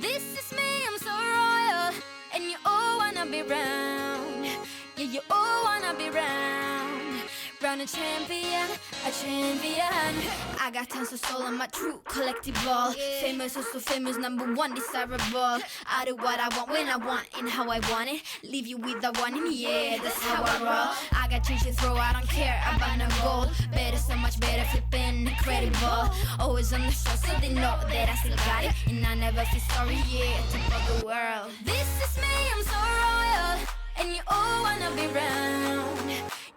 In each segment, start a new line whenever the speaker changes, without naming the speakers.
This is me, I'm so royal, and you all wanna be round. Yeah, you all wanna be round. Round a champion, a champion. I got tons of soul on my true collectible. Famous, also famous, number one, desirable. I do what I want, when I want, and how I want it. Leave you with the one in the air, that's how I roll. I got change to throw, I don't care about no gold. Better, so much better, flipping incredible. Always on the show, so they know that I still got it. And I never feel sorry, yeah, to the world. This is me, I'm so royal, and you all wanna be round.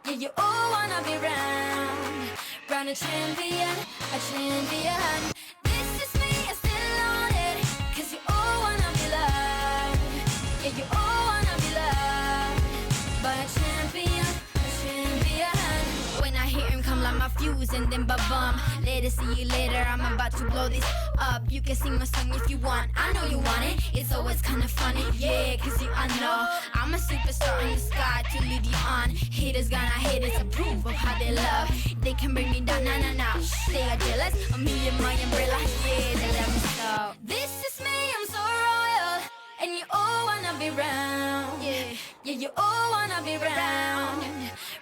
Yeah, you all wanna be round. Round a champion, a champion. This is me, I still on it, cause you all wanna be loved. Yeah, you all wanna be loved by a champion, a champion. When I hear him come like my fuse and then ba-bum. Later, see you later, I'm about to blow this up. You can sing my song if you want, I know you want it. It's always kinda funny, yeah, cause you I know I'm a superstar in the sky to lead you on. Haters gonna hate us, approve of how they love. They can bring me down, nah, nah, nah. They are jealous of me and my umbrella, yeah, they love me so. This is me, I'm so royal, and you all wanna be round. Yeah, yeah, you all wanna be round.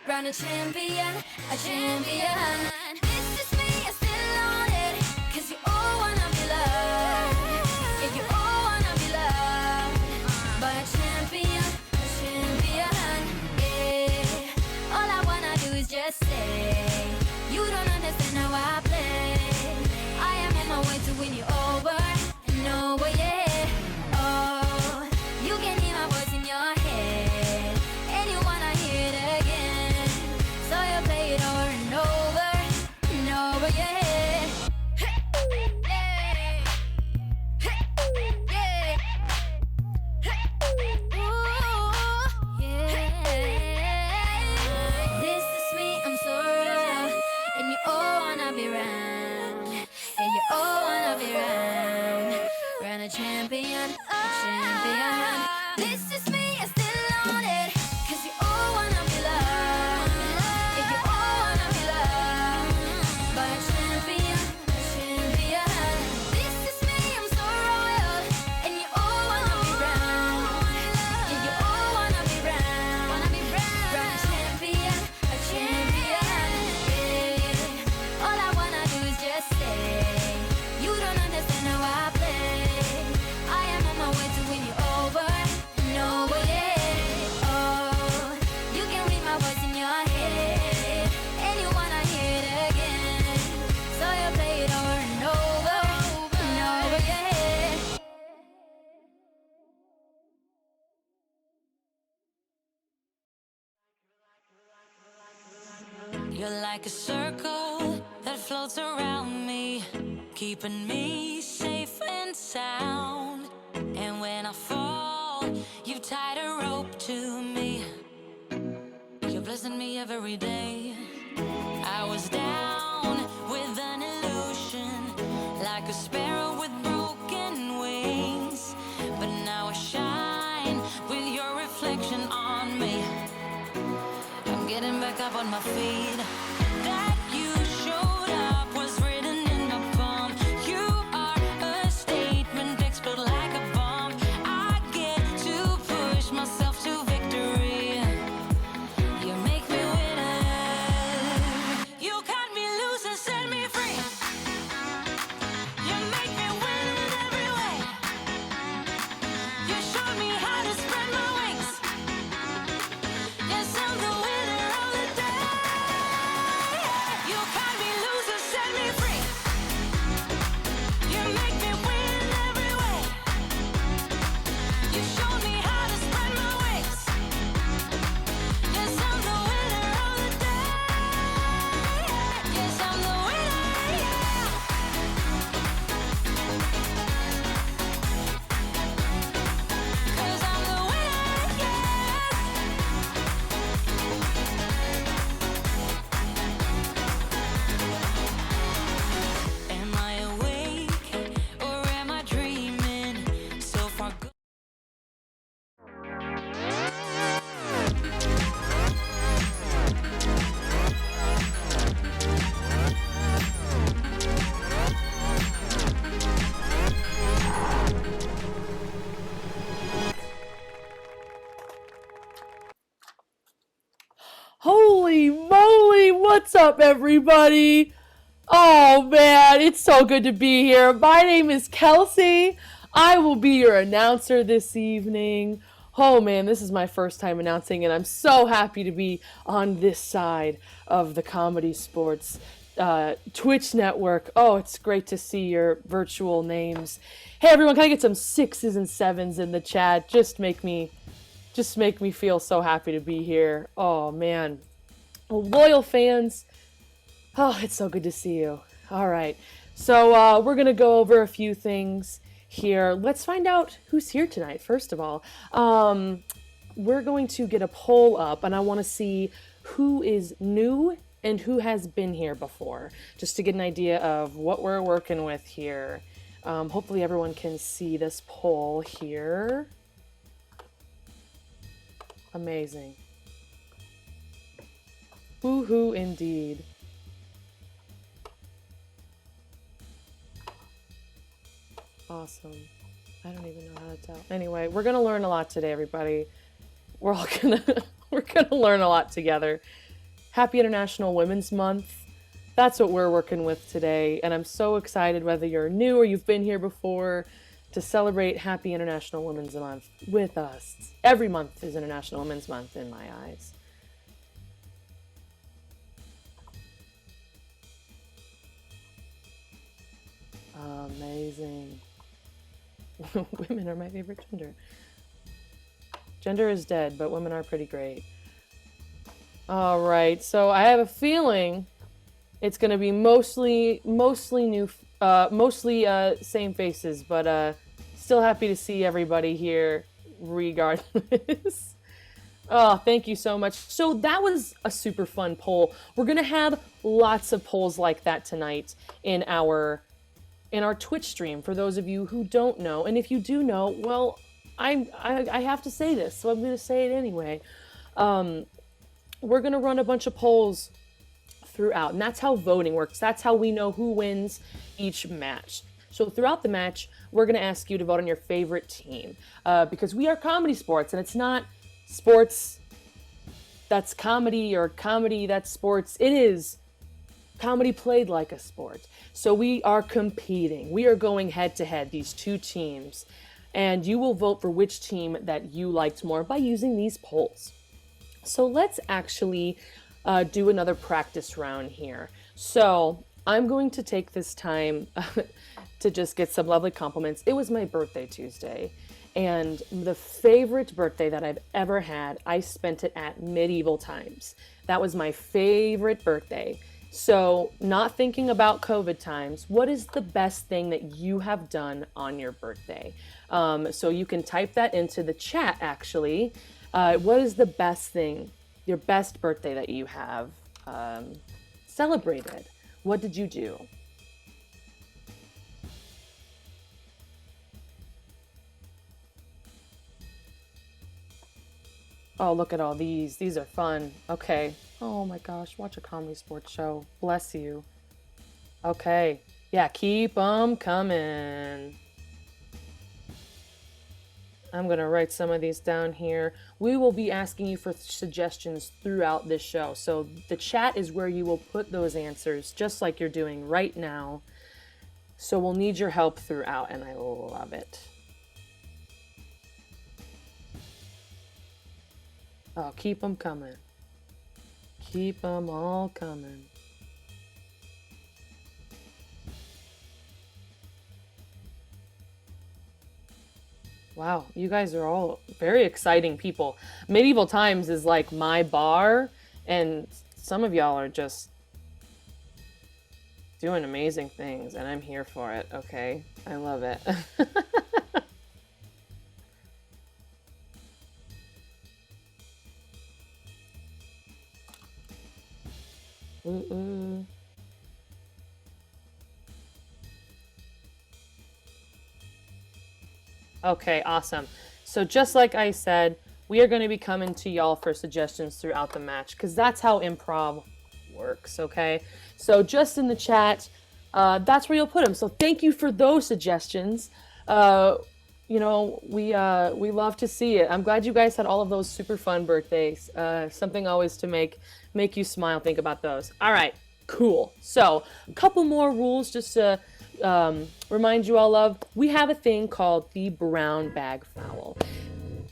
Round a champion, a champion. This is me, I still on it, cause you all wanna be loved. Yeah, you all wanna be loved by a champion, a champion. Yeah, all I wanna do is just say, you don't understand how I play. I am on my way to win you over and over, yeah. Oh, you can hear my voice in your head, and you wanna hear it again. So you play it over and over and over, yeah. Champion, a champion. This is me, I still on it, cause you all wanna be loved. Yeah, you all wanna be loved by a champion, a champion. This is me, I'm so royal, and you all wanna be round. Yeah, you all wanna be round. Round a champion, a champion. Yeah, all I wanna do is just say, you don't understand how I play.
You're like a circle that floats around me, keeping me safe and sound. And when I fall, you've tied a rope to me. You're blessing me every day. I was down with an illusion, like a sparrow with broken wings. But now I shine with your reflection on me. I'm getting back up on my feet. That you showed up was written in my palm. You are a statement, explode like a bomb. I get to push myself to victory. You make me winner. You cut me loose and set me free. You make me win in every way. You showed me how to spread my wings. Yes, I'm the winner of the day.
What's up, everybody? Oh man, it's so good to be here. My name is Kelsey. I will be your announcer this evening. Oh man, this is my first time announcing, and I'm so happy to be on this side of the Comedy Sports Twitch network. Oh, it's great to see your virtual names. Hey everyone, can I get some 6s and 7s in the chat? Just make me feel so happy to be here. Oh man. Well, loyal fans, oh, it's so good to see you. All right, so we're gonna go over a few things here. Let's find out who's here tonight. First of all, we're going to get a poll up, and I want to see who is new and who has been here before, just to get an idea of what we're working with here. Hopefully everyone can see this poll here. Amazing. Woohoo indeed. Awesome. I don't even know how to tell. Anyway, we're gonna learn a lot today, everybody. We're gonna learn a lot together. Happy International Women's Month. That's what we're working with today, and I'm so excited, whether you're new or you've been here before, to celebrate Happy International Women's Month with us. Every month is International Women's Month in my eyes. Amazing. Women are my favorite gender. Gender is dead, but women are pretty great. All right, so I have a feeling it's gonna be mostly new, same faces, but still happy to see everybody here regardless. Oh, thank you so much. So that was a super fun poll. We're gonna have lots of polls like that tonight in our Twitch stream, for those of you who don't know. And if you do know, well, I have to say this, so I'm going to say it anyway. We're going to run a bunch of polls throughout, and that's how voting works. That's how we know who wins each match. So throughout the match, we're going to ask you to vote on your favorite team, because we are Comedy Sports, and it's not sports that's comedy or comedy that's sports. It is comedy played like a sport. So we are competing. We are going head to head, these two teams. And you will vote for which team that you liked more by using these polls. So let's actually do another practice round here. So I'm going to take this time to just get some lovely compliments. It was my birthday Tuesday. And the favorite birthday that I've ever had, I spent it at medieval times. That was my favorite birthday. So, not thinking about COVID times, what is the best thing that you have done on your birthday? So you can type that into the chat, actually. What is the best thing, your best birthday that you have celebrated? What did you do? Oh, look at all these. These are fun. Okay. Oh my gosh, watch a comedy sports show. Bless you. Okay. Yeah, keep them coming. I'm going to write some of these down here. We will be asking you for suggestions throughout this show. So the chat is where you will put those answers, just like you're doing right now. So we'll need your help throughout, and I love it. Oh, keep them coming. Keep them all coming. Wow, you guys are all very exciting people. Medieval Times is like my bar, and some of y'all are just doing amazing things, and I'm here for it, okay? I love it. Ooh. Okay, awesome. So just like I said, we are going to be coming to y'all for suggestions throughout the match, because that's how improv works, okay? So just in the chat, that's where you'll put them. So thank you for those suggestions. You know, we love to see it. I'm glad you guys had all of those super fun birthdays. Something always to make make you smile. Think about those. All right, cool. So a couple more rules just to remind you all of. We have a thing called the brown bag foul.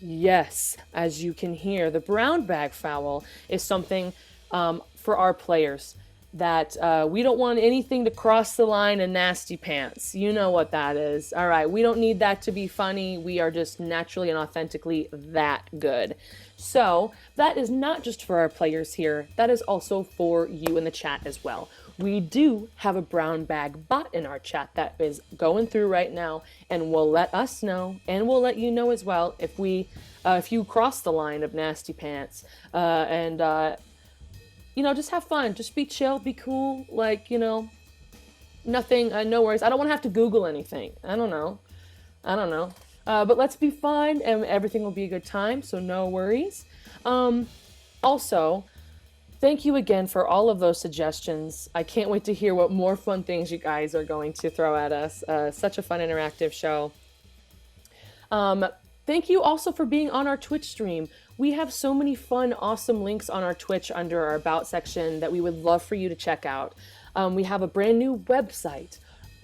Yes, as you can hear, the brown bag foul is something for our players that we don't want anything to cross the line and nasty pants. You know what that is. All right, we don't need that to be funny. We are just naturally and authentically that good. So that is not just for our players here. That is also for you in the chat as well. We do have a brown bag bot in our chat that is going through right now and will let us know, and we'll let you know as well if you cross the line of nasty pants, just have fun. Just be chill, be cool. Nothing, no worries. I don't want to have to Google anything. I don't know. But let's be fun and everything will be a good time. So no worries. Also, thank you again for all of those suggestions. I can't wait to hear what more fun things you guys are going to throw at us. Such a fun interactive show. Thank you also for being on our Twitch stream. We have so many fun, awesome links on our Twitch under our About section that we would love for you to check out. We have a brand new website.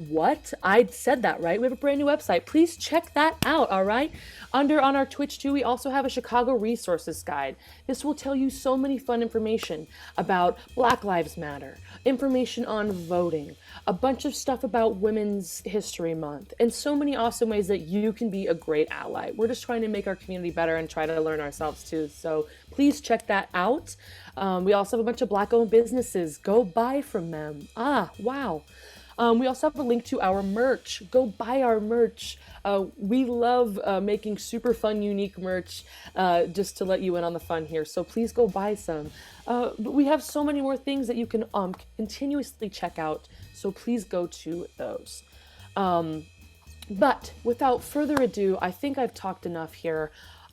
What? I said that right. We have a brand new website. Please check that out, all right? On our Twitch too, we also have a Chicago resources guide. This will tell you so many fun information about Black Lives Matter, information on voting, a bunch of stuff about Women's History Month, and so many awesome ways that you can be a great ally. We're just trying to make our community better and try to learn ourselves too. So please check that out. We also have a bunch of Black-owned businesses. Go buy from them. Wow. We also have a link to our merch. Go buy our merch. We love making super fun, unique merch just to let you in on the fun here. So please go buy some. But we have so many more things that you can continuously check out. So please go to those. But without further ado, I think I've talked enough here.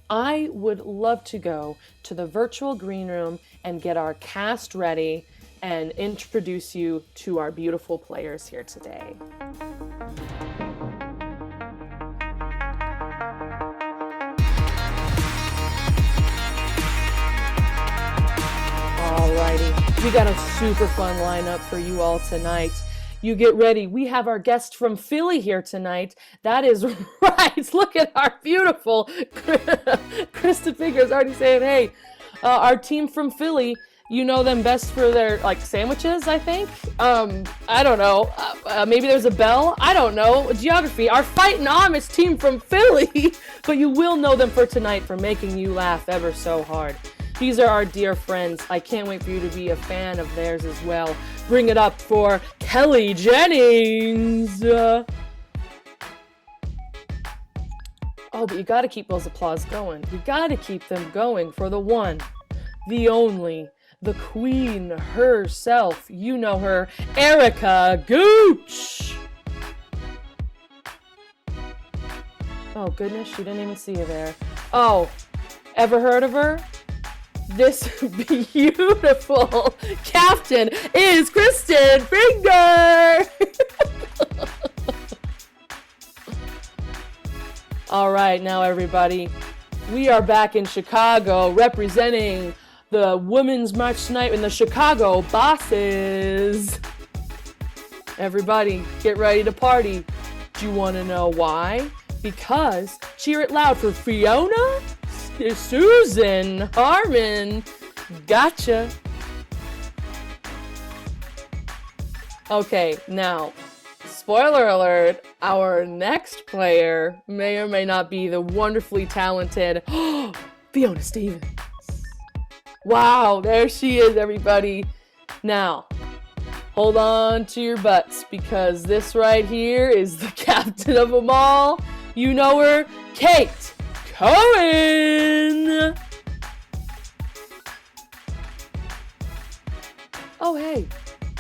I would love to go to the virtual green room and get our cast ready and introduce you to our beautiful players here today. Alrighty, we got a super fun lineup for you all tonight. You get ready. We have our guest from Philly here tonight. That is right. Look at our beautiful Krista Figures already saying, hey, our team from Philly. You know them best for their, sandwiches, I think? I don't know. Maybe there's a bell? I don't know. Geography. Our fighting Amish team from Philly. But you will know them for tonight for making you laugh ever so hard. These are our dear friends. I can't wait for you to be a fan of theirs as well. Bring it up for Kelly Jennings. But you gotta keep those applause going. You gotta keep them going for the one, the only, the queen herself. You know her, Erica Gooch. Oh goodness, she didn't even see you there. Oh, ever heard of her? This beautiful captain is Kristen Finger. All right, now everybody, we are back in Chicago representing the Women's March tonight in the Chicago Bosses. Everybody, get ready to party. Do you want to know why? Because cheer it loud for Fiona, Susan, Harmon. Gotcha. Okay, now, spoiler alert, our next player may or may not be the wonderfully talented Fiona Stevens. Wow, there she is, everybody. Now, hold on to your butts because this right here is the captain of them all. You know her, Kate Cohen. Oh, hey,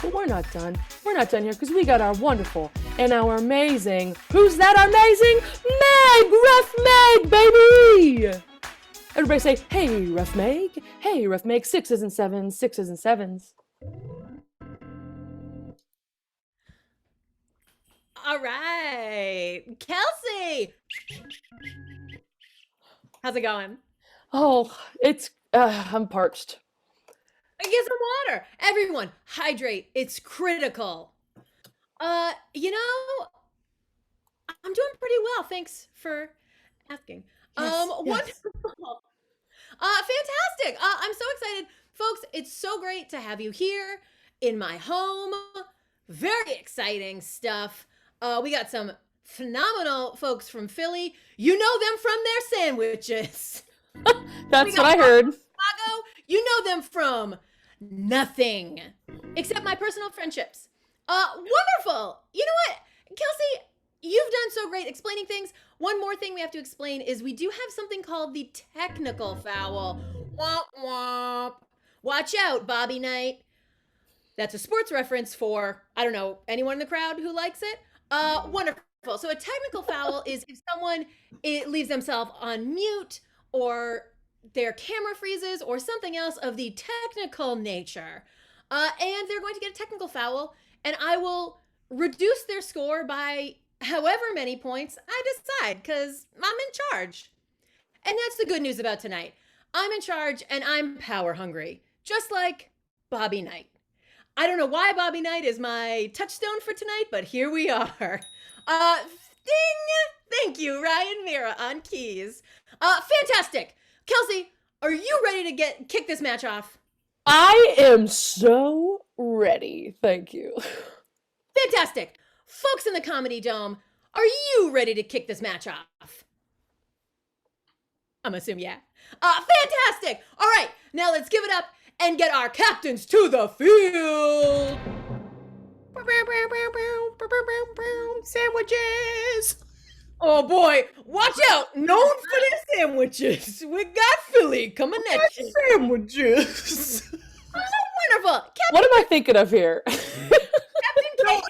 but we're not done. We're not done here because we got our wonderful and our amazing, who's that amazing? Meg, Rough Meg, baby! Everybody say, hey, Rough Meg. Hey, Rough Meg, sixes and sevens.
All right. Kelsey! How's it going?
Oh, it's, I'm parched.
and get some water. Everyone, hydrate. It's critical. You know, I'm doing pretty well. Thanks for asking.
Yes, yes.
Wonderful. Fantastic. I'm so excited. Folks, it's so great to have you here in my home. Very exciting stuff. We got some phenomenal folks from Philly. You know them from their sandwiches.
That's what I heard.
Chicago, you know them from nothing except my personal friendships. Wonderful. You know what, Kelsey, you've done so great explaining things. One more thing we have to explain is we do have something called the technical foul. Womp womp. Watch out, Bobby Knight. That's a sports reference for, I don't know, anyone in the crowd who likes it. Wonderful. So a technical foul is if someone leaves themselves on mute or their camera freezes or something else of the technical nature. And they're going to get a technical foul, and I will reduce their score by however many points I decide, because I'm in charge. And that's the good news about tonight. I'm in charge, and I'm power hungry, just like Bobby Knight. I don't know why Bobby Knight is my touchstone for tonight, but here we are. Ding! Thank you, Ryan Mira on keys. Fantastic. Kelsey, are you ready to kick this match off?
I am so ready. Thank you.
Fantastic. Folks in the Comedy Dome, are you ready to kick this match off? I'm assuming yeah. Fantastic. All right, now let's give it up and get our captains to the field.
Sandwiches.
Oh boy, watch out! Known for their sandwiches. We got Philly coming at you.
Sandwiches.
Wonderful.
What am I thinking of here?
Captain Kate.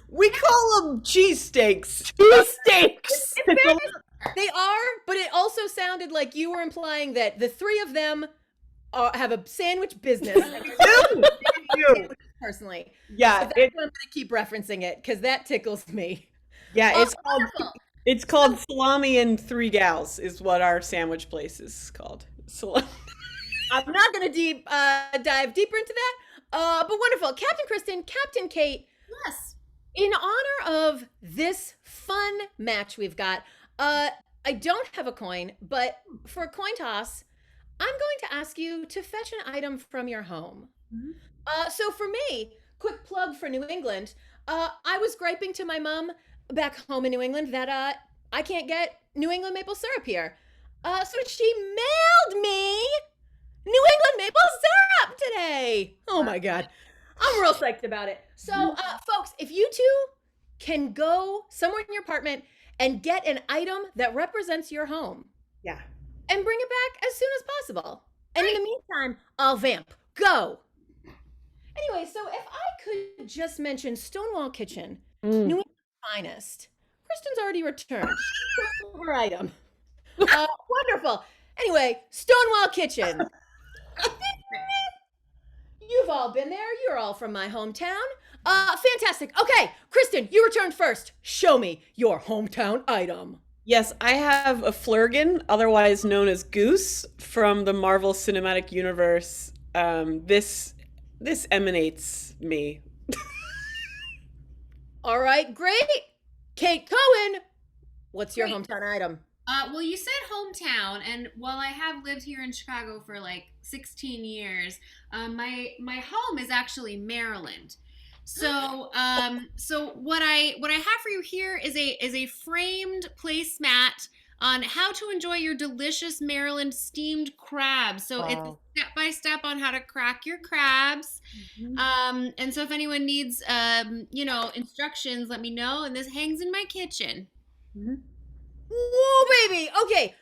We call them cheesesteaks.
Cheesesteaks.
They are, but it also sounded like you were implying that the three of them have a sandwich business.
You.
Personally.
Yeah,
So that's why I'm going to keep referencing it, because that tickles me.
yeah.
Wonderful.
It's called Salami and Three Gals is what our sandwich place is called.
I'm not going to dive deeper into that, but wonderful. Captain Kristen, Captain Kate.
Yes.
In honor of this fun match we've got, I don't have a coin, but for a coin toss, I'm going to ask you to fetch an item from your home.
Mhm.
So for me, quick plug for New England, I was griping to my mom back home in New England that I can't get New England maple syrup here. So she mailed me New England maple syrup today. Oh my God. I'm real psyched about it. So, folks, if you two can go somewhere in your apartment and get an item that represents your home
Yeah.
and bring it back as soon as possible. And in the meantime, I'll vamp. Go. Anyway, so if I could just mention Stonewall Kitchen, New England's finest. Kristen's already returned. Her item. Wonderful. Anyway, Stonewall Kitchen. You've all been there. You're all from my hometown. Fantastic. Okay, Kristen, you returned first. Show me your hometown item.
Yes, I have a flurgan, otherwise known as Goose, from the Marvel Cinematic Universe. This emanates me.
All right, great. Kate Cohen, what's your
Great.
hometown item?
Well, you said hometown, and while I have lived here in Chicago for like 16 years, my home is actually Maryland. So what I have for you here is a framed placemat on how to enjoy your delicious Maryland steamed crabs. So it's
Wow.
step by step on how to crack your crabs. And so if anyone needs instructions, let me know. And this hangs in my kitchen.
Whoa, baby. Okay.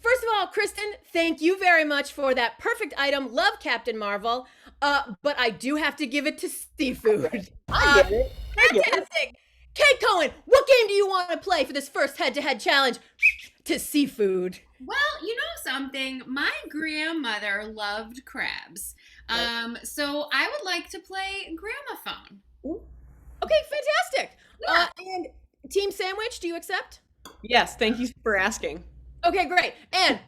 First of all, Kristen, thank you very much for that perfect item. Love Captain Marvel. But I do have to give it to seafood.
I get it.
Fantastic. Kate Cohen, what game do you want to play for this first head-to-head challenge to seafood?
Well, you know something? My grandmother loved crabs. So I would like to play gramophone.
Okay, fantastic. And Team Sandwich, do you accept?
Yes, thank you for asking.
Okay, great. And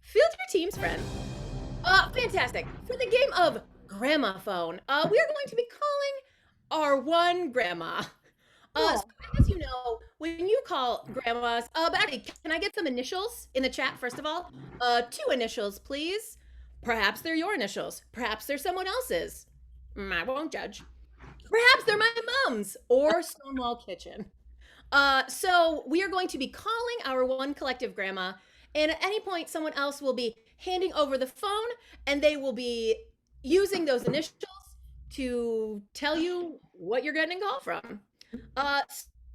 field your teams, friends. Fantastic. For the game of gramophone. We are going to be calling our one grandma. So as you know, when you call grandmas, but actually, can I get some initials in the chat first of all? 2 initials, please. Perhaps they're your initials. Perhaps they're someone else's. I won't judge. Perhaps they're my mom's or Stonewall Kitchen. So we are going to be calling our one collective grandma, and at any point, someone else will be handing over the phone, and they will be using those initials to tell you what you're getting a call from.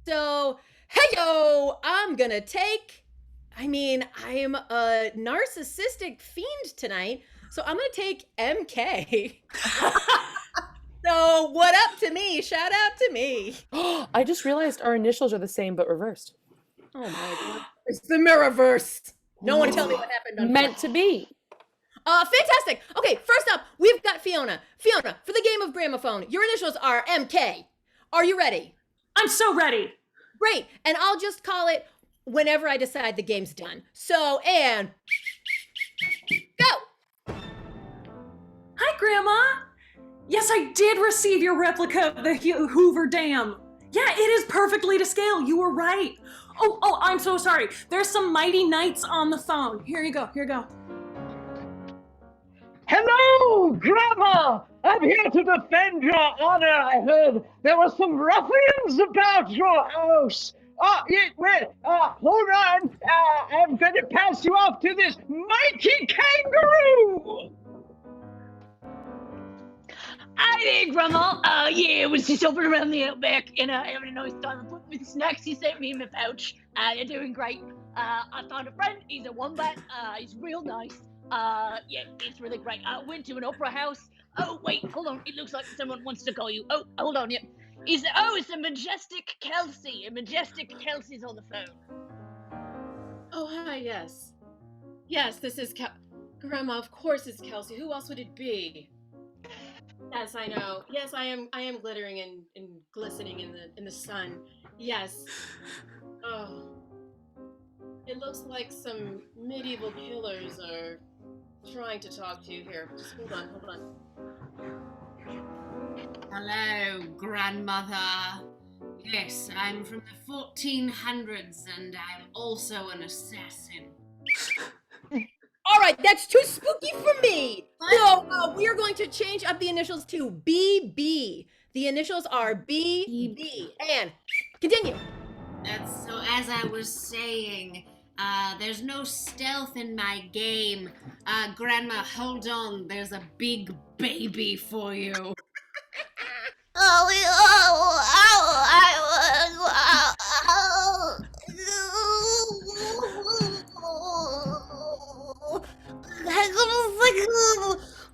So, hey yo, I'm gonna take. I am a narcissistic fiend tonight, so I'm gonna take MK. So, what up to me? Shout out to me.
I just realized our initials are the same but reversed.
Oh my god. It's the Mirrorverse. No one tell me what happened on
Meant to be.
Fantastic. Okay, first up, we've got Fiona. Fiona, for the game of gramophone, your initials are MK. Are you ready?
I'm so ready.
Great. And I'll just call it whenever I decide the game's done. So, and go.
Hi, Grandma. Yes, I did receive your replica of the Hoover Dam. Yeah, it is perfectly to scale. You were right. Oh, I'm so sorry. There's some mighty knights on the phone. Here you go.
Hello, Grandma! I'm here to defend your honor. I heard there were some ruffians about your house. Wait, hold on. I'm going to pass you off to this mighty kangaroo.
Hi there, Grandma. Yeah, it was just over around the outback, and having a nice time. I put with snacks he sent me in my pouch. They're doing great. I found a friend. He's a wombat. He's real nice. Yeah, it's really great. I went to an opera house. Oh, wait, hold on. It looks like someone wants to call you. Oh, hold on, yeah. It's a Majestic Kelsey. A Majestic Kelsey's on the phone.
Oh, hi, yes. Yes, this is Grandma, of course it's Kelsey. Who else would it be? Yes, I know. Yes, I am glittering and glistening in the sun. Yes. Oh. It looks like some medieval killers are trying to talk to you here. Just hold on.
Hello, grandmother. Yes, I'm from the 1400s and I'm also an assassin.
All right, that's too spooky for me. So we are going to change up the initials to BB. The initials are BB. And continue.
So as I was saying, there's no stealth in my game. Grandma, hold on. There's a big baby for you.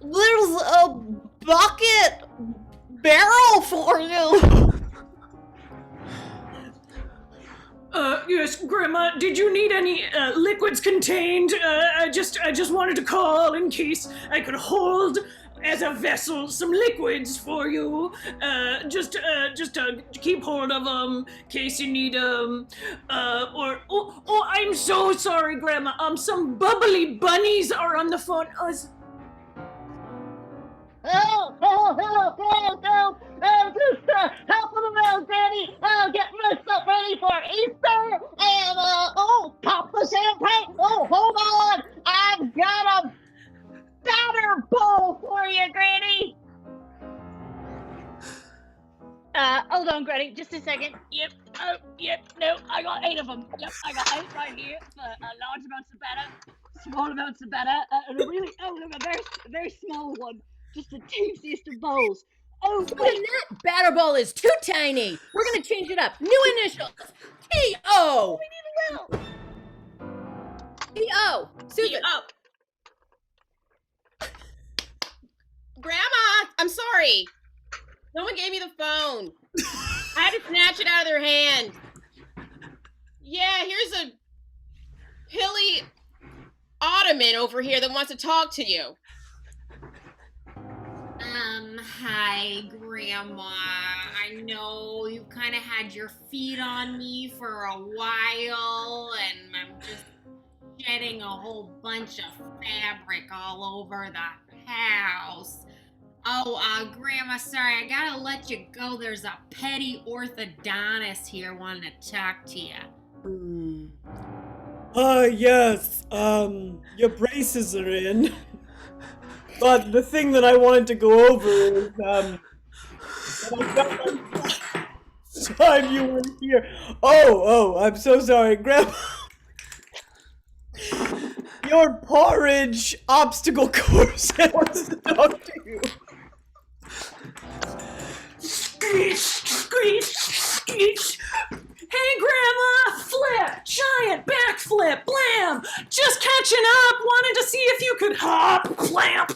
There's a bucket barrel for you.
Yes, Grandma, did you need any liquids contained? I just wanted to call in case I could hold as a vessel some liquids for you. Just to keep hold of them in case you need I'm so sorry, Grandma. Some bubbly bunnies are on the phone.
Help! Just help them out, Granny. Get myself ready for Easter, and pop the champagne. Oh, hold on, I've got a batter bowl for you, Granny. Hold on, Granny, just a second. Yep. Oh, yep. No, I got 8 of them. Yep, I got 8 right here. Large amounts of batter, small amounts of batter, and a really look, a very small one. Just the tastiest of bowls. Oh,
Even that batter bowl is too tiny. We're gonna change it up. New initials. T-O.
We need a will.
T-O. Susan.
Grandma, I'm sorry. Someone gave me the phone. I had to snatch it out of their hand. Yeah, here's a pilly ottoman over here that wants to talk to you.
Hi, Grandma. I know you kind of had your feet on me for a while, and I'm just shedding a whole bunch of fabric all over the house. Oh, Grandma, sorry, I gotta let you go. There's a petty orthodontist here wanting to talk to you.
Yes, your braces are in. But the thing that I wanted to go over is, that I felt like time you were here. Oh, I'm so sorry, Grandma. Your porridge obstacle course wants to talk to you.
Screech, screech, screech. Hey, Grandma! Flip! Giant backflip! Blam! Just catching up! Wanted to see if you could hop! Plamp!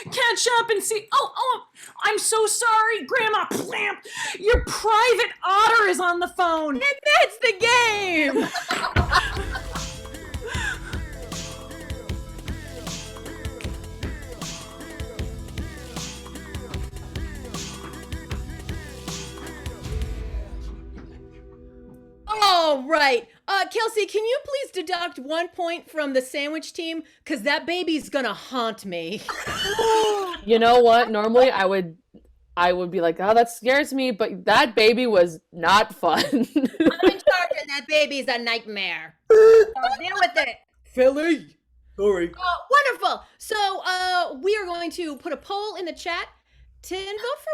Catch up and see. Oh, I'm so sorry, Grandma! Plamp! Your private otter is on the phone!
And that's the game! All right. Kelsey, can you please deduct 1 point from the sandwich team? Because that baby's gonna haunt me.
You know what? Normally I would be like, oh, that scares me, but that baby was not fun.
I'm in charge and that baby's a nightmare. So deal with it.
Philly. Sorry.
Wonderful. So we are going to put a poll in the chat to vote for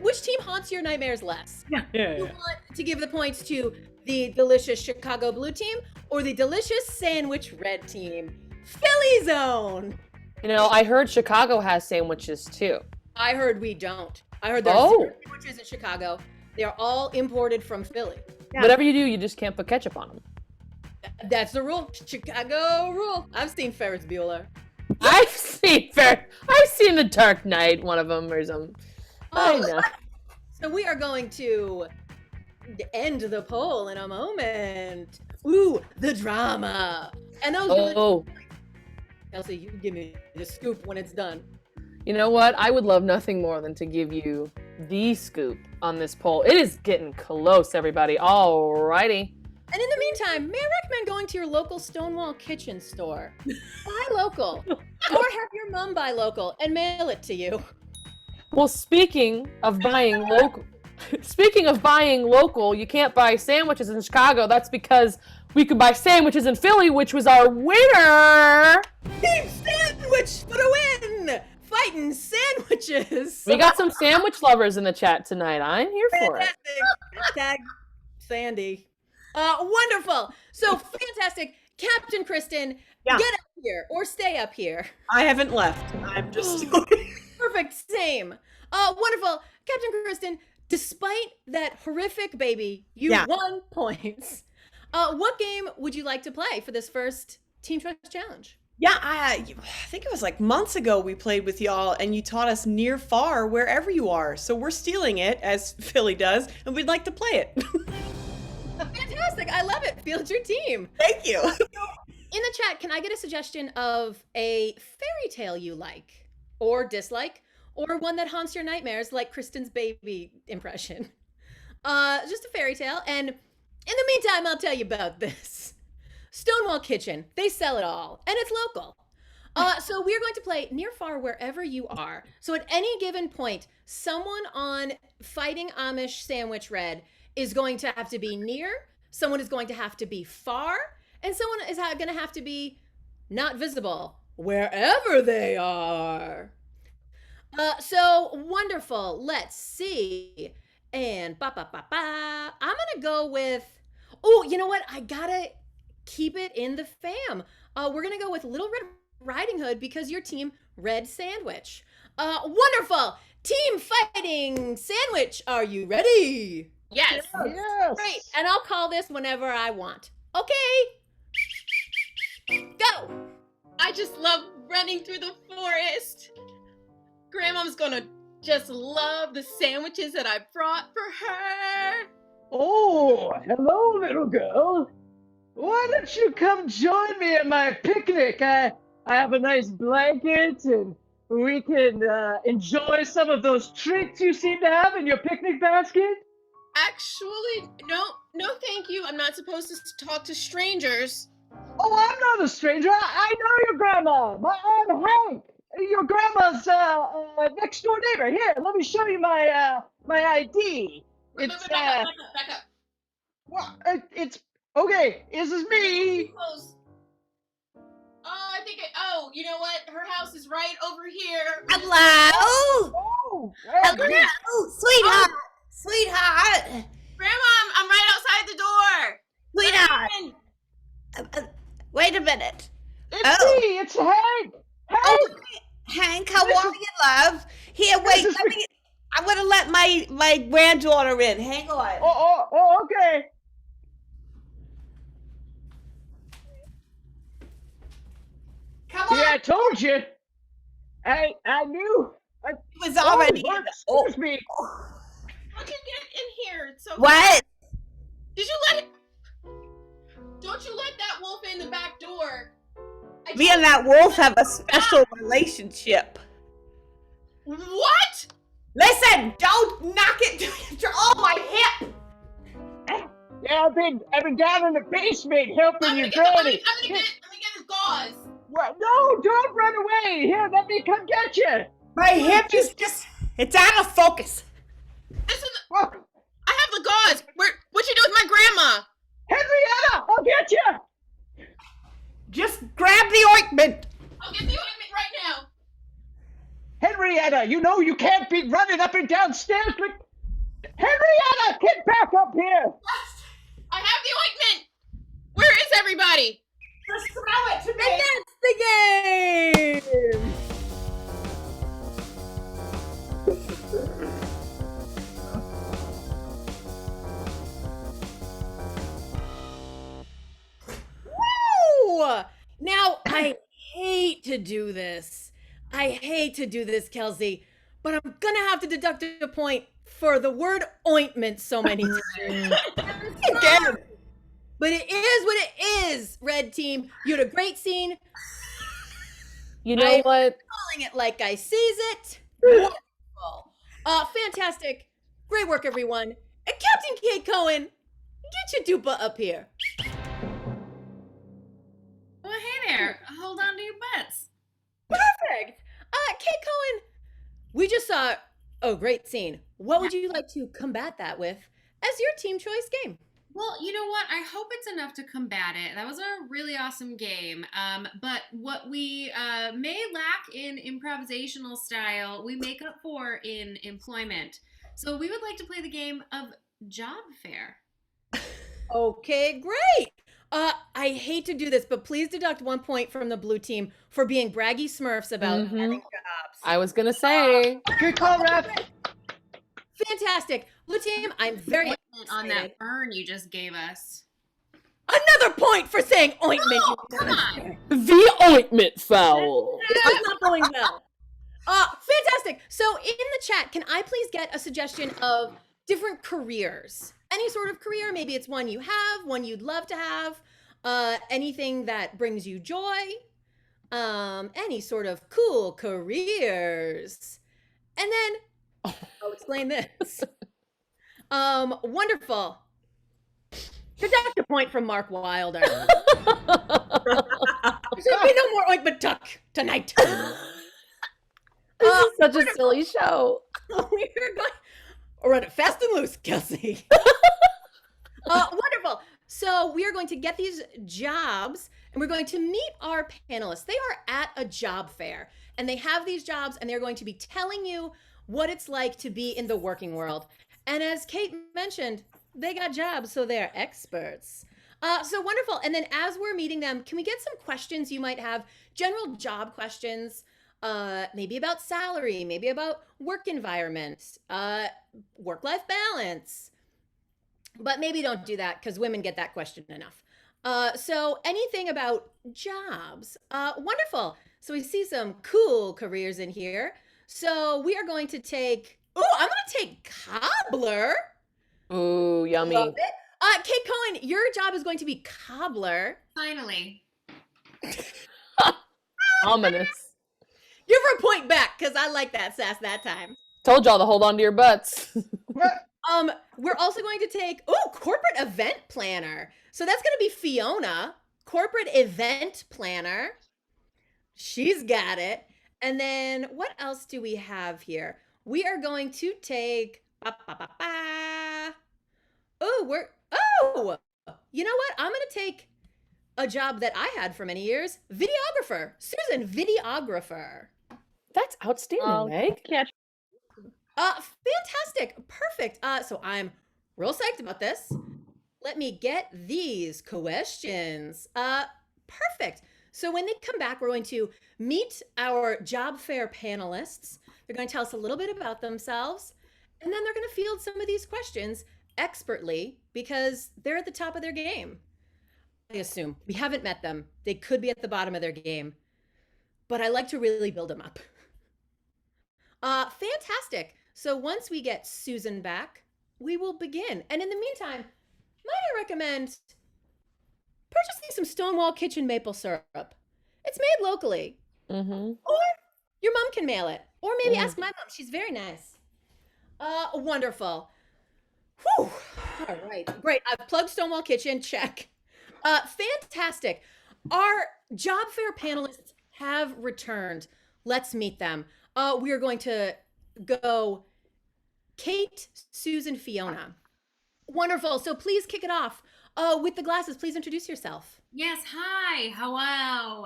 which team haunts your nightmares less.
Yeah.
You want to give the points to the delicious Chicago blue team or the delicious sandwich red team? Philly zone.
You know, I heard Chicago has sandwiches too.
I heard we don't. I heard there's zero sandwiches in Chicago. They are all imported from Philly.
Yeah.
Whatever you do, you just can't put ketchup on them.
That's the rule. Chicago rule. I've seen Ferris Bueller.
I've seen The Dark Knight, one of them or something. I know.
So we are going to end the poll in a moment. Ooh, the drama. And those Kelsey, you can give me the scoop when it's done.
You know what? I would love nothing more than to give you the scoop on this poll. It is getting close, everybody. Alrighty.
And in the meantime, may I recommend going to your local Stonewall kitchen store? Buy local. Or have your mom buy local and mail it to you.
Well, speaking of buying local, you can't buy sandwiches in Chicago. That's because we could buy sandwiches in Philly, which was our winner.
Team Sandwich for the win! Fighting sandwiches.
We got some sandwich lovers in the chat tonight. I'm here for it.
Tag Sandy. Wonderful. So fantastic. Captain Kristen, get up here or stay up here.
I haven't left. I'm just...
Perfect. Same. Wonderful. Captain Kristen, despite that horrific baby, you won points. What game would you like to play for this first Team Trust Challenge?
Yeah, I think it was like months ago we played with y'all and you taught us near far wherever you are. So we're stealing it, as Philly does, and we'd like to play it.
Fantastic. I love it. Field your team.
Thank you.
In the chat, can I get a suggestion of a fairy tale you like or dislike, or one that haunts your nightmares like Kristen's baby impression? Just a fairy tale. And in the meantime, I'll tell you about this. Stonewall Kitchen. They sell it all, and it's local. So we're going to play near far wherever you are. So at any given point, someone on Fighting Amish Sandwich Red is going to have to be near, someone is going to have to be far, and someone is going to have to be not visible wherever they are. So wonderful. Let's see. And I'm gonna go with, oh, you know what? I gotta keep it in the fam. We're gonna go with Little Red Riding Hood because your team Red Sandwich. Wonderful. Team Fighting Sandwich, are you ready?
Yes.
Yes.
Great. And I'll call this whenever I want. Okay. Go.
I just love running through the forest. Grandma's gonna just love the sandwiches that I brought for her.
Oh, hello, little girl. Why don't you come join me at my picnic? I have a nice blanket and we can enjoy some of those treats you seem to have in your picnic basket.
Actually, no, thank you. I'm not supposed to talk to strangers.
Oh, I'm not a stranger. I know your grandma. I'm Hank. your grandma's next door neighbor. Here, let me show you my ID. It's
Back up.
well, it's okay. This is me.
Close. You know what? Her house is right over here.
Hello?
Oh,
Hello, sweetheart.
Grandma, I'm right outside the door.
Sweetheart. Wait a minute.
it's me. It's Hank. Hank.
Hank, how are you, love? Here, wait. I'm gonna let my granddaughter in. Hang on.
Oh, okay.
Come on.
Yeah, I told you. I knew.
It was already.
Excuse me.
How'd you get in here? It's so
What?
Did you let it? Don't you let that wolf in the back door.
Me and that wolf have a special relationship.
What?
Listen, don't knock it. Oh, my hip.
Yeah, I've been down in the basement helping your granny.
Let me get his gauze.
What? No, don't run away. Here, let me come get you.
My hip is it's out of focus.
Look,
I have the gauze. What'd you do with my grandma?
Henrietta, I'll get you.
Just grab the ointment.
I'll get the ointment right now.
Henrietta, you know you can't be running up and down stairs like... Henrietta, get back up here.
I have the ointment. Where is everybody?
Just throw it to me.
And that's the game! Woo! Now, I hate to do this. Kelsey, but I'm gonna have to deduct a point for the word ointment so many times.
Again.
But it is what it is, Red Team. You had a great scene.
You know what?
Calling it like I sees it. Wonderful. Fantastic. Great work, everyone. And Captain Kate Cohen, get your dupa up here.
Well, hey there. Hold on to your butts.
Perfect. Kate Cohen, we just saw a great scene. What would you like to combat that with as your team choice game?
Well, you know what? I hope it's enough to combat it. That was a really awesome game. But what we may lack in improvisational style, we make up for in employment. So we would like to play the game of job fair.
Okay, great. I hate to do this, but please deduct 1 point from the blue team for being braggy smurfs about having jobs.
I was gonna say.
Good call, Ref.
Fantastic. Blue team, I'm very
Ointment on that burn you just gave us.
Another point for saying ointment.
Oh, come on.
The ointment foul.
This is not going well. Fantastic. So in the chat, can I please get a suggestion of different careers? Any sort of career, maybe it's one you have, one you'd love to have, anything that brings you joy, any sort of cool careers. And then I'll explain this. Wonderful. Deduct a point from Mark Wilder. There's gonna be no more ointment tuck tonight.
This is such a silly show.
We're going run it fast and loose, Kelsey. Wonderful. So we are going to get these jobs and we're going to meet our panelists. They are at a job fair and they have these jobs and they're going to be telling you what it's like to be in the working world. And as Kate mentioned, they got jobs, so they're experts. So wonderful. And then as we're meeting them, can we get some questions you might have? General job questions, maybe about salary, maybe about work environment, work-life balance. But maybe don't do that because women get that question enough. So anything about jobs. Wonderful. So we see some cool careers in here. So we are going to take, I'm going to take cobbler.
Ooh, yummy.
Love it. Kate Cohen, your job is going to be cobbler.
Finally.
Ominous.
Give her a point back because I like that sass that time.
Told y'all to hold on to your butts.
We're also going to take, corporate event planner. So that's going to be Fiona, corporate event planner. She's got it. And then what else do we have here? We are going to take. Oh, you know what? I'm going to take a job that I had for many years, videographer. Susan, videographer.
That's outstanding, Meg.
Catch.
Fantastic. Perfect. So I'm real psyched about this. Let me get these questions. Perfect. So when they come back, we're going to meet our job fair panelists. They're going to tell us a little bit about themselves, and then they're going to field some of these questions expertly because they're at the top of their game. I assume. We haven't met them. They could be at the bottom of their game, but I like to really build them up. Fantastic. So once we get Susan back, we will begin. And in the meantime, might I recommend purchasing some Stonewall Kitchen maple syrup. It's made locally.
Mm-hmm.
Or your mom can mail it. Or maybe ask my mom. She's very nice. Wonderful. Whew. All right. Great. I've plugged Stonewall Kitchen. Check. Fantastic. Our job fair panelists have returned. Let's meet them. We are going to go Kate, Susan, Fiona. Wonderful. So please kick it off. With the glasses, please introduce yourself.
Yes, hi, hello,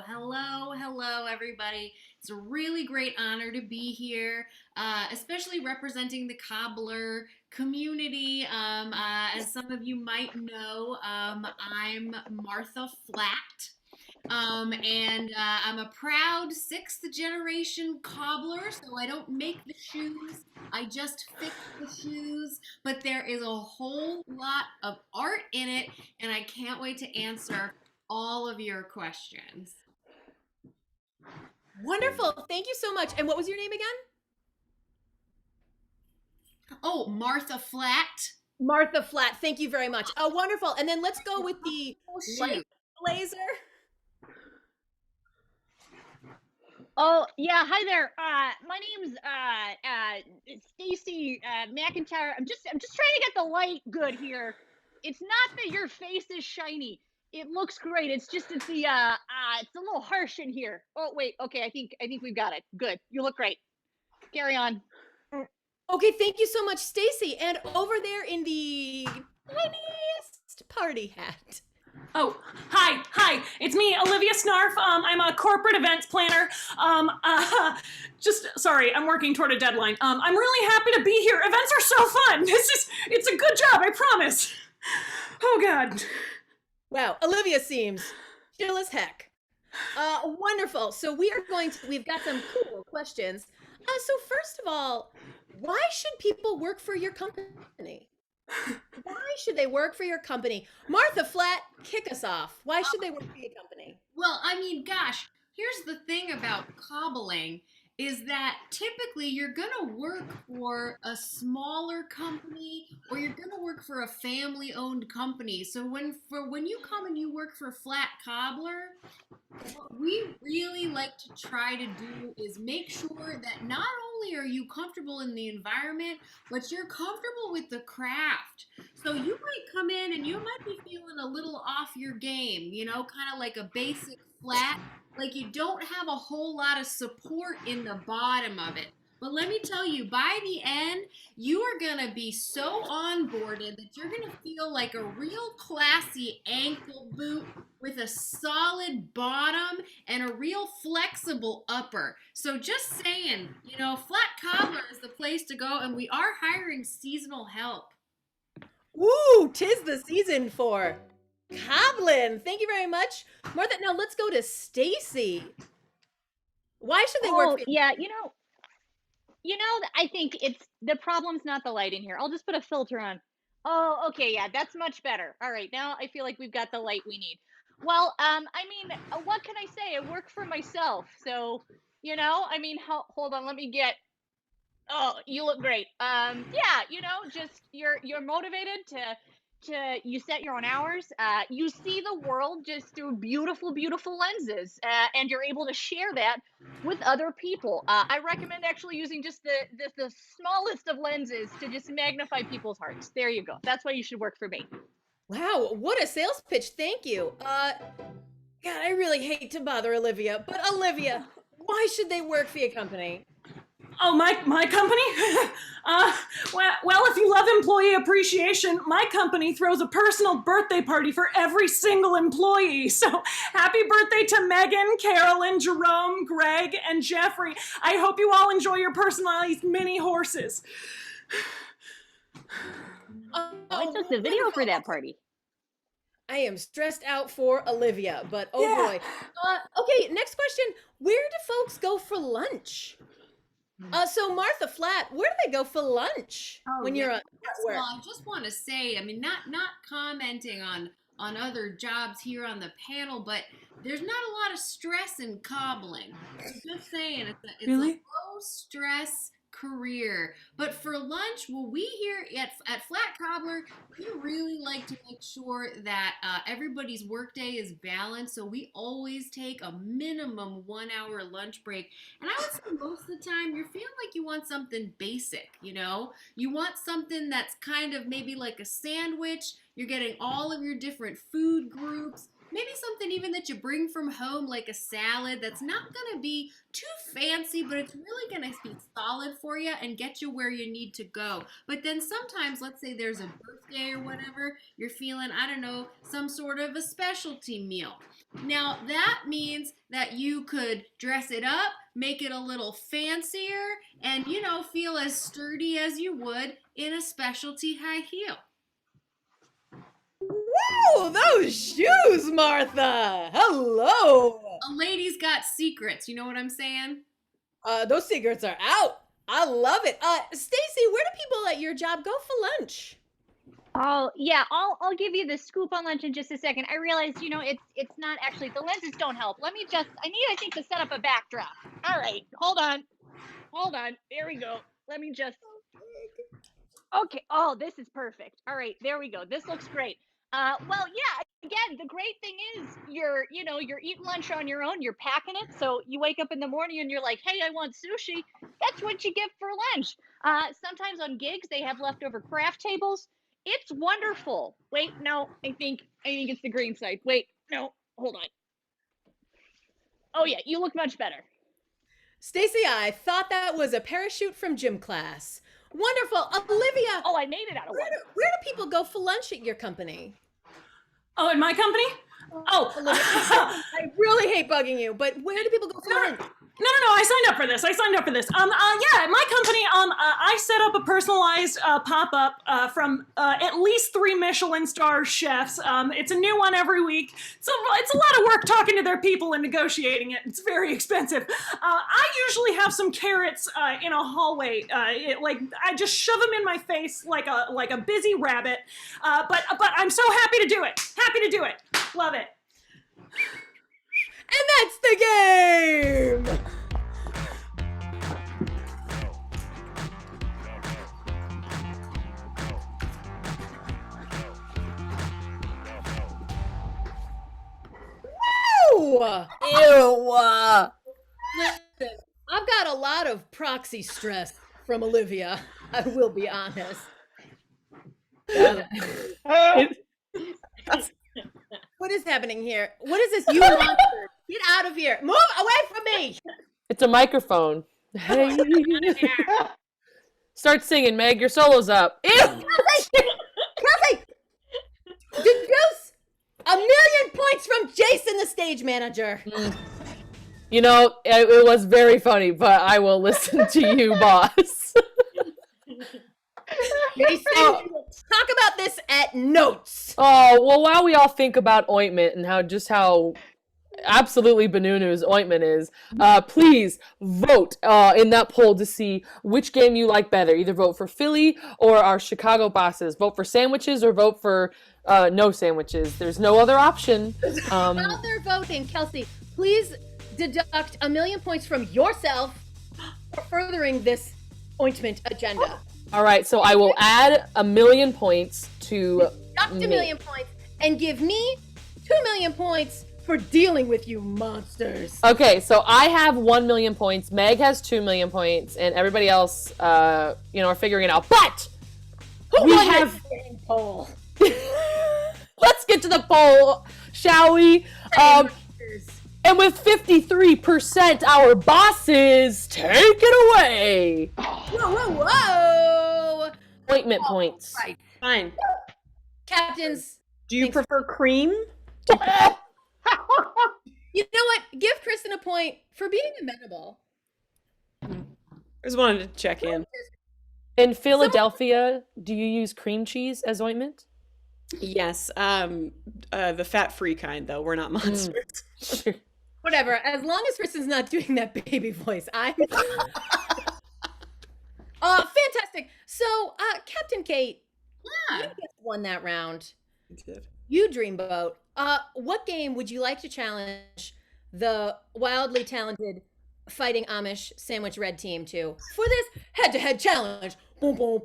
everybody. It's a really great honor to be here, especially representing the cobbler community. As some of you might know, I'm Martha Flat. And I'm a proud 6th generation cobbler, so I don't make the shoes, I just fix the shoes, but there is a whole lot of art in it, and I can't wait to answer all of your questions.
Wonderful. Thank you so much. And what was your name again?
Oh, Martha Flat.
Martha Flat. Thank you very much. Wonderful. And then let's go with the light blazer.
Oh yeah, hi there. My name's Stacy McIntyre. I'm just trying to get the light good here. It's not that your face is shiny. It looks great. It's just it's a little harsh in here. Oh wait, okay. I think we've got it. Good. You look great. Carry on.
Okay, thank you so much, Stacy. And over there in the tiniest party hat.
Oh, hi, it's me, Olivia Snarf. I'm a corporate events planner. Sorry, I'm working toward a deadline. I'm really happy to be here. Events are so fun. It's a good job, I promise. Oh, God.
Wow, Olivia seems chill as heck. Wonderful. So we've got some cool questions. So first of all, why should people work for your company? Why should they work for your company? Martha Flat, kick us off. Why should they work for your company?
Well, I mean, gosh, here's the thing about cobbling is that typically you're going to work for a smaller company or you're going to work for a family-owned company. So when you come and you work for Flat Cobbler, what we really like to try to do is make sure that not only are you comfortable in the environment, but you're comfortable with the craft. So you might come in and you might be feeling a little off your game, kind of like a basic flat, like you don't have a whole lot of support in the bottom of it. But let me tell you, by the end, you are going to be so onboarded that you're going to feel like a real classy ankle boot with a solid bottom and a real flexible upper. So just saying, Flat Cobbler is the place to go, and we are hiring seasonal help.
Woo, 'tis the season for cobbling. Thank you very much, Martha. Now let's go to Stacy. Why should they work?
Yeah, I think the problem's not the light in here. I'll just put a filter on. Oh, okay, yeah, that's much better. All right, now I feel like we've got the light we need. Well, what can I say? I work for myself, so hold on, let me get. Oh, you look great. Just you're motivated to you set your own hours. You see the world just through beautiful lenses, and you're able to share that with other people. I recommend actually using just the smallest of lenses to just magnify people's hearts. There you go. That's why you should work for me.
Wow, what a sales pitch. Thank you. God, I really hate to bother Olivia, but Olivia, Why should they work for your company?
Oh, my company? Well, if you love employee appreciation, my company throws a personal birthday party for every single employee. So happy birthday to Megan, Carolyn, Jerome, Greg, and Jeffrey. I hope you all enjoy your personalized mini horses.
I took the video for that party.
I am stressed out for Olivia, but oh boy. Okay, next question. Where do folks go for lunch? So Martha Flat, where do they go for lunch when you're at work?
Well, I just want to say, I mean, not commenting on other jobs here on the panel, but there's not a lot of stress in cobbling. I'm just saying, it's a low stress career. But for lunch, well, we here at Flat Cobbler, we really like to make sure that everybody's workday is balanced. So we always take a minimum 1 hour lunch break. And I would say most of the time you're feeling like you want something basic, you know? You want something that's kind of maybe like a sandwich. You're getting all of your different food groups. Maybe something even that you bring from home, like a salad that's not going to be too fancy, but it's really going to be solid for you and get you where you need to go. But then sometimes, let's say there's a birthday or whatever, you're feeling, I don't know, some sort of a specialty meal. Now, that means that you could dress it up, make it a little fancier, and, you know, feel as sturdy as you would in a specialty high heel.
Whoa, those shoes, Martha! Hello!
A lady's got secrets, you know what I'm saying?
Those secrets are out. I love it. Stacy, where do people at your job go for lunch?
Oh yeah, I'll give you the scoop on lunch in just a second. I realize, you know, it's not actually, the lenses don't help. I think to set up a backdrop. All right, hold on. There we go. Let me just. Okay. Oh, this is perfect. All right, there we go. This looks great. Well, yeah, again, the great thing is you're eating lunch on your own, you're packing it. So you wake up in the morning and you're like, hey, I want sushi. That's what you get for lunch. Sometimes on gigs, they have leftover craft tables. It's wonderful. Wait, no, I think it's the green side. Wait, no, hold on. Oh yeah, you look much better.
Stacy, I thought that was a parachute from gym class. Wonderful. Olivia.
Oh, I made it out of one.
Where do people go for lunch at your company?
Oh, in my company? Oh,
Olivia, I really hate bugging you, but where do people go for lunch?
No, I signed up for this. Yeah, at my company, I set up a personalized pop-up from at least 3 Michelin star chefs. It's a new one every week. So it's a lot of work talking to their people and negotiating it. It's very expensive. I usually have some carrots in a hallway. I just shove them in my face like a busy rabbit. But I'm so happy to do it. Love it.
And that's the game! Woo! Ew! Listen, I've got a lot of proxy stress from Olivia, I will be honest. What is happening here? What is this? You monster! Get out of here! Move away from me!
It's a microphone. Hey. Start singing, Meg. Your solo's up. Ew!
Kelsey! Deduce 1,000,000 points from Jason, the stage manager.
You know, it was very funny, but I will listen to you, boss.
Jason, talk about this at notes.
Oh, well, while we all think about ointment and how absolutely Banunu's ointment is, please vote in that poll to see which game you like better. Either vote for Philly or our Chicago bosses. Vote for sandwiches or vote for no sandwiches. There's no other option.
While they're voting, Kelsey, please deduct 1,000,000 points from yourself for furthering this ointment agenda.
All right, so I will add 1,000,000 points to
Deduct 1,000,000 points and give me 2,000,000 points for dealing with you monsters.
Okay, so I have 1,000,000 points. Meg has 2,000,000 points, and everybody else, are figuring it out. But
Who
we
won
have.
this poll?
Let's get to the poll, shall we? And with 53%, our bosses take it away.
Whoa, whoa!
Ointment points.
Right.
Fine.
Captains,
Do you prefer cream?
you know what? Give Kristen a point for being amenable.
I just wanted to check in.
In Philadelphia, do you use cream cheese as ointment?
Yes. The fat-free kind, though. We're not monsters.
Whatever. As long as Kristen's not doing that baby voice, I'm. Fantastic. So, Captain Kate, you just won that round.
You did.
You Dreamboat. What game would you like to challenge the wildly talented Fighting Amish Sandwich Red team to for this head-to-head challenge? Boom, boom.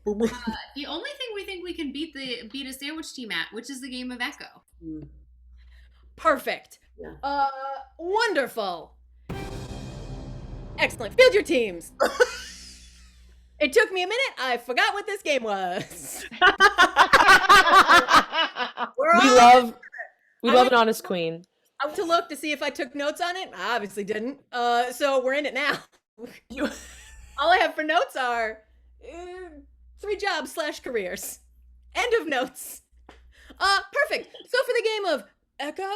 The only thing we think we can beat a sandwich team at, which is the game of Echo.
Perfect.
Yeah.
Wonderful. Excellent. Field your teams. It took me a minute. I forgot what this game was.
We love an honest queen.
I went to look to see if I took notes on it. I obviously didn't. So we're in it now. All I have for notes are 3 jobs / careers. End of notes. Perfect. So for the game of Echo,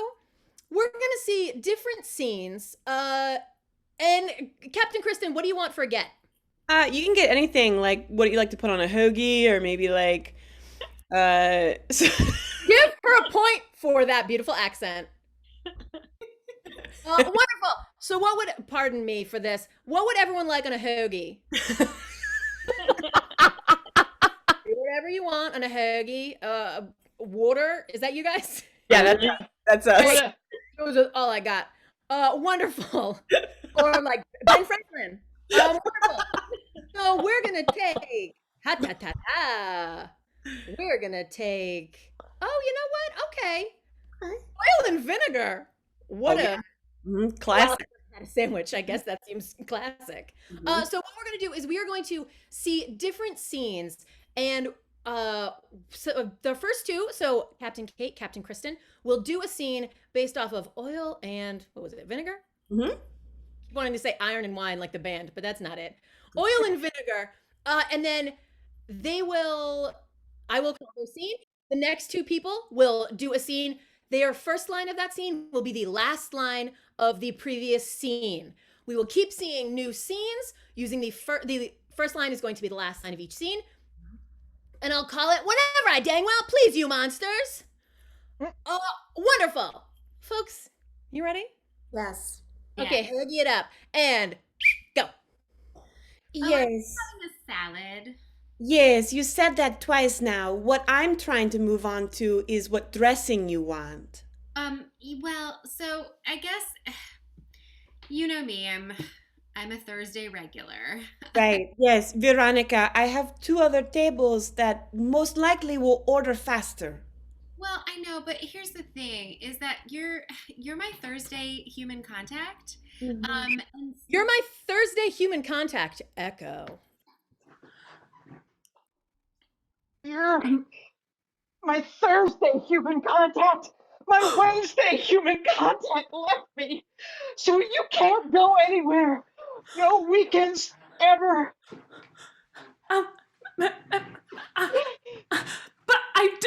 we're gonna see different scenes. And Captain Kristen, what do you want for a get?
You can get anything, like what you like to put on a hoagie, or maybe like
Give her a point for that beautiful accent. Wonderful. So what would, pardon me for this, what would everyone like on a hoagie? Whatever you want on a hoagie. Water, is that you guys?
Yeah, that's us.
Those are all I got. Wonderful. Or like Ben Franklin. Wonderful. So we're gonna take we're gonna take, oh, you know what? Okay. Oil and vinegar. What
classic.
a sandwich. I guess that seems classic. So what we're gonna do is we are going to see different scenes, and so the first two, so Captain Kate, Captain Kristen, will do a scene based off of oil and, what was it, vinegar? Wanting to say iron and wine like the band, but that's not it. Oil and vinegar. And then I will call their scene. The next two people will do a scene. Their first line of that scene will be the last line of the previous scene. We will keep seeing new scenes using the first line is going to be the last line of each scene. And I'll call it whenever I dang well please you, monsters. Wonderful. Folks, you ready?
Yes.
Okay, hoodie it up and go.
Yes.
Having a salad.
Yes, you said that twice now. What I'm trying to move on to is what dressing you want.
Well, so I guess you know me. I'm a Thursday regular.
Right. Yes, Veronica, I have 2 other tables that most likely will order faster.
Well, I know, but here's the thing: is that you're my Thursday human contact. And
You're my Thursday human contact, Echo.
You're my Thursday human contact. My Wednesday human contact left me. So you can't go anywhere. No weekends ever.
But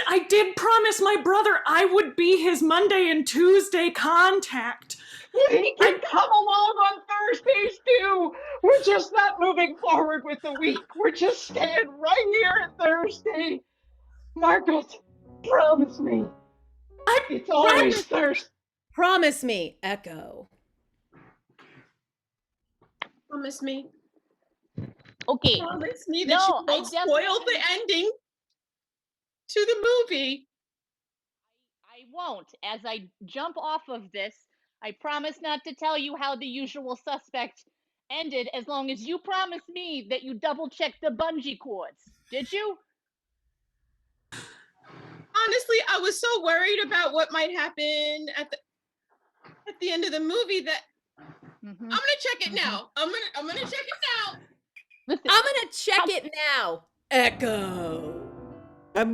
I did promise my brother I would be his Monday and Tuesday contact.
He can come along on Thursdays too. We're just not moving forward with the week. We're just staying right here at Thursday. Margaret, promise me. It's always Thursday.
Promise me, Echo.
Promise me.
Okay.
Promise me that
No,
you
I
won't spoil the ending to the movie.
I won't. As I jump off of this, I promise not to tell you how the usual suspect ended as long as you promise me that you double check the bungee cords. Did you?
Honestly, I was so worried about what might happen at the end of the movie that I'm gonna check it now. I'm gonna check it now.
Listen,
I'm gonna check it now, Echo.
I'm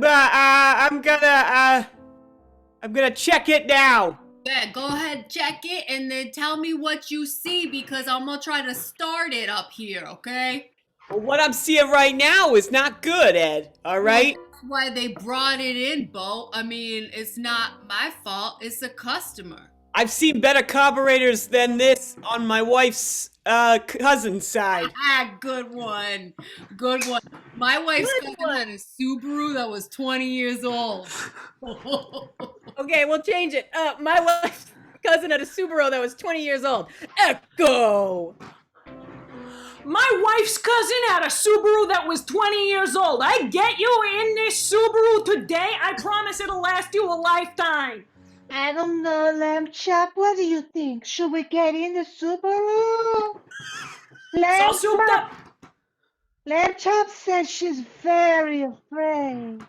gonna check it now.
Yeah, go ahead, check it, and then tell me what you see because I'm gonna try to start it up here, okay?
Well, what I'm seeing right now is not good, Ed. All right?
Well, that's why they brought it in, Bo. I mean, it's not my fault. It's a customer.
I've seen better carburetors than this on my wife's cousin's side.
Ah, good one. Good one. My wife's
Good
cousin had a Subaru that was 20 years old.
Okay, we'll change it. My wife's cousin had a Subaru that was 20 years old. Echo.
My wife's cousin had a Subaru that was 20 years old. I get you in this Subaru today. I promise it'll last you a lifetime.
I don't know, Lamb Chop. What do you think? Should we get in the Subaru?
So souped up.
Lamb Chop says she's very afraid.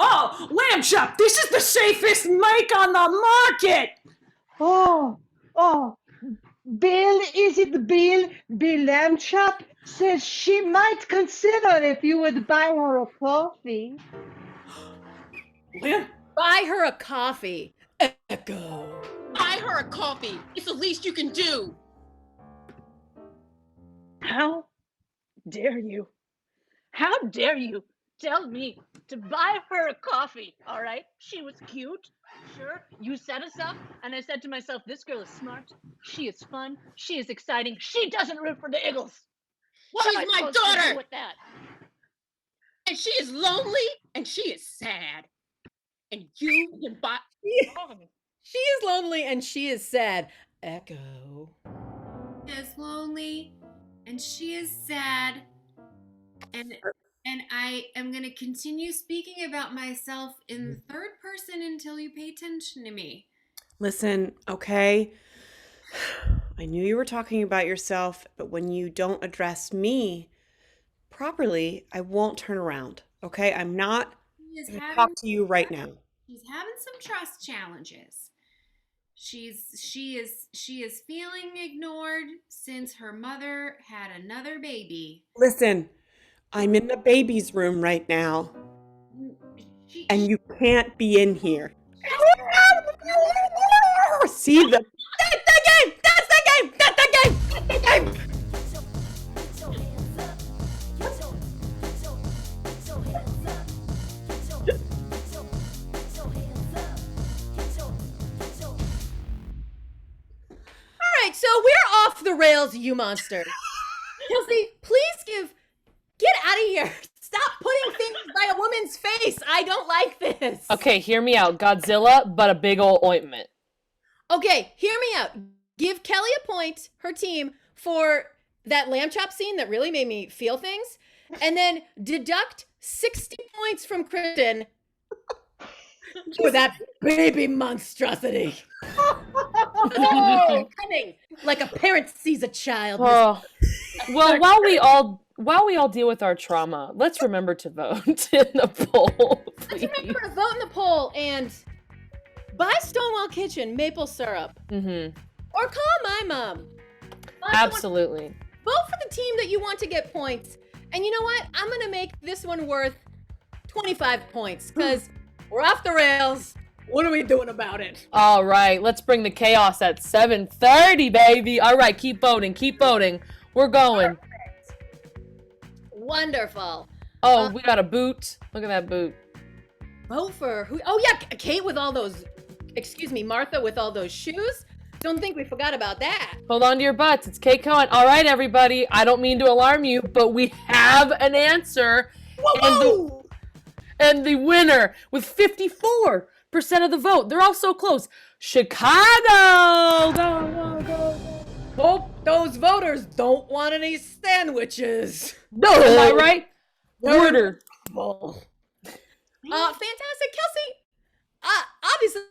Oh, Lamb Chop, this is the safest mic on the market.
Oh, Bill, is it Bill? Bill Lamb Chop says she might consider if you would buy her a coffee.
Lamb,
Buy her a coffee. Echo.
Buy her a coffee. It's the least you can do.
How dare you? How dare you tell me to buy her a coffee, all right? She was cute, sure. You set us up, and I said to myself, this girl is smart. She is fun. She is exciting. She doesn't root for the Eagles. What
She's
am I
my
supposed to do
daughter.
with that?
And she is lonely and she is sad. And you can buy.
She is lonely and she is sad. Echo.
Is lonely and she is sad and I am going to continue speaking about myself in the third person until you pay attention to me.
Listen, okay? I knew you were talking about yourself, but when you don't address me properly, I won't turn around, okay? I'm not going to talk to you right now.
She's having some trust challenges. She is feeling ignored since her mother had another baby.
Listen, I'm in the baby's room right now, and you can't be in here. See the...
That's the game! That's the game! That's the game! That's the game! All right, so we're off the rails, you monster. Kelsey, please get out of here. Stop putting things by a woman's face. I don't like this.
Okay, hear me out. Godzilla, but a big ol' ointment.
Okay, hear me out. Give Kelly a point, her team, for that lamb chop scene that really made me feel things. And then deduct 60 points from Kristen for that baby monstrosity. Oh, coming like a parent sees a child.
Oh. Well, while we all deal with our trauma, let's remember to vote in the poll.
Let's remember to vote in the poll and buy Stonewall Kitchen maple syrup.
Mm-hmm.
Or call my mom.
Absolutely.
Vote for the team that you want to get points. And you know what? I'm going to make this one worth 25 points because we're off the rails. What are we doing about it?
All right, let's bring the chaos at 7:30, baby. All right, keep voting, keep voting. We're going.
Wonderful.
Oh, we got a boot. Look at that boot.
Vote for who? Oh, yeah, Kate with all those, Martha with all those shoes. Don't think we forgot about that.
Hold on to your butts. It's Kate Cohen. All right, everybody. I don't mean to alarm you, but we have an answer.
Whoa!
And the winner with 54% of the vote. They're all so close. Chicago! Go.
Hope those voters don't want any sandwiches.
No, am I right? Order.
Fantastic, Kelsey. Obviously,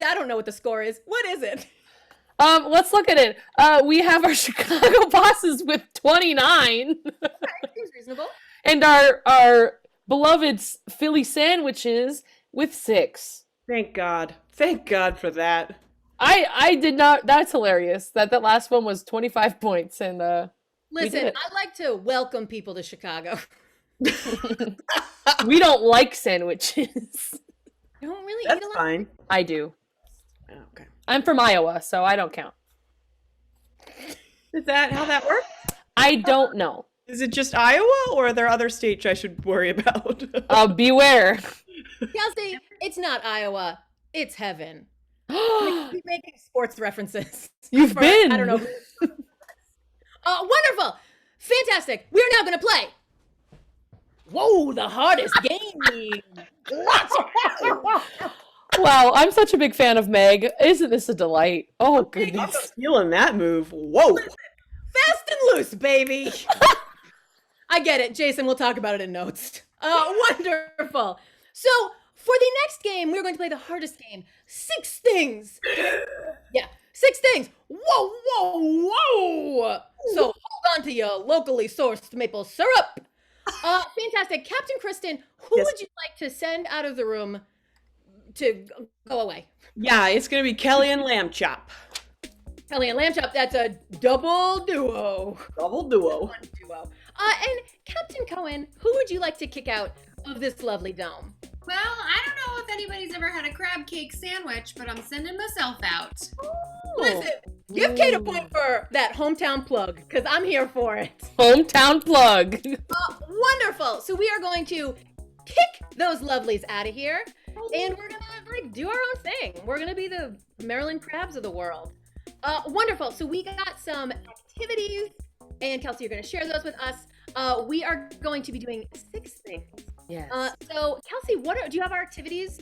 I don't know what the score is. What is it?
Let's look at it. We have our Chicago bosses with 29.
Seems reasonable.
And our beloved Philly sandwiches with 6.
Thank God. Thank God for that.
I did not. That's hilarious. That last one was 25 points. And
listen, I'd like to welcome people to Chicago.
We don't like sandwiches.
You don't really
That's
eat a lot?
fine.
I do.
Oh, okay.
I'm from Iowa, so I don't count.
Is that how that works?
I don't know.
Is it just Iowa, or are there other states I should worry about?
Beware.
Kelsey, it's not Iowa. It's heaven. Keep making sports references.
You've been.
I don't know. Wonderful. Fantastic. We are now going to play. Whoa, the hardest game.
Wow, I'm such a big fan of Meg. Isn't this a delight? Oh,
I'm
goodness.
feeling that move. Whoa.
Fast and loose, baby. I get it. Jason, we'll talk about it in notes. Wonderful. So, for the next game, we're going to play the hardest game. 6 things. Yeah, 6 things. Whoa, whoa, whoa. So, hold on to your locally sourced maple syrup. Fantastic. Captain Kristen, who
Yes.
would you like to send out of the room to go away?
Yeah, it's going to be Kelly and Lamb Chop.
Kelly and Lamb Chop, that's a double duo.
Double duo.
One duo. And Captain Cohen, who would you like to kick out of this lovely dome?
Well, I don't know if anybody's ever had a crab cake sandwich, but I'm sending myself out.
Listen, give Kate a point for that hometown plug, because I'm here for it.
Hometown plug.
Wonderful. So we are going to kick those lovelies out of here, and we're gonna do our own thing. We're gonna be the Maryland crabs of the world. Wonderful. So we got some activities, and Kelsey, you're gonna share those with us. We are going to be doing 6 things.
Yes.
So Kelsey, do you have our activities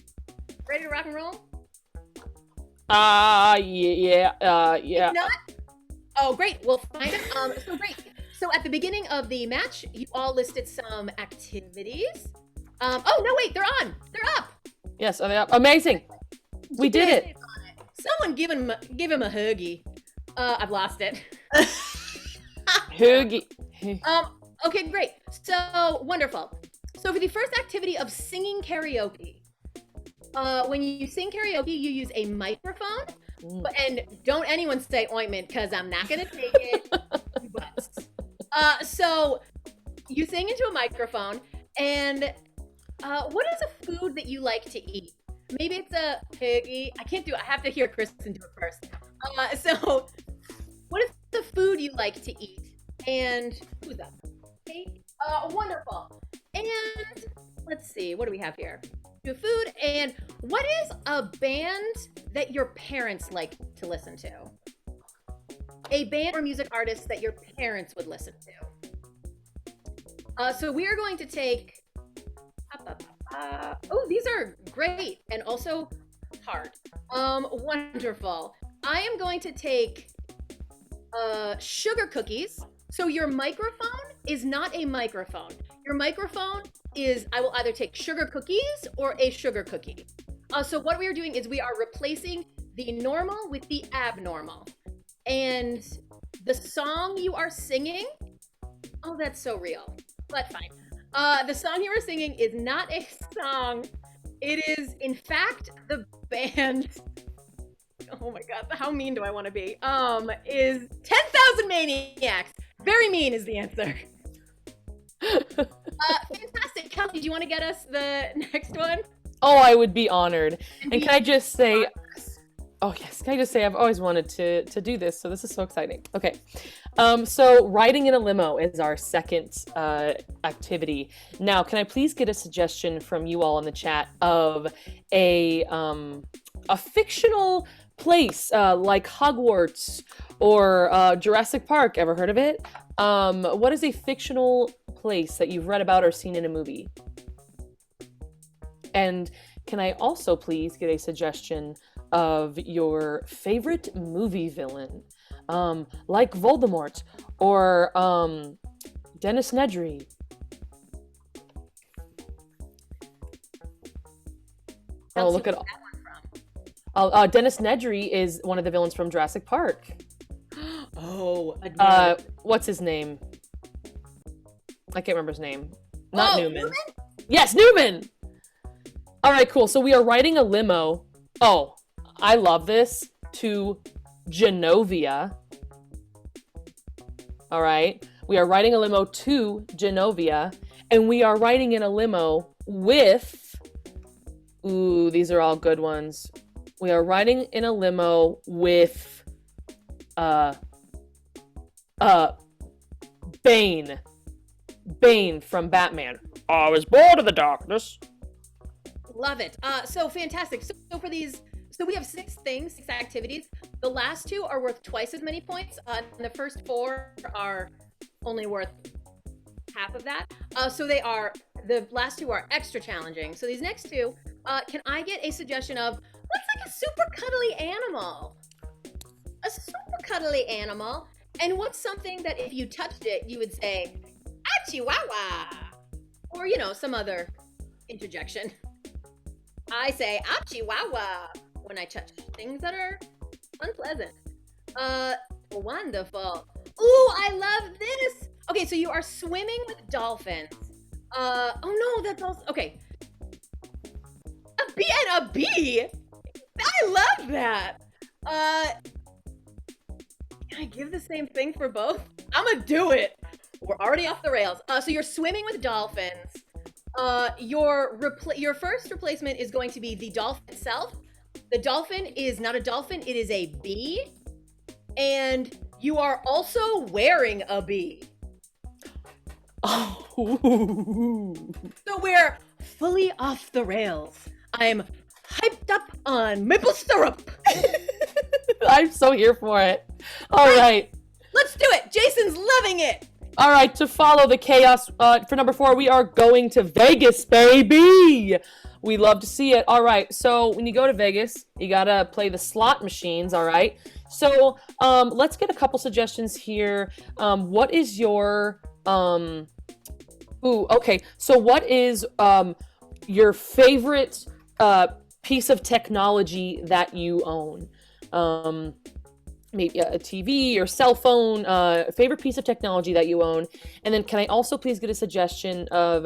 ready to rock and roll?
Yeah.
If not, oh great, we'll find it. So great. So at the beginning of the match, you all listed some activities. Oh no, wait, they're on. They're up.
Yes, are they up? Amazing. We did it.
Someone give him a huggy. I've lost it.
Hoogie.
Okay, great. So wonderful. So for the first activity of singing karaoke, when you sing karaoke, you use a microphone, and don't anyone say ointment because I'm not gonna take it. But so you sing into a microphone, and what is a food that you like to eat? Maybe it's a piggy. I can't do it. I have to hear Kristen do it first. So what is the food you like to eat? And who's that? Kate? Wonderful. And let's see, what do we have here? Do food, and what is a band that your parents like to listen to? A band or music artist that your parents would listen to. So we are going to take, oh, these are great and also hard. Wonderful. I am going to take sugar cookies. So your microphone is not a microphone. Your microphone is, I will either take sugar cookies or a sugar cookie. So what we are doing is we are replacing the normal with the abnormal. And the song you are singing, oh, that's so real, but fine. The song you are singing is not a song. It is, in fact, the band, oh my God, how mean do I want to be? Is 10,000 Maniacs. Very mean is the answer. Fantastic. Kelsey, do you want to get us the next one?
Oh, I would be honored. And can I just say, oh yes, can I just say I've always wanted to do this, so this is so exciting. Okay, so riding in a limo is our second activity. Now, can I please get a suggestion from you all in the chat of a fictional place like Hogwarts or Jurassic Park? Ever heard of it? What is a fictional place that you've read about or seen in a movie? And can I also please get a suggestion of your favorite movie villain, like Voldemort or Dennis Nedry? Oh, look at all. Dennis Nedry is one of the villains from Jurassic Park.
Oh,
what's his name? I can't remember his name. Not Newman.
Newman?
Yes, Newman! All right, cool. So we are riding a limo. Oh, I love this. To Genovia. All right. We are riding a limo to Genovia, and we are riding in a limo with, ooh, these are all good ones. We are riding in a limo with Bane. Bane from Batman. I was bored of the darkness.
Love it. So fantastic. So for these, so we have 6 things, 6 activities. The last 2 are worth twice as many points. And the first 4 are only worth half of that. So the last 2 are extra challenging. So these next 2, can I get a suggestion of what's like a super cuddly animal? A super cuddly animal. And what's something that if you touched it, you would say, ah, chihuahua. Or, some other interjection. I say, ah, chihuahua, when I touch things that are unpleasant. Wonderful. Ooh, I love this. Okay, so you are swimming with dolphins. Oh no, that's also, okay. A bee and a bee? I love that. Can I give the same thing for both? I'm gonna do it. We're already off the rails. So you're swimming with dolphins. Your first replacement is going to be the dolphin itself. The dolphin is not a dolphin, it is a bee. And you are also wearing a bee.
Oh.
So we're fully off the rails. I'm hyped up on maple syrup.
I'm so here for it. All right.
Let's do it. Jason's loving it.
All right, to follow the chaos, for number 4, we are going to Vegas, baby. We love to see it. All right, so when you go to Vegas, you gotta play the slot machines, all right? So let's get a couple suggestions here. What is your, okay. So what is your favorite piece of technology that you own? Maybe a TV or cell phone, favorite piece of technology that you own. And then can I also please get a suggestion of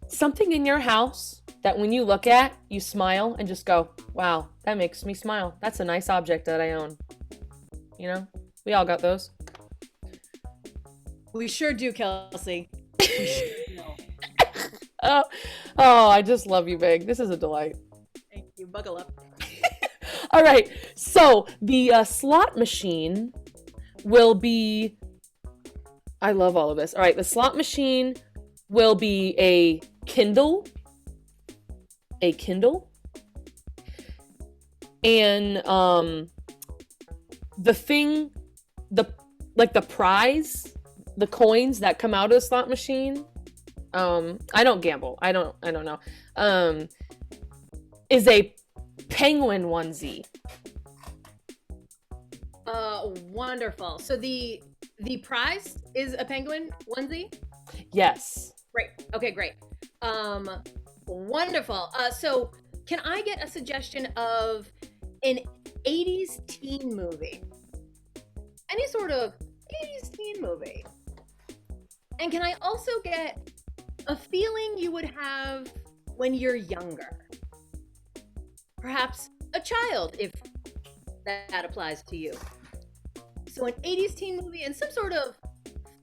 something in your house that when you look at, you smile and just go, wow, that makes me smile. That's a nice object that I own. We all got those.
We sure do, Kelsey.
Oh, I just love you, Big. This is a delight.
Thank you. Buckle up.
All right, so the slot machine will be, I love all of this. All right, the slot machine will be a Kindle, and the prize, the coins that come out of the slot machine, I don't gamble, I don't know, is a penguin onesie.
Wonderful. So the prize is a penguin onesie?
Yes.
Great. Okay, great. Wonderful. So can I get a suggestion of an 80s teen movie? Any sort of 80s teen movie. And can I also get a feeling you would have when you're younger? Perhaps a child, if that applies to you. So an 80s teen movie and some sort of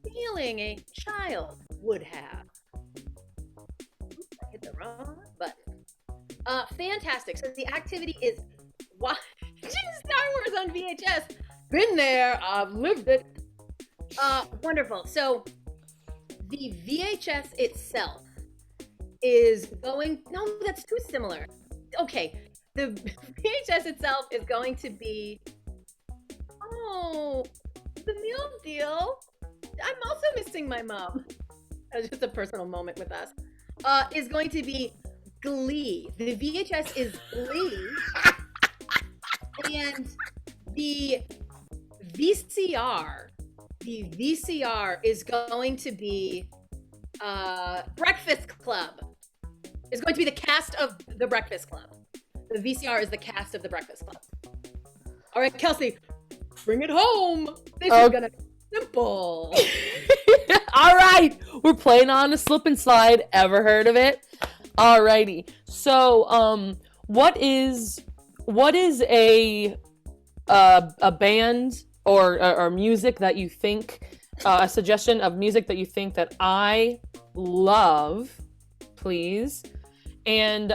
feeling a child would have. Oops, I hit the wrong button. Fantastic. So the activity is watching Star Wars on VHS. Been there, I've lived it. Wonderful. So the VHS itself is going, no, that's too similar. Okay. The VHS itself is going to be, the meal deal. I'm also missing my mom. That was just a personal moment with us. Is going to be Glee. The VHS is Glee. And the VCR is going to be Breakfast Club. It's going to be the cast of the Breakfast Club. The VCR is the cast of the Breakfast Club. All right, Kelsey, bring it home. This is gonna be simple.
All right, we're playing on a slip and slide. Ever heard of it? Alrighty. So, what is a band or music that you think, a suggestion of music that you think that I love, please? And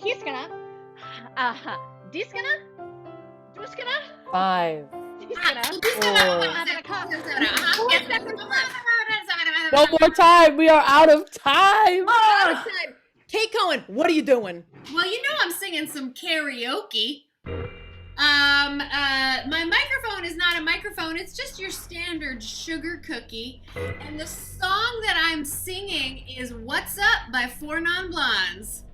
Kiskana, Diskana, Duskana,
5.
Diskana, 4.
One more time. We are out of time.
Out of time. Kate Cohen, what are you doing?
Well, you know I'm singing some karaoke. My microphone is not a microphone. It's just your standard sugar cookie. And the song that I'm singing is What's Up by 4 Non-Blondes.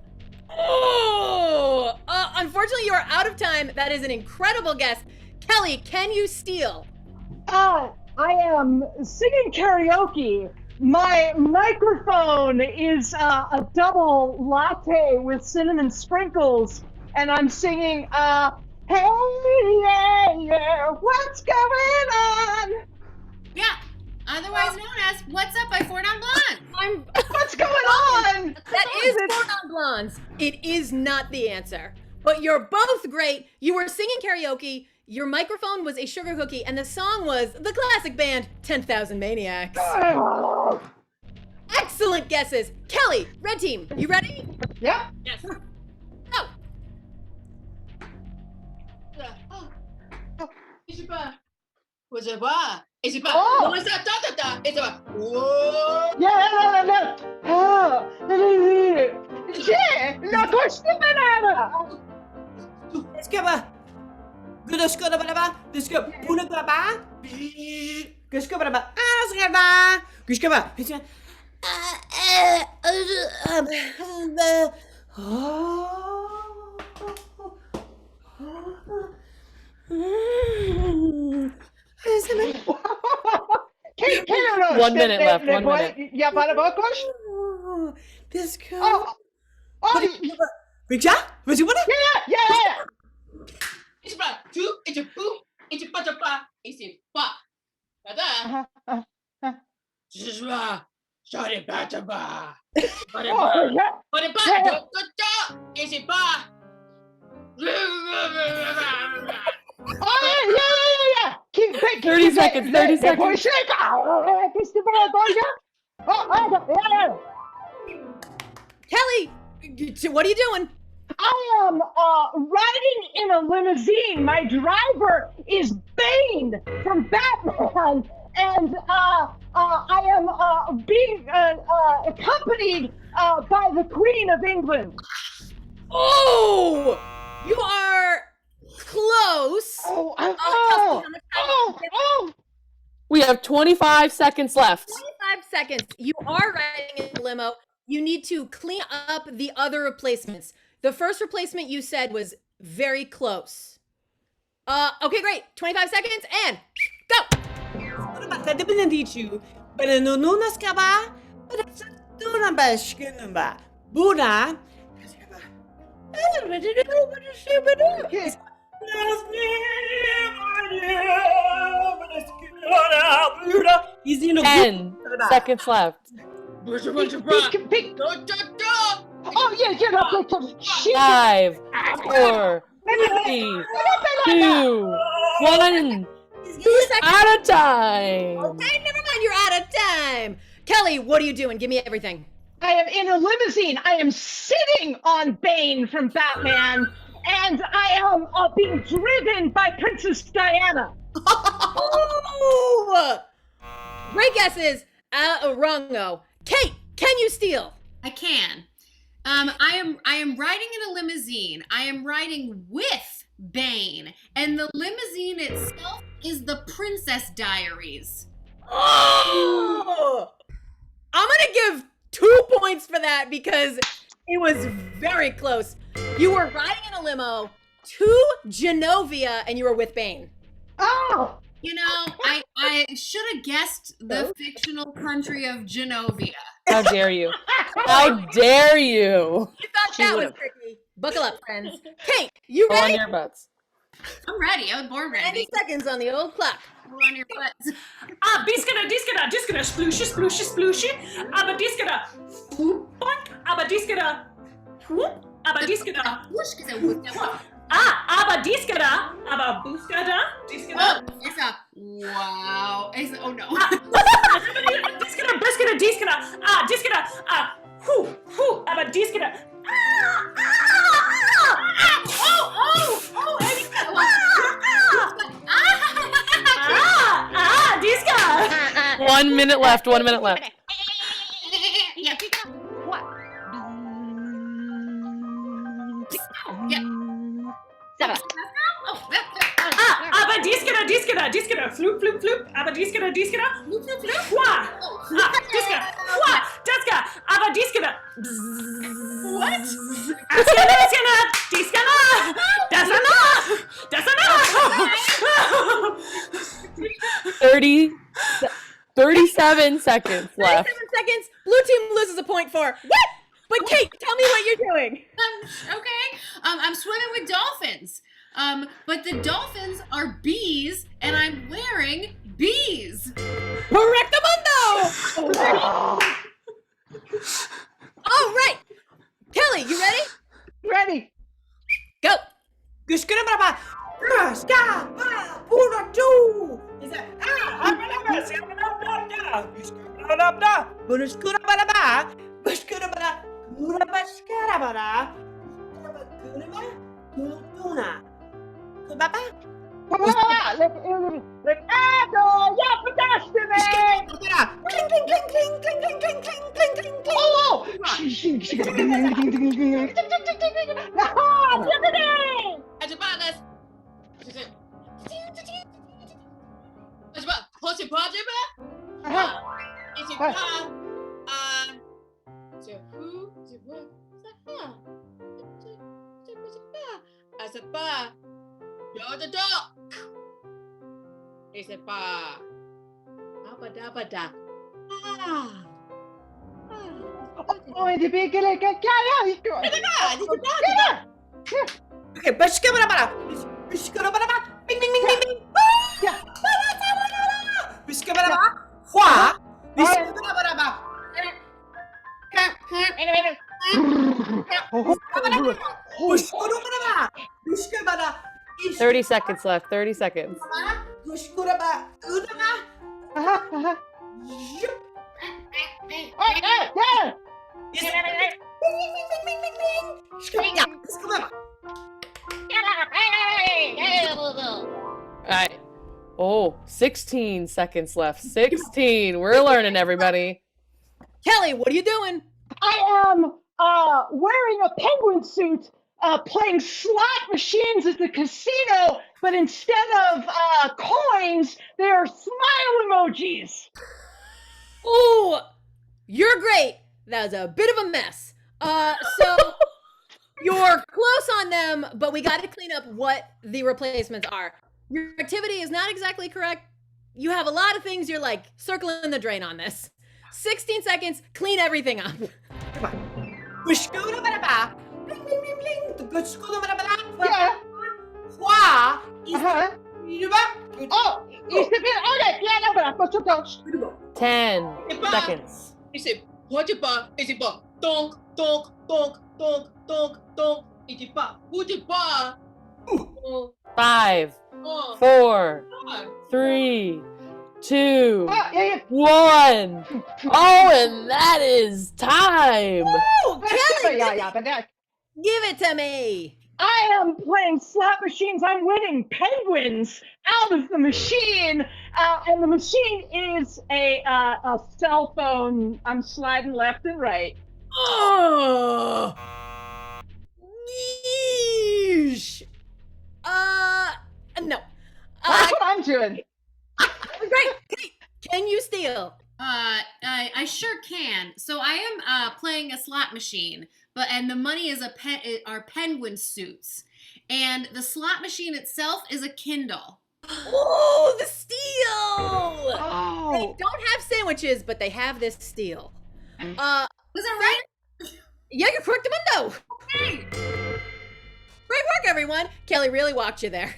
Oh, unfortunately, you are out of time. That is an incredible guess. Kelly, can you steal?
I am singing karaoke. My microphone is a double latte with cinnamon sprinkles, and I'm singing, hey, yeah, yeah, what's going on?
Yeah, otherwise known as What's Up by 4 Non-Blondes.
What's going on?
That is 4 Non-Blondes. It is not the answer. But you're both great. You were singing karaoke. Your microphone was a sugar cookie, and the song was the classic band 10,000 Maniacs. Excellent guesses. Kelly, red team, you ready?
Yep.
Yes.
Go.
Is it pas? Was it pas? Is it pas?
Oh.
Comment ça? Is it pas? Whoa.
Yeah, no. Oh, yeah, la coche de banana.
Est-ce que va? Qu'est-ce que va? Qu'est-ce que pour va pas? Qu'est-ce que va? Ah, ce que va? Qu'est-ce que va? Qu'est-ce que
Can
1 minute left. 1 minute.
Yeah, para vocos?
Qu'est-ce que
Oh,
Riksha? Was you wanna?
yeah.
Is it pas? Two? Is it boo? Is it pas? Is it pas? Ada? This is pas. Sorry, pas.
Oh, yeah.
But it pas? Is it pas?
Oh, yeah.
30 seconds, 30 seconds.
Kelly, what are you doing?
I am riding in a limousine. My driver is Bane from Batman, and I am being accompanied by the Queen of England.
Oh, you are close.
We have 25 seconds left.
25 seconds. You are riding in a limo. You need to clean up the other replacements. The first replacement you said was very close. Okay, great. 25 seconds and go.
Tá dependendo de but no nas kaba, but tu na bashkinamba. Buna. He's in a
10 seconds left.
Oh, yeah.
5, 4, 3, 2, 1. Out of time.
Okay, never mind. You're out of time. Kelly, what are you doing? Give me everything.
I am in a limousine. I am sitting on Bane from Batman, and I am being driven by Princess Diana.
Ooh. Great guesses. Wrongo. Kate, can you steal?
I can. I am riding in a limousine. I am riding with Bane, and the limousine itself is the Princess Diaries.
Oh! I'm gonna give 2 points for that because it was very close. You were riding in a limo to Genovia, and you were with Bane.
Oh!
You know, I should have guessed the fictional country of Genovia.
How dare you? How dare you?
You thought that was tricky. Buckle up, friends. Kate, you
Go on
ready?
your butts.
I'm ready. I was born ready.
90 seconds on the old clock.
Go on your butts.
Diskada, splooshy. Aber diskada, boink, aber diskada, whoop, aber diskada.
Whoosh, 'cause I whipped that one.
Aber diskada, aber booskada, diskada.
Oh, it's a wow. It's, oh no.
Diskada, diskada, diskada, whoo, aber diskada.
1 minute left. 1 minute left.
Yeah. What? Seven.
Aber diskada, floop, floop, floop, aber diskada, hua, diskada, hua, daska, aber diskada. What? Askana, diskada, dasana.
37 seconds left.
37 seconds. Blue team loses a point for what? But Kate, tell me what you're doing.
Okay. I'm swimming with dolphins. But the dolphins are bees, and I'm wearing bees.
Correctamundo! All right. Kelly, you ready?
Ready.
Go.
Gushkara braba. Ska ba puro tu. Is that Bunuskura baraba. Bushkura bara. Pura baskara bara. Kultuna. Kubaba.
Ja, fantastiskt!
Kling kling kling kling kling kling kling kling kling kling kling.
Oh!
Ajabanas. Ajaba, close your paw, Jibba. Is it pa? So who? As a pa. You're the dog. Is it pa? Abada.
Oi, di bigile che caglia!
Okay, bushkara bara. Bushkara bara. Bing bing bing bing bing. Bushkara bara. Hua. Bushkara bara.
30 seconds left. 30 seconds. All right. Oh, 16 seconds left. 16. We're learning, everybody.
Kelly, what are you doing?
I am wearing a penguin suit, playing slot machines at the casino, but instead of coins, they're smile emojis.
Ooh, you're great. That was a bit of a mess. So you're close on them, but we got to clean up what the replacements are. Your activity is not exactly correct. You have a lot of things you're like circling the drain on this. 16 seconds, clean everything up.
Yeah. Oh, you said okay, yeah, no, but I put your touch.
10 seconds.
Is it Wajaba? Is it ba? Donk. Is it ba? Wajaba?
5, 4, 3, 2, 1. Oh, and that is time.
Woo! Kelly,
But
give it to me.
I am playing slot machines. I'm winning penguins out of the machine, and the machine is a cell phone. I'm sliding left and right.
Oh. Yeesh. No.
That's what I'm doing.
Great. Kate, can you steal?
I sure can. So I am playing a slot machine, and the money is are penguin suits, and the slot machine itself is a Kindle.
Oh, the steal!
Oh.
They don't have sandwiches, but they have this steal.
Was that right?
Yeah, you're correct, Mundo.
Okay.
Great work, everyone. Kelly really walked you there.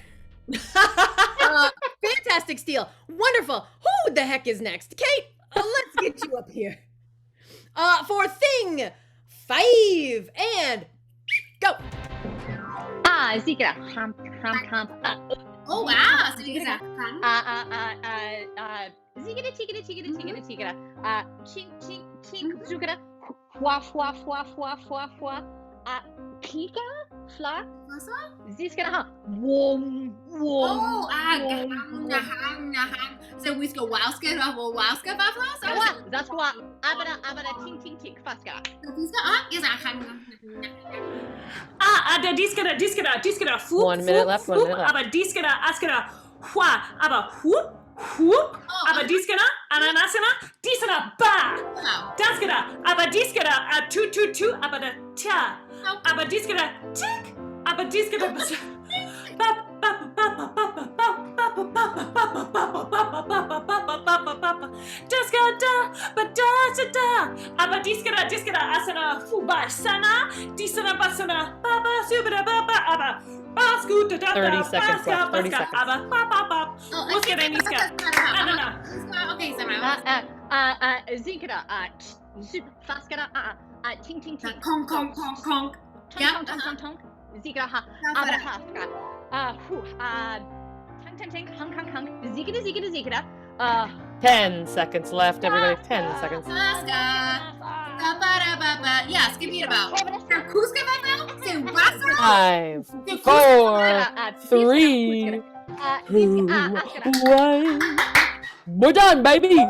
Fantastic steal. Wonderful. Who the heck is next? Kate, let's get you up here. For thing 5 and go.
Zika.
Oh wow! So you got
Zika, tigga. Chink, chink, chink, zukara. Fwa. Kika? Fla.
Wasser?
Ziskara. Wom.
Oh, gahang. So we go wowska, wowska, wowska.
That's what. Abada, ting, ting, ting. Faska.
Der diskada, fup,
1 minute left, 1 minute left.
aber diskada, askada, hua, aber hup, aber diskada, ananasana, disana, ba, daskada, aber diskada, tu, aber da, ta, aber diskada, tick, aber diskada, aber diskada, asana, fuba, sana, disana, basana, baba, subada, baba, aber
30 seconds left. 30 seconds.
Okay,
Zinkara, faskara, ting, ting, ting.
Konk.
Tong, tong. Zikara, ha, abada, hafka. Ting, hung. Zikara.
10 seconds left, everybody. 10 seconds.
Yeah, skip about. Say wasa.
5, 4, 3, 2, 1. We're done, baby.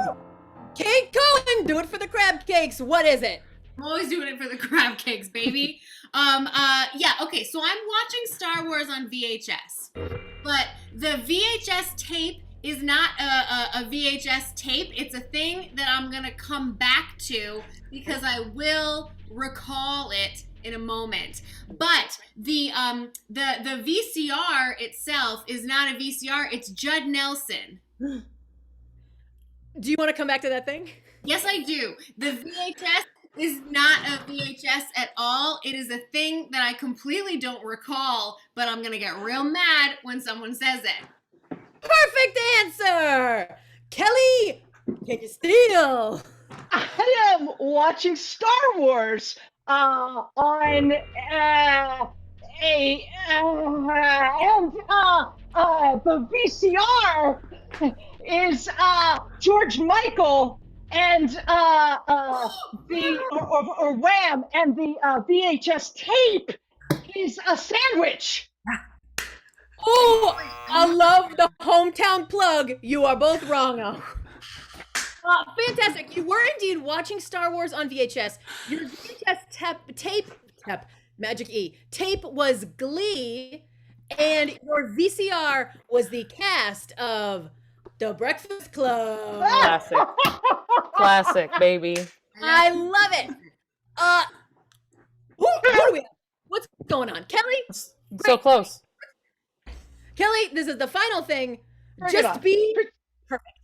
Kate Cohen, do it for the crab cakes. What is it?
I'm always doing it for the crab cakes, baby. Yeah, okay, so I'm watching Star Wars on VHS, but the VHS tape is not a VHS tape. It's a thing that I'm gonna come back to because I will recall it in a moment. But the VCR itself is not a VCR. It's Judd Nelson.
Do you want to come back to that thing?
Yes, I do. The VHS is not a VHS at all. It is a thing that I completely don't recall, but I'm gonna get real mad when someone says it.
Perfect answer! Kelly, can you steal?
I am watching Star Wars on the VCR is George Michael and the or Wham, and the VHS tape is a sandwich.
Oh, I love the hometown plug. You are both wrong. Fantastic. You were indeed watching Star Wars on VHS. Your VHS tape, Magic E, tape was Glee, and your VCR was the cast of The Breakfast Club.
Classic, baby.
I love it. What do we have? What's going on? Kelly?
So close.
Kelly, this is the final thing. Just be perfect.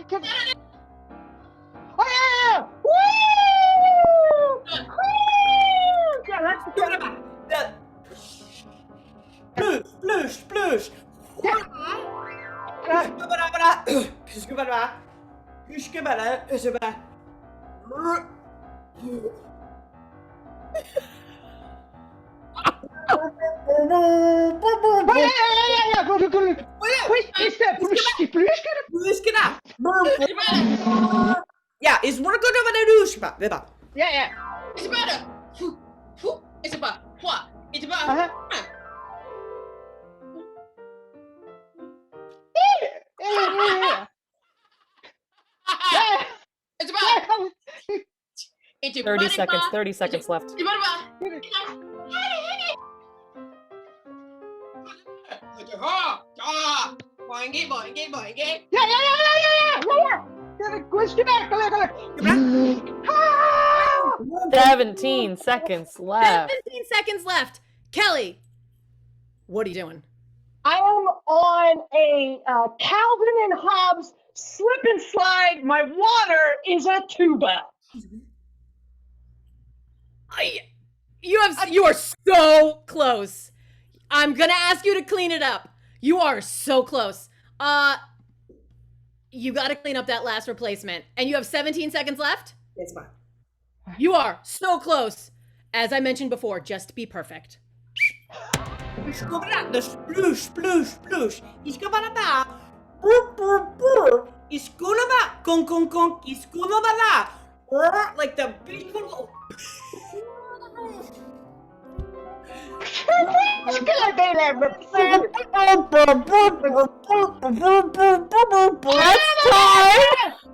Go.
Sploosh. Yeah, it's more good of a douche.
Yeah.
It's about it's about what? It's about It's about it's
30 seconds. 30 seconds left.
Yeah.
17 seconds left.
17 seconds left. Kelly, what are you doing?
I am on a Calvin and Hobbes slip and slide. My water is a tuba.
You are so close. I'm gonna ask you to clean it up. You are so close. You gotta clean up that last replacement. And you have 17 seconds left?
It's fine.
You are so close. As I mentioned before, just be perfect.
Iskubala, the sploosh, sploosh, sploosh. Iskubala, burr, burr, burr. Iskulaba, kong, kong, kong. Iskulabala. Like the big one.
It's gonna be like
That's time.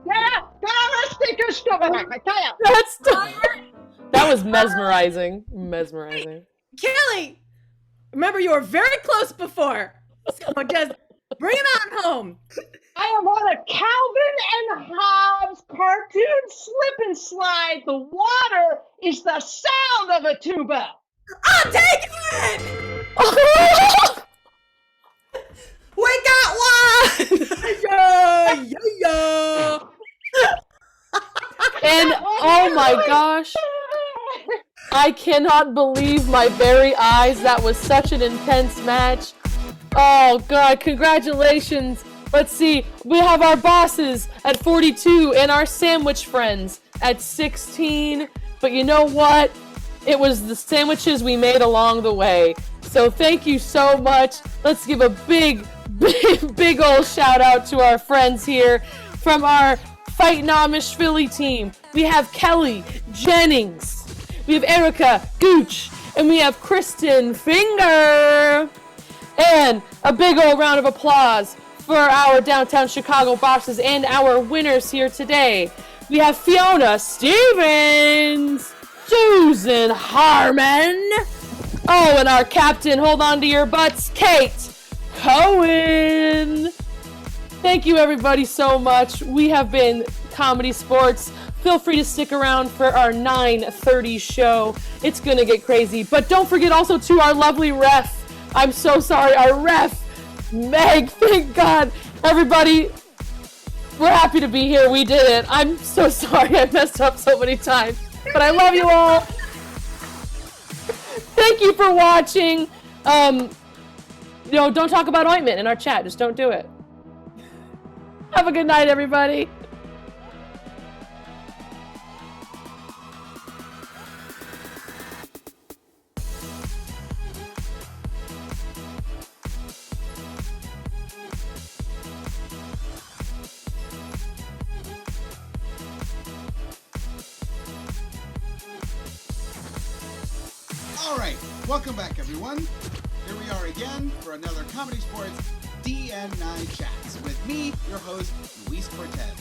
let's take a step back. I tell ya.
That's time. That was mesmerizing. Mesmerizing.
Kelly, remember you were very close before. So just bring it on home.
I am on a Calvin and Hobbes cartoon slip and slide. The water is the sound of a tuba.
I'll take it!
We got one!
Yeah, yeah.
And oh my gosh, I cannot believe my very eyes. That was such an intense match. Oh God, congratulations. Let's see, we have our bosses at 42 and our sandwich friends at 16. But you know what? It was the sandwiches we made along the way. So thank you so much. Let's give a big old shout out to our friends here from our Fightin' Amish Philly team. We have Kelly Jennings, we have Erica Gooch, and we have Kristen Finger. And a big old round of applause for our downtown Chicago bosses and our winners here today. We have Fiona Stevens, Susan Harmon, oh, and our captain, hold on to your butts, Kate Cohen. Thank you everybody so much. We have been Comedy Sports. Feel free to stick around for our 9:30 show. It's gonna get crazy. But don't forget also to our lovely ref. I'm so sorry, our ref, Meg, thank God. Everybody, we're happy to be here. We did it. I'm so sorry I messed up so many times. But I love you all. Thank you for watching. Don't talk about ointment in our chat. Just don't do it. Have a good night, everybody.
All right, welcome back, everyone. Here we are again for another Comedy Sports DN9 Chats with me, your host, Luis Cortez.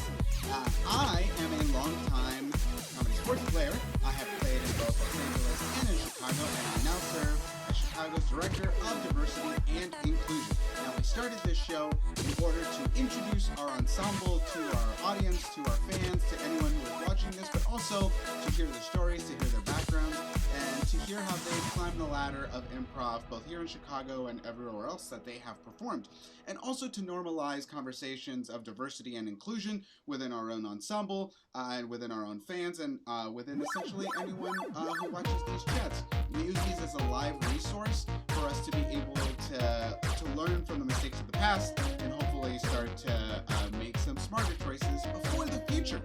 I am a longtime Comedy Sports player. I have played in both Los Angeles and in Chicago, and I now serve as Chicago's Director of Diversity and Inclusion. Now, we started this show in order to introduce our ensemble to our audience, to our fans, to anyone who is watching this, but also to hear their stories, to hear their backgrounds, and to hear how they've climbed the ladder of improv both here in Chicago and everywhere else that they have performed, and also to normalize conversations of diversity and inclusion within our own ensemble, and within our own fans, and within essentially anyone who watches these chats. We use these as a live resource for us to be able to learn from the mistakes of the past and hopefully start to make some smarter choices for the future.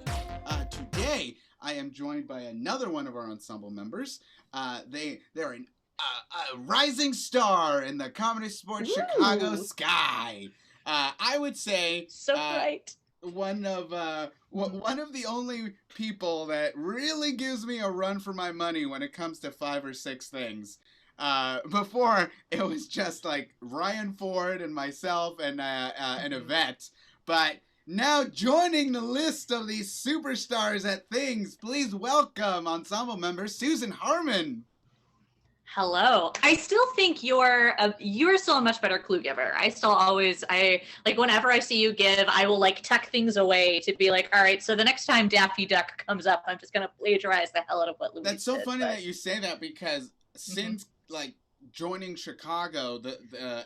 Today, I am joined by another one of our ensemble members. They're a rising star in the Comedy Sports Chicago sky. I would say
So bright.
one of the only people that really gives me a run for my money when it comes to 5 or 6 things. Before it was just like Ryan Ford and myself and Yvette, but now joining the list of these superstars at things, please welcome ensemble member Susan Harmon.
Hello. I still think you're still a much better clue giver. Whenever I see you give, I will tuck things away to be like, all right, so the next time Daffy Duck comes up, I'm just gonna plagiarize the hell out of what Louis
That's so
did,
funny that you say that because since joining Chicago,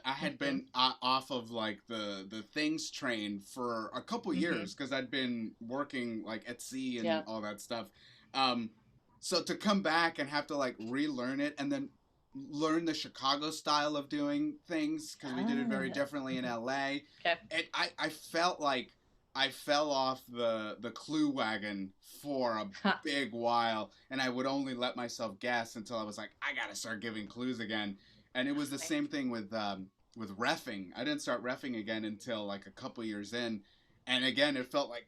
I had been off of the things train for a couple years because I'd been working at sea and all that stuff. So to come back and have to relearn it and then learn the Chicago style of doing things because we did it very differently in LA.
Okay.
I felt like I fell off the clue wagon for a big while, and I would only let myself guess until I was like, I gotta start giving clues again. And it was the same thing with reffing. I didn't start reffing again until like a couple years in. And again, it felt like,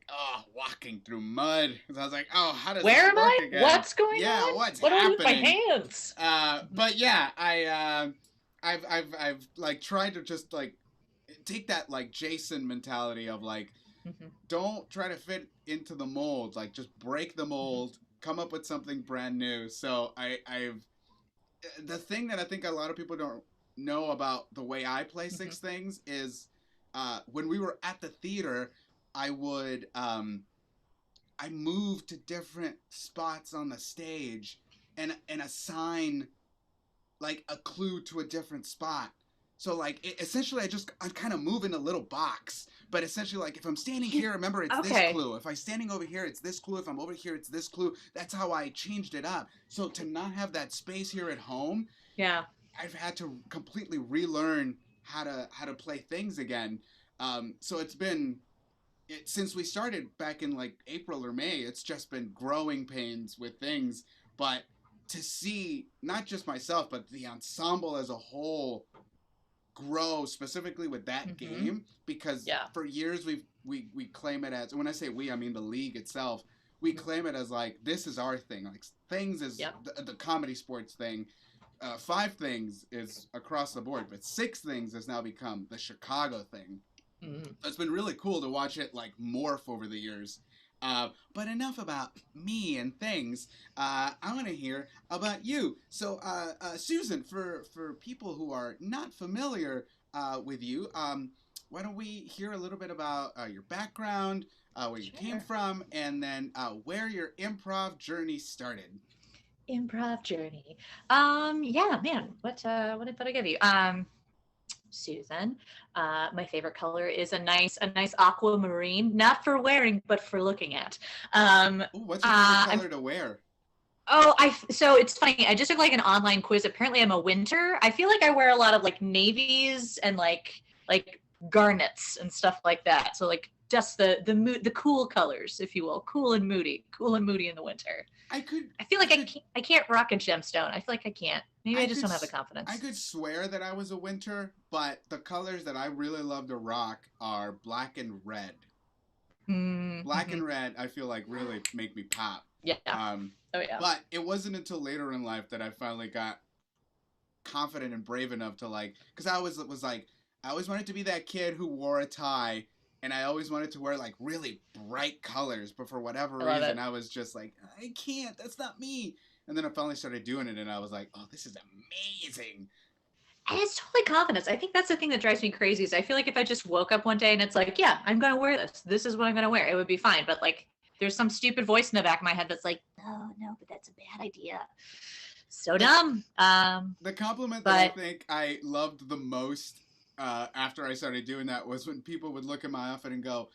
walking through mud. I was like, how does
Where
this
am
work
I?
again?
What's going
yeah,
on?
What's
what
happening?
What are my hands?
But yeah, I've like tried to just like take that like Jason mentality of like, don't try to fit into the mold. Like just break the mold, come up with something brand new. So the thing that I think a lot of people don't know about the way I play Six Things is when we were at the theater, I would I moved to different spots on the stage and assign like a clue to a different spot. So like essentially I kind of move in a little box, but essentially like if I'm standing here, remember it's this clue. If I'm standing over here, it's this clue. If I'm over here, it's this clue. That's how I changed it up. So to not have that space here at home, I've had to completely relearn how to play things again. So it's been since we started back in like April or May, it's just been growing pains with things. But to see not just myself, but the ensemble as a whole grow specifically with that game, because for years we claim it as, when I say we, I mean the league itself, we claim it as like, this is our thing. Like Things is the comedy sports thing. 5 Things is across the board, but 6 Things has now become the Chicago thing. It's been really cool to watch it like morph over the years. But enough about me and things. I want to hear about you. So, Susan, for people who are not familiar with you, why don't we hear a little bit about your background, where you came from, and then where your improv journey started.
Improv journey. Yeah, man. What did I give you? Susan. My favorite color is a nice aquamarine, not for wearing, but for looking at.
What's your favorite color to wear?
So it's funny. I just took like an online quiz. Apparently, I'm a winter. I feel like I wear a lot of like navies and like garnets and stuff like that. So like just the cool colors, if you will, cool and moody in the winter. I feel like I can't rock a gemstone. I feel like I can't. Maybe I just don't have the confidence.
I could swear that I was a winter, but the colors that I really love to rock are black and red. Black and red, I feel like really make me pop.
Yeah. Oh yeah.
But it wasn't until later in life that I finally got confident and brave enough to like, because I was like, I always wanted to be that kid who wore a tie, and I always wanted to wear like really bright colors, but for whatever reason, I was just like, I can't, that's not me. And then I finally started doing it, and I was like, oh, this is amazing.
And it's totally confidence. I think that's the thing that drives me crazy is I feel like if I just woke up one day and it's like, yeah, I'm going to wear this. This is what I'm going to wear. It would be fine. But like, there's some stupid voice in the back of my head that's like, no, but that's a bad idea. So dumb.
The compliment that I think I loved the most after I started doing that was when people would look at my outfit and go,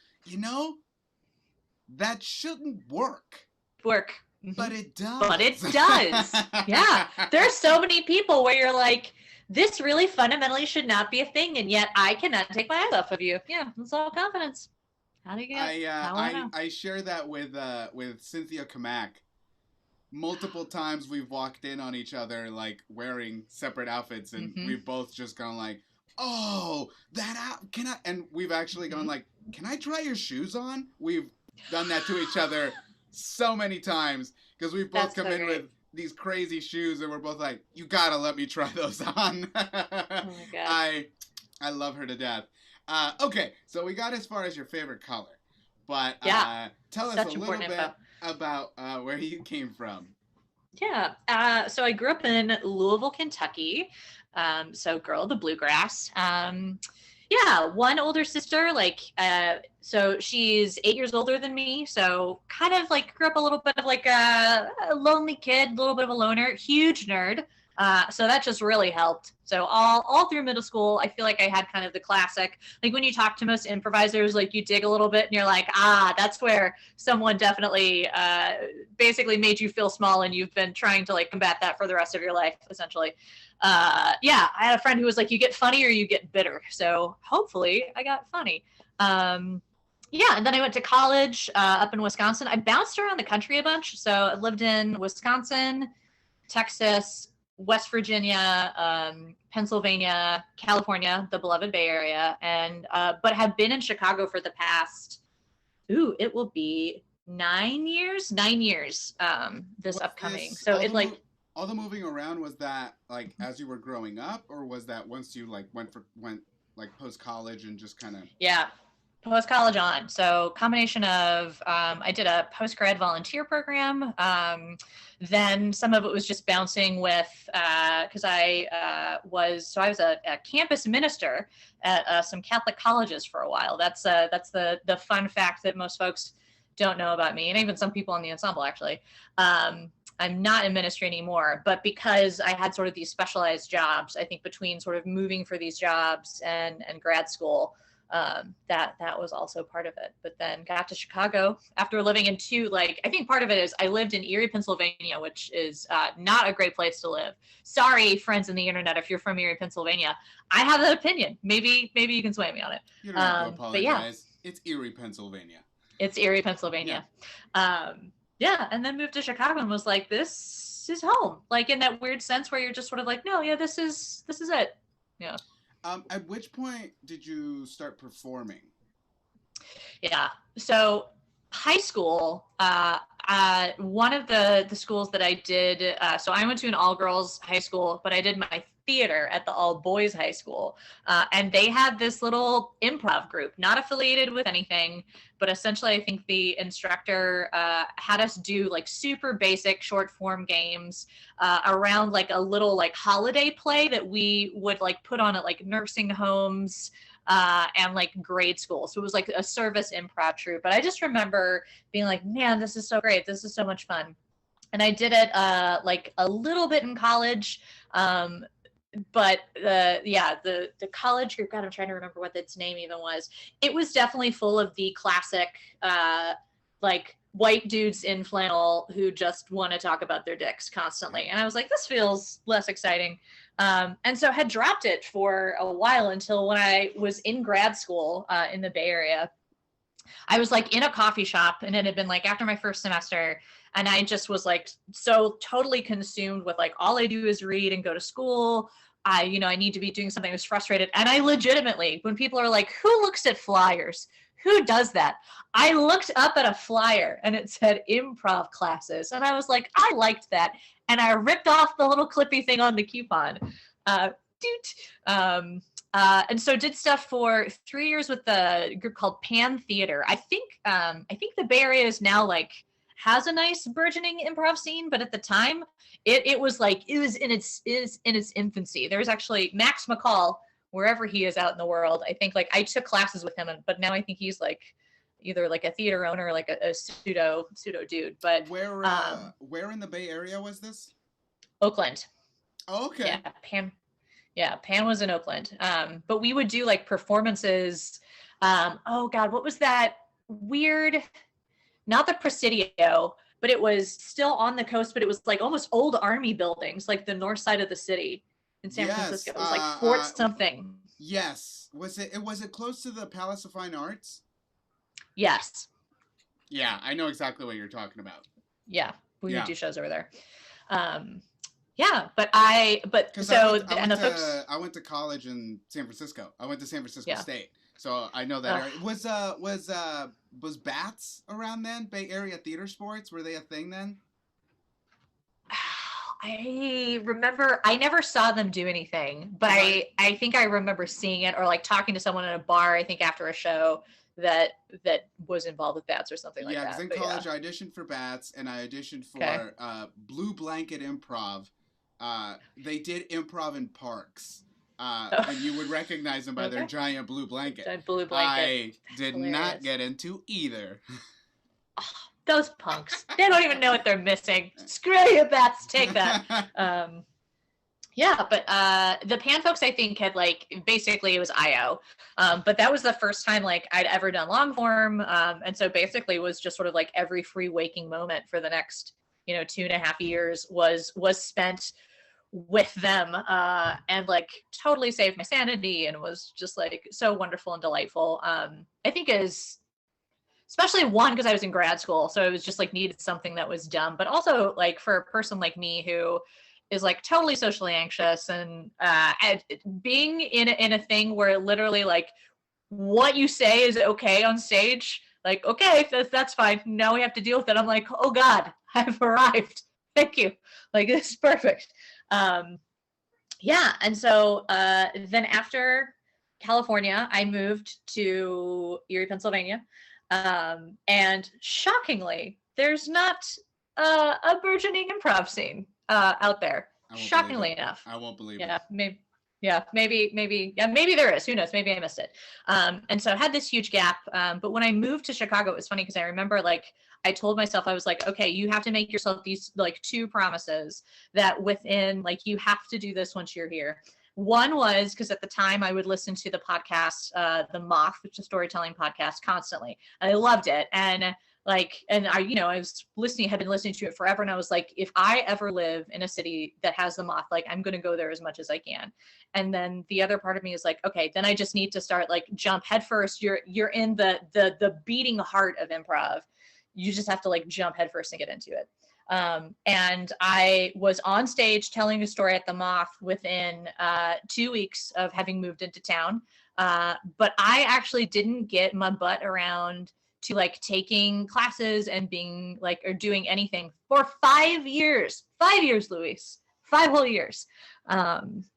that shouldn't work. But it does.
But it does. Yeah. There's so many people where you're like, this really fundamentally should not be a thing, and yet I cannot take my eyes off of you. Yeah, it's all confidence. How do you get?
I share that with Cynthia Kamak. Multiple times we've walked in on each other like wearing separate outfits, and we've both just gone like, oh, can I? And we've actually gone like, can I try your shoes on? We've done that to each other so many times because we've both come in with these crazy shoes and we're both like, you gotta let me try those on. Oh my God. I love her to death. Okay, so we got as far as your favorite color, but tell us a little bit about where you came from.
Yeah, so I grew up in Louisville, Kentucky. So girl of the bluegrass. One older sister, so she's 8 years older than me. So kind of like grew up a little bit of like a lonely kid, a little bit of a loner, huge nerd. So that just really helped. So all through middle school, I feel like I had kind of the classic, like when you talk to most improvisers, like you dig a little bit and you're like, that's where someone definitely basically made you feel small and you've been trying to like combat that for the rest of your life, essentially. I had a friend who was like, you get funny or you get bitter. So hopefully I got funny. And then I went to college up in Wisconsin. I bounced around the country a bunch. So I lived in Wisconsin, Texas, West Virginia, Pennsylvania, California, the beloved Bay Area, and but have been in Chicago for the past, it will be 9 years. 9 years this upcoming. So it like
all the moving around, was that like as you were growing up, or was that once you like went like post college and just kind of?
Yeah, post college on. So combination of I did a post grad volunteer program. Then some of it was just bouncing with because I was a campus minister at some Catholic colleges for a while. That's the fun fact that most folks don't know about me, and even some people in the ensemble actually. I'm not in ministry anymore, but because I had sort of these specialized jobs, I think between sort of moving for these jobs and grad school, that was also part of it. But then got to Chicago after living in I think part of it is I lived in Erie, Pennsylvania, which is not a great place to live. Sorry, friends in the internet, if you're from Erie, Pennsylvania. I have an opinion. Maybe you can sway me on it.
You don't have to apologize.
But yeah.
It's Erie, Pennsylvania.
It's Erie, Pennsylvania. Yeah. And then moved to Chicago and was like, this is home. Like in that weird sense where you're just sort of like, no, yeah, this is it. Yeah.
At which point did you start performing?
Yeah. So high school, one of the schools that I did, so I went to an all-girls high school, but I did my theater at the all-boys high school. And they had this little improv group, not affiliated with anything, but essentially I think the instructor had us do like super basic short form games around like a little like holiday play that we would like put on at like nursing homes and like grade school. So it was like a service improv troupe. But I just remember being like, man, this is so great. This is so much fun. And I did it like a little bit in college. But the college group, God, I'm trying to remember what its name even was. It was definitely full of the classic like white dudes in flannel who just want to talk about their dicks constantly. And I was like, this feels less exciting. And so had dropped it for a while until when I was in grad school in the Bay Area. I was like in a coffee shop, and it had been like after my first semester, and I just was like so totally consumed with like all I do is read and go to school. I need to be doing something. I was frustrated. And I legitimately, when people are like, who looks at flyers? Who does that? I looked up at a flyer and it said improv classes. And I was like, I liked that. And I ripped off the little clippy thing on the coupon. And so did stuff for 3 years with the group called Pan Theater. I think the Bay Area is now like has a nice burgeoning improv scene, but at the time it was in its infancy. There was actually Max McCall, wherever he is out in the world. I think like I took classes with him, but now I think he's like either like a theater owner or like a pseudo dude. But
where in the Bay Area was this?
Oakland.
Oh, okay.
Yeah, Pan was in Oakland. But we would do like performances. Oh God, what was that weird? Not the Presidio, but it was still on the coast, but it was like almost old army buildings, like the north side of the city in San Francisco. It was like Fort something.
Yes. Was it close to the Palace of Fine Arts?
Yes.
Yeah, I know exactly what you're talking about.
Yeah, we would do shows over there. I
went to college in San Francisco. I went to San Francisco State, so I know that area. Was Bats around then? Bay Area Theater Sports, were they a thing then?
I remember I never saw them do anything, but I think I remember seeing it or like talking to someone in a bar. I think after a show that was involved with Bats or something like that.
Yeah, because in college I auditioned for Bats and I auditioned for Blue Blanket Improv. They did improv in parks, and you would recognize them by their giant blue blanket.
Blue blanket.
I did not get into either.
Oh, those punks. They don't even know what they're missing. Screw you, Bats. Take that. But the Pan folks, I think, had like basically it was IO, but that was the first time like I'd ever done long form, and so basically it was just sort of like every free waking moment for the next 2.5 years was spent with them, and like totally saved my sanity and was just like so wonderful and delightful. I think is especially one because I was in grad school, so it was just like needed something that was dumb, but also like for a person like me who is like totally socially anxious, and being in a thing where literally like what you say is okay on stage, like, okay, that's fine. Now we have to deal with it. I'm like, oh God, I've arrived. Thank you. Like, this is perfect. Yeah. And so then after California, I moved to Erie, Pennsylvania. And shockingly, there's not a burgeoning improv scene out there. Shockingly enough.
I won't believe
Yeah,
it.
maybe there is. Who knows? Maybe I missed it. And so I had this huge gap. But when I moved to Chicago, it was funny because I remember like I told myself, I was like, okay, you have to make yourself these like 2 promises that within like you have to do this once you're here. One was because at the time I would listen to the podcast, The Moth, which is a storytelling podcast, constantly. And I loved it. And like, and I, you know, I was listening, had been listening to it forever. And I was like, if I ever live in a city that has The Moth, like I'm going to go there as much as I can. And then the other part of me is like, okay, then I just need to start like jump headfirst. You're in the beating heart of improv. You just have to like jump headfirst and get into it. And I was on stage telling a story at the Moth within 2 weeks of having moved into town. But I actually didn't get my butt around to like taking classes and being like, or doing anything for 5 years. 5 years, Luis. 5 whole years.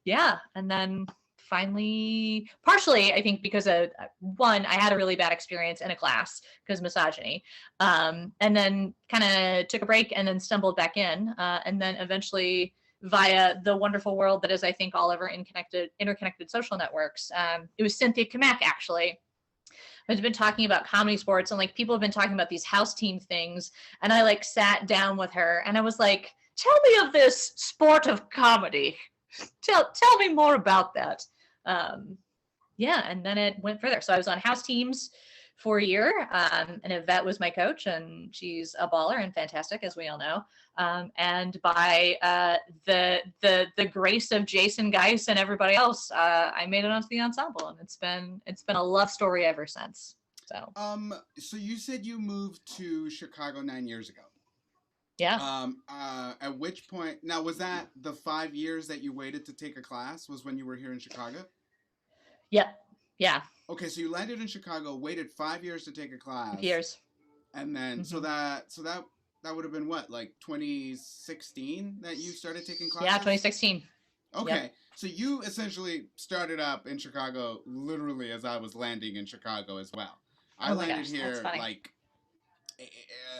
Yeah. And then finally, partially, I think because of one, I had a really bad experience in a class because misogyny, and then kind of took a break and then stumbled back in, and then eventually via the wonderful world that is, I think, all over interconnected social networks. It was Cynthia Kamak, actually. I've been talking about Comedysportz, and like people have been talking about these house team things, and I like sat down with her and I was like, tell me of this sport of comedy. Tell me more about that. Yeah, and then it went further. So I was on house teams for a year, and Yvette was my coach, and she's a baller and fantastic, as we all know. And by the grace of Jason Geis and everybody else, I made it onto the ensemble, and it's been a love story ever since. So
so you said you moved to Chicago 9 years ago.
Yeah.
At which point, now was that the 5 years that you waited to take a class was when you were here in Chicago?
Yep. Yeah.
Okay, so you landed in Chicago, waited 5 years to take a class.
Years.
And then, so that would have been what, like 2016 that you started taking classes?
Yeah, 2016.
Okay,
Yep.
so you essentially started up in Chicago literally as I was landing in Chicago as well. I landed here like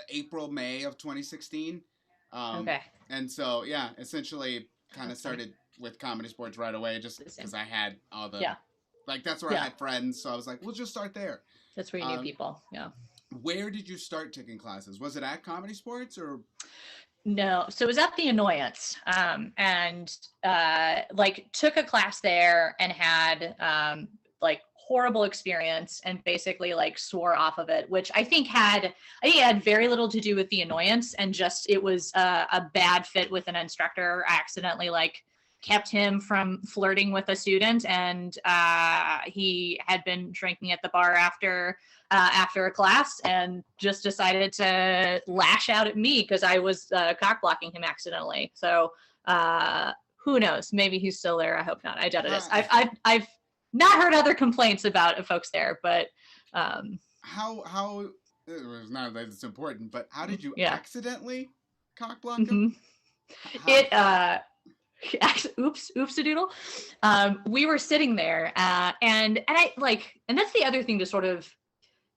April, May of 2016.
Okay.
And so, yeah, essentially kind of started with Comedysportz right away just because I had all the...
Yeah.
Like, that's where I had friends, so I was like, we'll just start there.
That's where you knew people, yeah.
Where did you start taking classes? Was it at Comedysportz or?
No, so it was at the Annoyance, and like took a class there and had like horrible experience and basically like swore off of it, which I think had very little to do with the Annoyance, and just it was a bad fit with an instructor. I accidentally like kept him from flirting with a student, and he had been drinking at the bar after a class and just decided to lash out at me because I was cock blocking him accidentally. So who knows? Maybe he's still there. I hope not. I doubt it is. I've not heard other complaints about folks there, but
how it was not that it's important, but how did you accidentally cock block
him? Oops a doodle. We were sitting there, and I like, and that's the other thing to sort of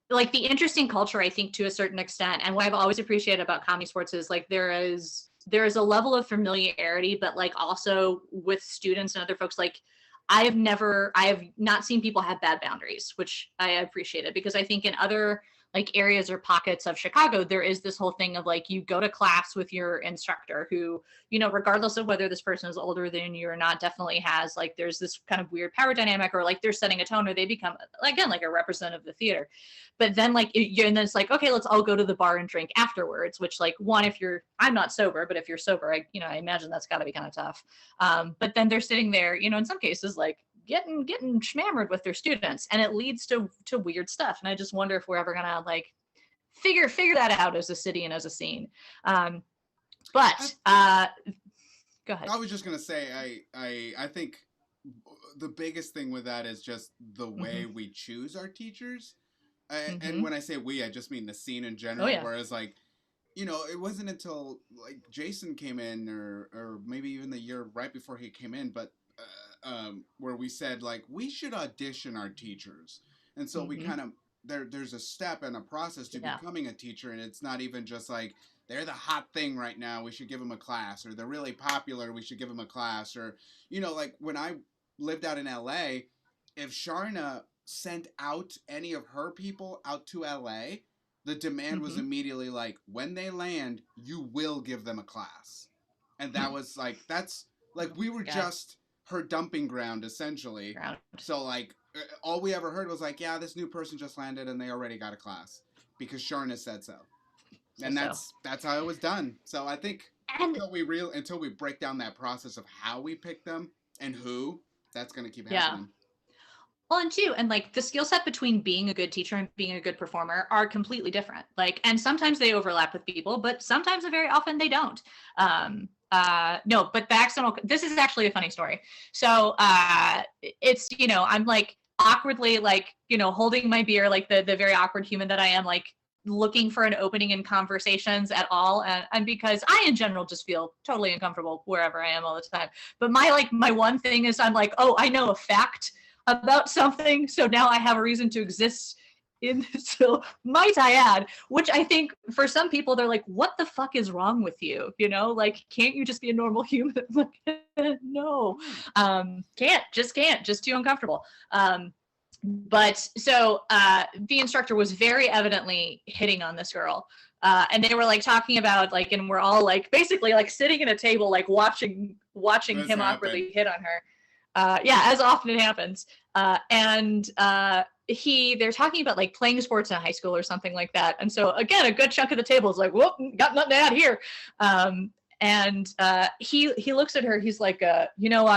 like the interesting culture, I think, to a certain extent. And what I've always appreciated about Comedysportz is like there is a level of familiarity, but like also with students and other folks, like I have not seen people have bad boundaries, which I appreciated, because I think in other like areas or pockets of Chicago, there is this whole thing of like, you go to class with your instructor who, you know, regardless of whether this person is older than you or not, definitely has like, there's this kind of weird power dynamic, or like they're setting a tone, or they become, again, like a representative of the theater. But then like, and then it's like, okay, let's all go to the bar and drink afterwards, which like one, I'm not sober, but if you're sober, I imagine that's gotta be kind of tough. But then they're sitting there, you know, in some cases, like, getting schmammered with their students, and it leads to weird stuff. And I just wonder if we're ever gonna like figure that out as a city and as a scene. But go Go ahead.
I was just gonna say, I think the biggest thing with that is just the way we choose our teachers. And when I say we, I just mean the scene in general. Whereas, like, you know, it wasn't until like Jason came in, or maybe even the year right before he came in, but where we said like we should audition our teachers, and so we kind of there's a step and a process to becoming a teacher, and it's not even just like they're the hot thing right now, we should give them a class, or they're really popular, we should give them a class, or, you know, like when I lived out in LA, if Sharna sent out any of her people out to LA, the demand was immediately like, when they land, you will give them a class. And that was like, that's like, we were just her dumping ground, essentially. So like, all we ever heard was like, yeah, this new person just landed and they already got a class because Sharna said so. And that's how it was done. So I think until we break down that process of how we pick them and who, that's going to keep happening.
Well, and too, and like the skill set between being a good teacher and being a good performer are completely different. Like, and sometimes they overlap with people, but sometimes and very often they don't. No, but the accidental, this is actually a funny story. So it's, you know, I'm like awkwardly like, you know, holding my beer, like the very awkward human that I am, like looking for an opening in conversations at all, and because I in general just feel totally uncomfortable wherever I am all the time. But my one thing is I'm like, oh, I know a fact about something, so now I have a reason to exist in, so might I add, which I think for some people they're like, what the fuck is wrong with you, you know, like, can't you just be a normal human? Like, no, can't, just too uncomfortable. But so the instructor was very evidently hitting on this girl, and they were like talking about like, and we're all like basically like sitting at a table like watching him awkwardly hit on her. Yeah, as often it happens. And they're talking about like playing sports in high school or something like that. And so again, a good chunk of the table is like, whoop, got nothing to add here. And he looks at her, he's like, you know,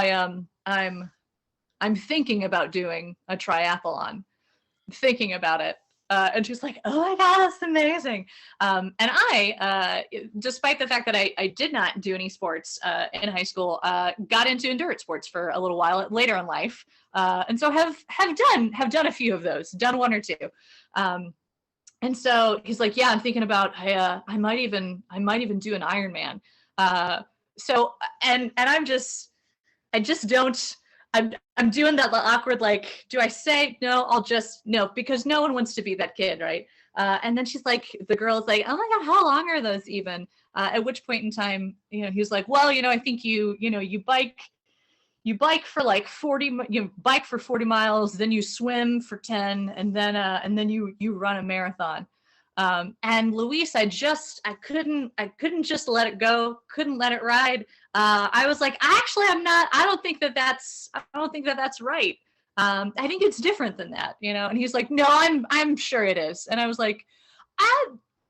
I'm thinking about doing a triathlon, thinking about it. And she's like, oh my God, that's amazing. And I, despite the fact that I did not do any sports in high school, got into endurance sports for a little while later in life. And so have done a few of those, done one or two. And so he's like, yeah, I'm thinking about, I might even do an Ironman. So, and I just don't, I'm doing that awkward, like, do I say no? I'll just no, because no one wants to be that kid, right? And then she's like, the girl is like, oh my God, how long are those even? At which point in time, you know, he was like, well, you know, I think you bike for like 40, you bike for 40 miles, then you swim for 10, and then you run a marathon. And Luis, I couldn't just let it go, couldn't let it ride. I was like, I don't think that that's right. I think it's different than that, you know? And he's like, no, I'm sure it is. And I was like,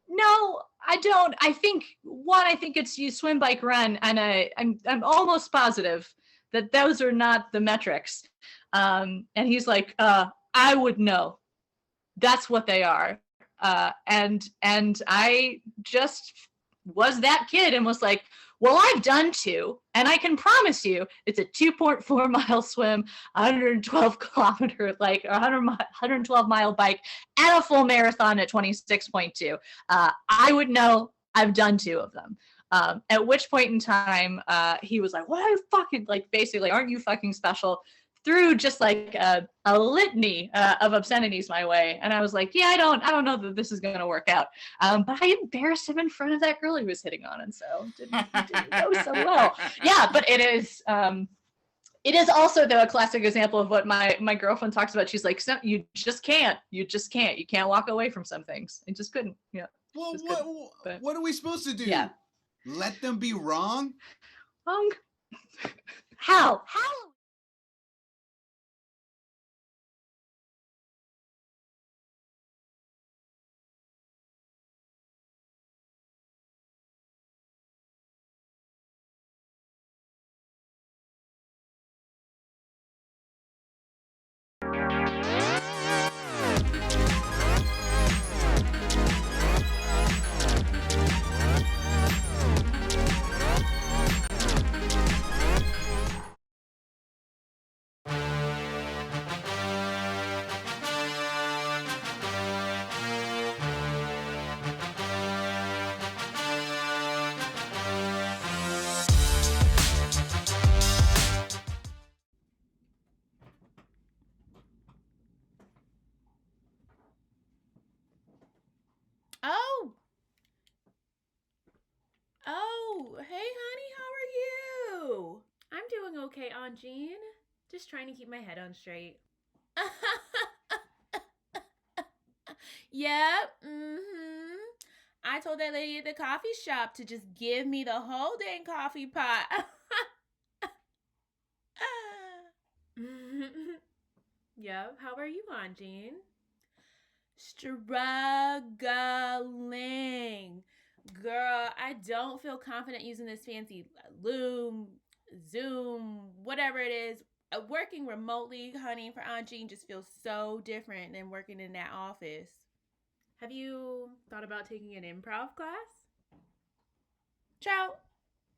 no, I don't. I think it's you swim, bike, run. And I'm almost positive that those are not the metrics. And he's like, I would know. That's what they are. And I just was that kid and was like, well, I've done 2, and I can promise you it's a 2.4 mile swim, 112 kilometer, like 112 mile bike, and a full marathon at 26.2. I would know. I've done 2 of them. At which point in time, he was like, what are you fucking, like, basically, aren't you fucking special? Threw just like a litany of obscenities my way. And I was like, yeah, I don't know that this is going to work out. But I embarrassed him in front of that girl he was hitting on. And so it didn't go so well. Yeah, but it is also, though, a classic example of what my girlfriend talks about. She's like, you just can't. You can't walk away from some things. I just couldn't. Yeah.
Well, what are we supposed to do? Yeah. Let them be wrong?
How?
Oh, hey, honey, how are you? I'm doing okay, Aunt Jean. Just trying to keep my head on straight. Yep, I told that lady at the coffee shop to just give me the whole dang coffee pot. Yep, how are you, Aunt Jean? Struggling. Girl, I don't feel confident using this fancy Loom, Zoom, whatever it is. Working remotely, honey, for Aunt Jean just feels so different than working in that office. Have you thought about taking an improv class? Child,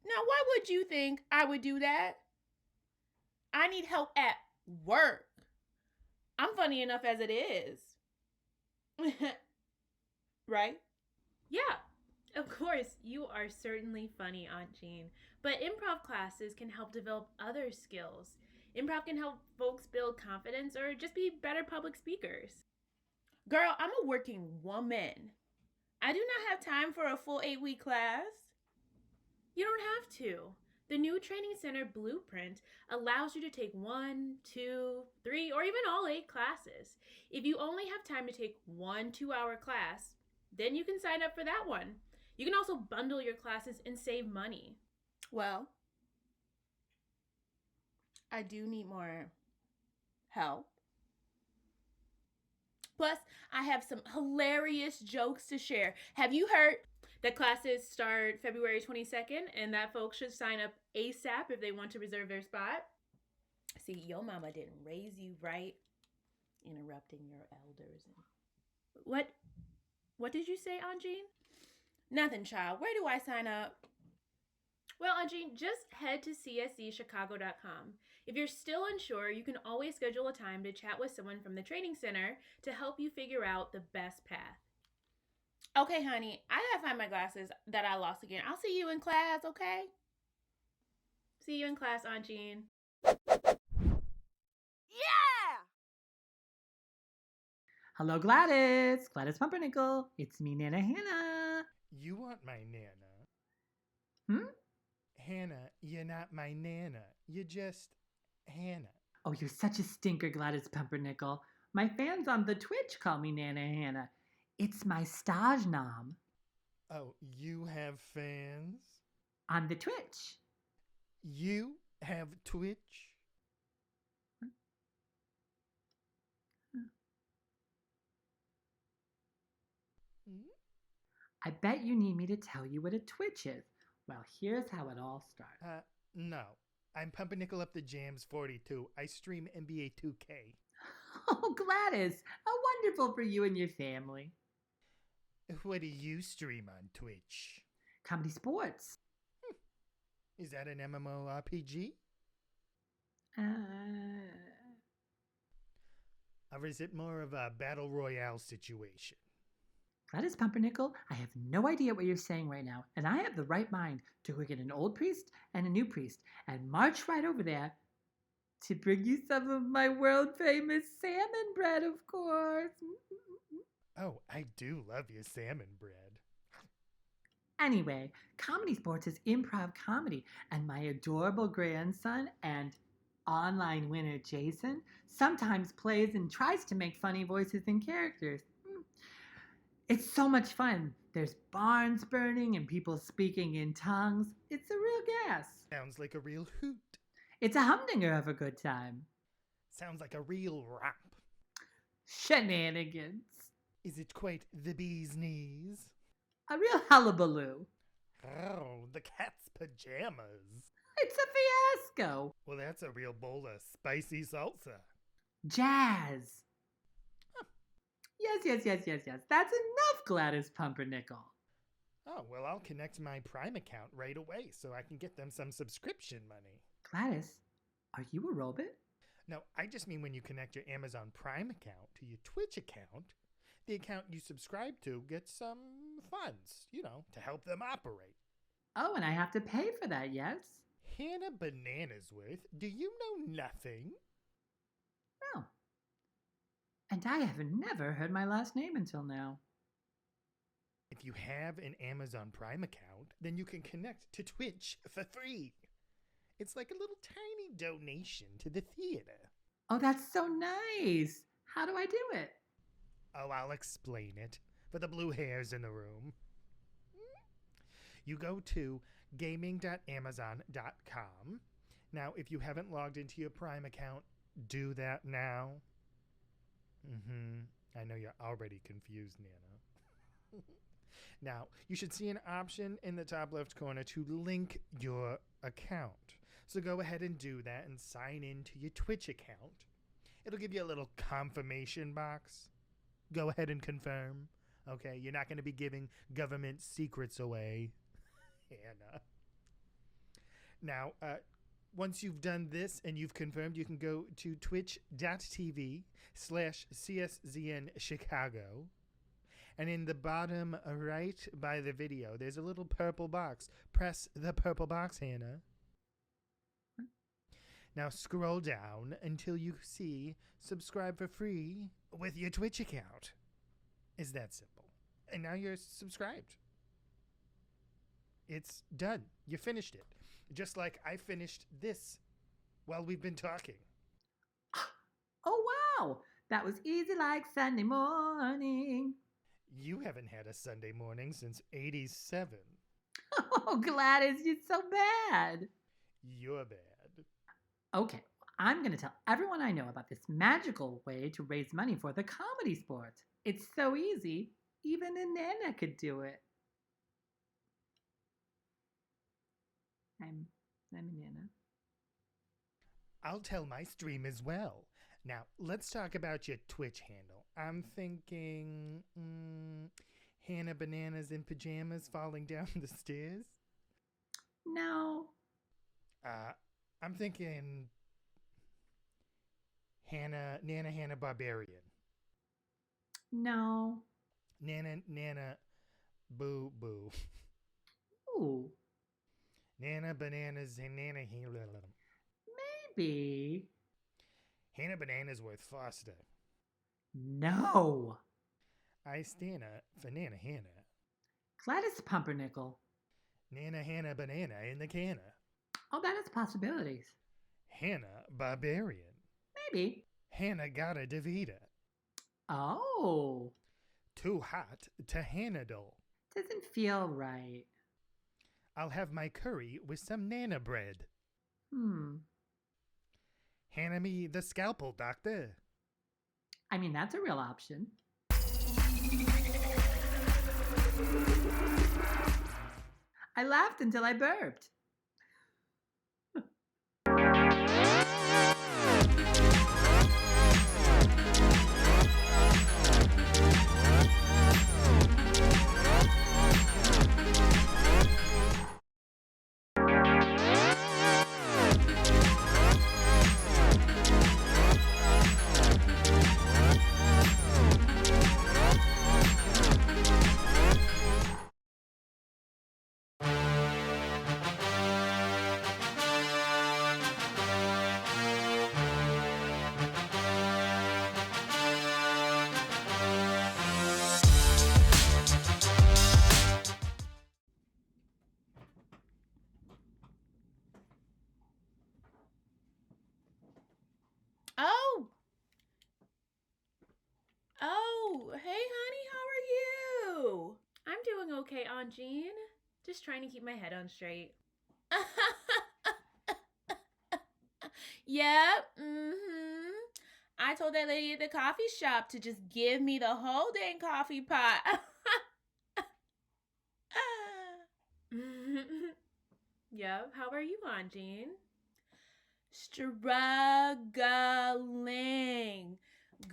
now why would you think I would do that? I need help at work. I'm funny enough as it is. Right? Yeah, of course, you are certainly funny, Aunt Jean. But improv classes can help develop other skills. Improv can help folks build confidence or just be better public speakers. Girl, I'm a working woman. I do not have time for a full 8-week class. You don't have to. The new training center blueprint allows you to take 1, 2, 3, or even all 8 classes. If you only have time to take 1 2-hour class, then you can sign up for that one. You can also bundle your classes and save money. Well, I do need more help. Plus, I have some hilarious jokes to share. Have you heard that classes start February 22nd and that folks should sign up ASAP if they want to reserve their spot? See, your mama didn't raise you right, interrupting your elders. What did you say, Aunt Jean? Nothing, child. Where do I sign up? Well, Aunt Jean, just head to cscchicago.com. If you're still unsure, you can always schedule a time to chat with someone from the training center to help you figure out the best path. Okay, honey, I gotta find my glasses that I lost again. I'll see you in class, okay? See you in class, Aunt Jean.
Hello, Gladys. Gladys Pumpernickel. It's me, Nana Hannah.
You want my Nana.
Hmm?
Hannah, you're not my Nana. You're just Hannah.
Oh, you're such a stinker, Gladys Pumpernickel. My fans on the Twitch call me Nana Hannah. It's my stage nom.
Oh, you have fans?
On the Twitch.
You have Twitch?
I bet you need me to tell you what a Twitch is. Well, here's how it all started.
No. I'm Pumpernickel Up the Jams 42. I stream NBA 2K.
Oh, Gladys. How wonderful for you and your family.
What do you stream on Twitch?
Comedysportz.
Is that an MMORPG? Or is it more of a battle royale situation?
Gladys Pumpernickel, I have no idea what you're saying right now, and I have the right mind to go get an old priest and a new priest and march right over there to bring you some of my world-famous salmon bread, of course.
Oh, I do love your salmon bread.
Anyway, Comedysportz is improv comedy, and my adorable grandson and online winner Jason sometimes plays and tries to make funny voices and characters. It's so much fun. There's barns burning and people speaking in tongues. It's a real gas.
Sounds like a real hoot.
It's a humdinger of a good time.
Sounds like a real romp.
Shenanigans.
Is it quite the bee's knees?
A real hullabaloo.
Oh, the cat's pajamas.
It's a fiasco.
Well, that's a real bowl of spicy salsa.
Jazz. Yes. That's enough, Gladys Pumpernickel.
Oh, well, I'll connect my Prime account right away so I can get them some subscription money.
Gladys, are you a robot?
No, I just mean when you connect your Amazon Prime account to your Twitch account, the account you subscribe to gets some funds, to help them operate.
Oh, and I have to pay for that, yes?
Hannah Bananasworth, do you know nothing?
No. And I have never heard my last name until now.
If you have an Amazon Prime account, then you can connect to Twitch for free. It's like a little tiny donation to the theater.
Oh, that's so nice. How do I do it?
Oh, I'll explain it for the blue hairs in the room. You go to gaming.amazon.com. Now, if you haven't logged into your Prime account, do that now. I know you're already confused, Nana. Now, you should see an option in the top left corner to link your account. So go ahead and do that and sign into your Twitch account. It'll give you a little confirmation box. Go ahead and confirm. Okay, you're not going to be giving government secrets away. Hannah. Now, once you've done this and you've confirmed, you can go to twitch.tv/CSZN Chicago. And in the bottom right by the video, there's a little purple box. Press the purple box, Hannah. Now scroll down until you see subscribe for free with your Twitch account. It's that simple. And now you're subscribed. It's done. You finished it. Just like I finished this while we've been talking.
Oh, wow. That was easy like Sunday morning.
You haven't had a Sunday morning since '87.
Oh, Gladys, you're so bad.
You're bad.
Okay, I'm going to tell everyone I know about this magical way to raise money for the comedy sport. It's so easy, even a Nana could do it. I'm a Nana.
I'll tell my stream as well. Now, let's talk about your Twitch handle. I'm thinking Hannah Bananas in pajamas falling down the stairs?
No.
I'm thinking Nana Hannah Barbarian.
No.
Nana Boo Boo.
Ooh.
Nana Bananas and Nana
Maybe.
Hannah Bananas with Foster.
No.
I stand for Nana Hannah.
Gladys Pumpernickel.
Nana Hannah Banana in the canna.
Oh, that is possibilities.
Hannah Barbarian.
Maybe.
Hannah Gata Davida.
Oh.
Too hot to handle.
Doesn't feel right.
I'll have my curry with some Nana bread. Hannah me the scalpel, doctor.
I mean, that's a real option. I laughed until I burped.
Oh, hey honey, how are you? I'm doing okay, Aunt Jean. Just trying to keep my head on straight. Yep, I told that lady at the coffee shop to just give me the whole dang coffee pot. Yep, how are you, Aunt Jean? Struggling.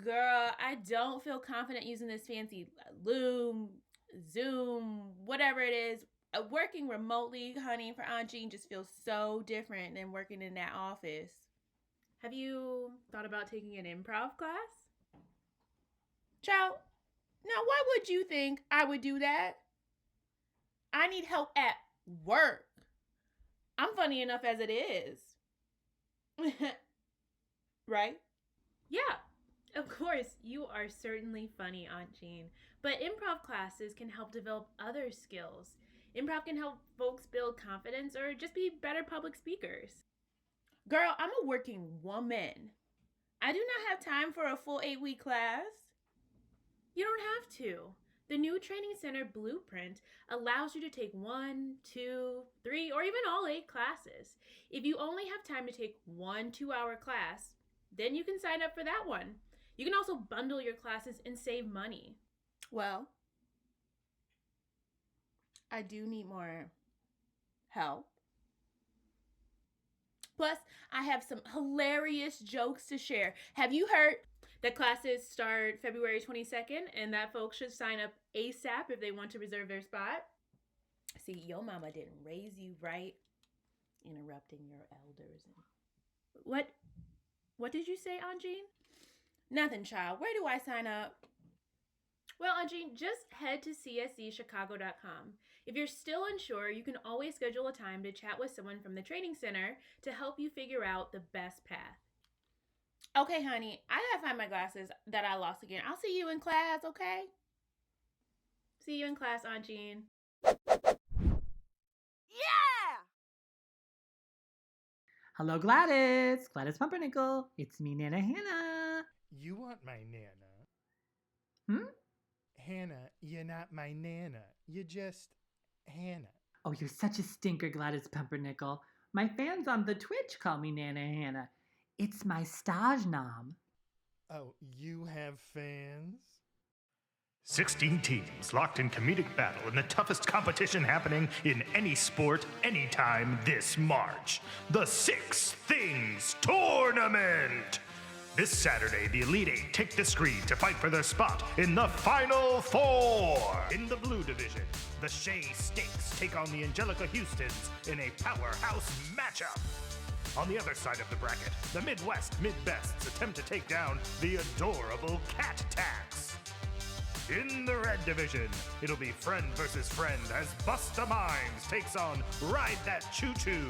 Girl, I don't feel confident using this fancy Loom, Zoom, whatever it is. Working remotely, honey, for Aunt Jean just feels so different than working in that office. Have you thought about taking an improv class? Child, now why would you think I would do that? I need help at work. I'm funny enough as it is. Right? Yeah, Of course, you are certainly funny, Aunt Jean, but improv classes can help develop other skills. Improv can help folks build confidence or just be better public speakers.
Girl, I'm a working woman. I do not have time for a full 8-week class.
You don't have to. The new Training Center Blueprint allows you to take 1, 2, 3, or even all 8 classes. If you only have time to take 1 2-hour class, then you can sign up for that one. You can also bundle your classes and save money.
Well, I do need more help. Plus, I have some hilarious jokes to share. Have you heard?
The classes start February 22nd, and that folks should sign up ASAP if they want to reserve their spot.
See, your mama didn't raise you right, interrupting your elders.
What did you say, Aunt Jean?
Nothing, child. Where do I sign up?
Well, Aunt Jean, just head to cscchicago.com. If you're still unsure, you can always schedule a time to chat with someone from the training center to help you figure out the best path.
Okay, honey, I gotta find my glasses that I lost again. I'll see you in class, okay?
See you in class, Aunt Jean.
Hello, Gladys. Gladys Pumpernickel. It's me, Nana Hannah.
You want my Nana?
Hmm?
Hannah, you're not my Nana. You're just Hannah.
Oh, you're such a stinker, Gladys Pumpernickel. My fans on the Twitch call me Nana Hannah. It's my stage nom.
Oh, you have fans?
16 teams locked in comedic battle in the toughest competition happening in any sport, anytime this March. The Six Things Tournament! This Saturday, the Elite Eight take the screen to fight for their spot in the Final Four. In the blue division, the Shea Stakes take on the Angelica Houstons in a powerhouse matchup. On the other side of the bracket, the Midwest Mid-Bests attempt to take down the adorable Cat Tax. In the red division, it'll be friend versus friend as Busta Mimes takes on Ride That Choo Choo.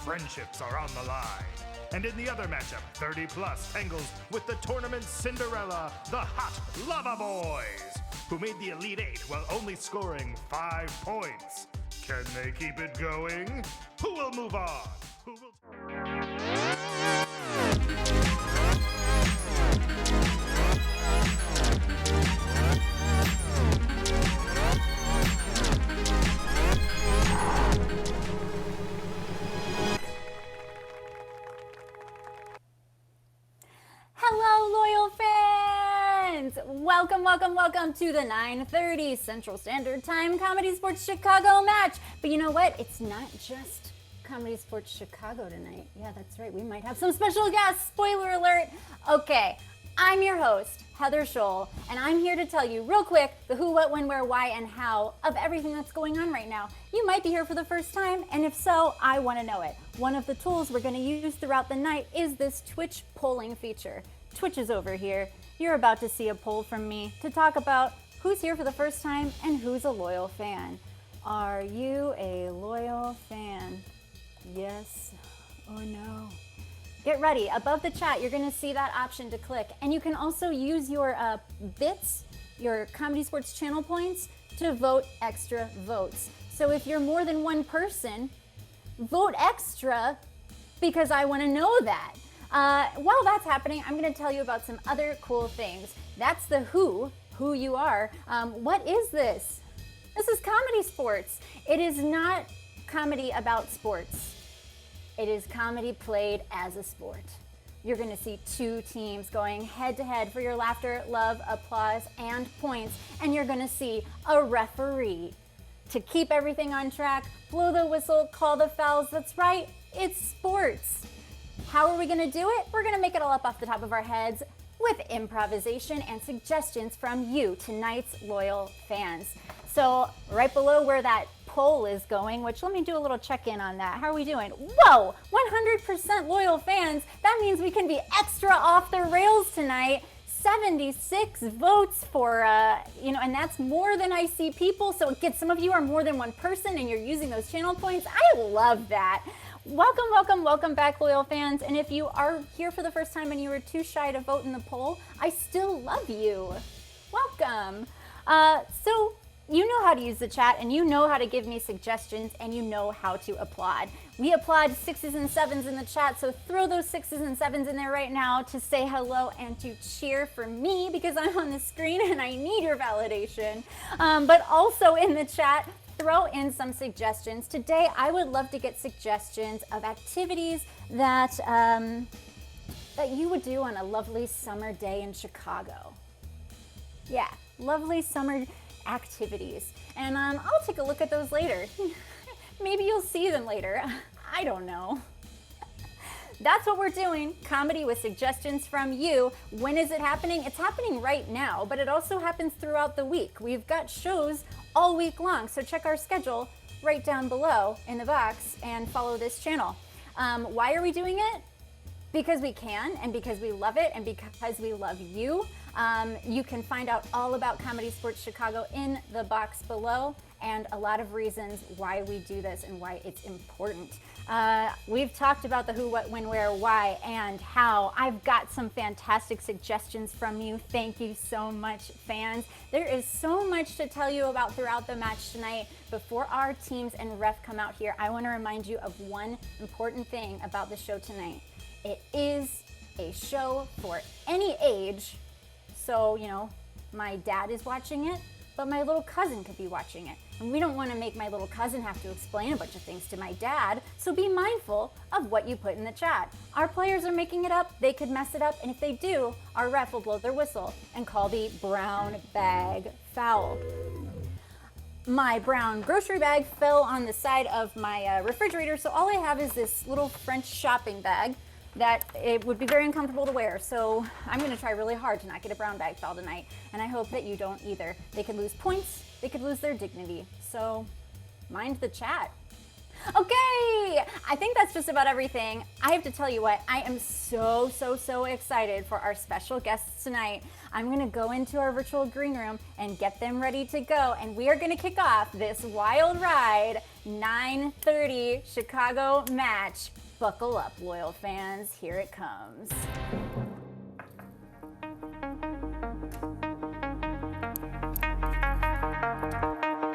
Friendships are on the line. And in the other matchup, 30 Plus tangles with the tournament's Cinderella, the Hot Lava Boys, who made the Elite Eight while only scoring 5 points. Can they keep it going? Who will move on? Who will...
Hello, loyal fans! Welcome to the 9:30 Central Standard Time Comedysportz Chicago match. But you know what? It's not just Comedysportz Chicago tonight. Yeah, that's right. We might have some special guests. Spoiler alert. Okay, I'm your host, Heather Scholl, and I'm here to tell you real quick the who, what, when, where, why, and how of everything that's going on right now. You might be here for the first time, and if so, I want to know it. One of the tools we're going to use throughout the night is this Twitch polling feature. Twitch is over here. You're about to see a poll from me to talk about who's here for the first time and who's a loyal fan. Are you a loyal fan? Yes or no? Get ready. Above the chat, you're going to see that option to click. And you can also use your bits, your Comedysportz channel points, to vote extra votes. So if you're more than one person, vote extra because I want to know that. While that's happening, I'm going to tell you about some other cool things. That's the who you are. What is this? This is Comedysportz. It is not comedy about sports. It is comedy played as a sport. You're going to see 2 teams going head to head for your laughter, love, applause, and points. And you're going to see a referee to keep everything on track, blow the whistle, call the fouls. That's right, it's sports. How are we going to do it? We're going to make it all up off the top of our heads with improvisation and suggestions from you, tonight's loyal fans. So right below where that poll is going, which let me do a little check-in on that. How are we doing? Whoa, 100% loyal fans. That means we can be extra off the rails tonight. 76 votes for, and that's more than I see people. So it gets, some of you are more than one person and you're using those channel points. I love that. Welcome back, loyal fans. And if you are here for the first time and you were too shy to vote in the poll, I still love you. Welcome. So you know how to use the chat, and you know how to give me suggestions, and you know how to applaud. We applaud 6s and 7s in the chat, so throw those 6s and 7s in there right now to say hello and to cheer for me, because I'm on the screen and I need your validation. But also in the chat, throw in some suggestions. Today, I would love to get suggestions of activities that that you would do on a lovely summer day in Chicago. Yeah, lovely summer activities. And I'll take a look at those later. Maybe you'll see them later. I don't know. That's what we're doing, comedy with suggestions from you. When is it happening? It's happening right now, but it also happens throughout the week. We've got shows all week long, so check our schedule right down below in the box and follow this channel. Why are we doing it? Because we can, and because we love it, and because we love you. You can find out all about Comedysportz Chicago in the box below, and a lot of reasons why we do this and why it's important. We've talked about the who, what, when, where, why, and how. I've got some fantastic suggestions from you. Thank you so much, fans. There is so much to tell you about throughout the match tonight. Before our teams and ref come out here, I want to remind you of one important thing about the show tonight. It is a show for any age. So, you know, my dad is watching it, but my little cousin could be watching it. And we don't want to make my little cousin have to explain a bunch of things to my dad, so be mindful of what you put in the chat. Our players are making it up, they could mess it up, and if they do, our ref will blow their whistle and call the brown bag foul. My brown grocery bag fell on the side of my refrigerator, so all I have is this little French shopping bag that it would be very uncomfortable to wear. So I'm gonna try really hard to not get a brown bag foul tonight, and I hope that you don't either. They could lose points, they could lose their dignity. So mind the chat. Okay, I think that's just about everything. I have to tell you what, I am so excited for our special guests tonight. I'm gonna go into our virtual green room and get them ready to go, and we are gonna kick off this wild ride 9:30 Chicago match. Buckle up, loyal fans, here it comes.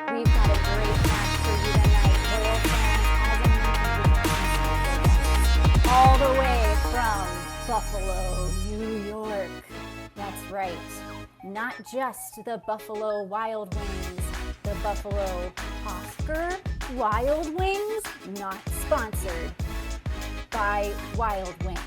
We've got a great match for you tonight, loyal fans, as all the way from Buffalo, New York. That's right, not just the Buffalo Wild Wings, the Buffalo Oscar Wild Wings, not sponsored by Wild Wings.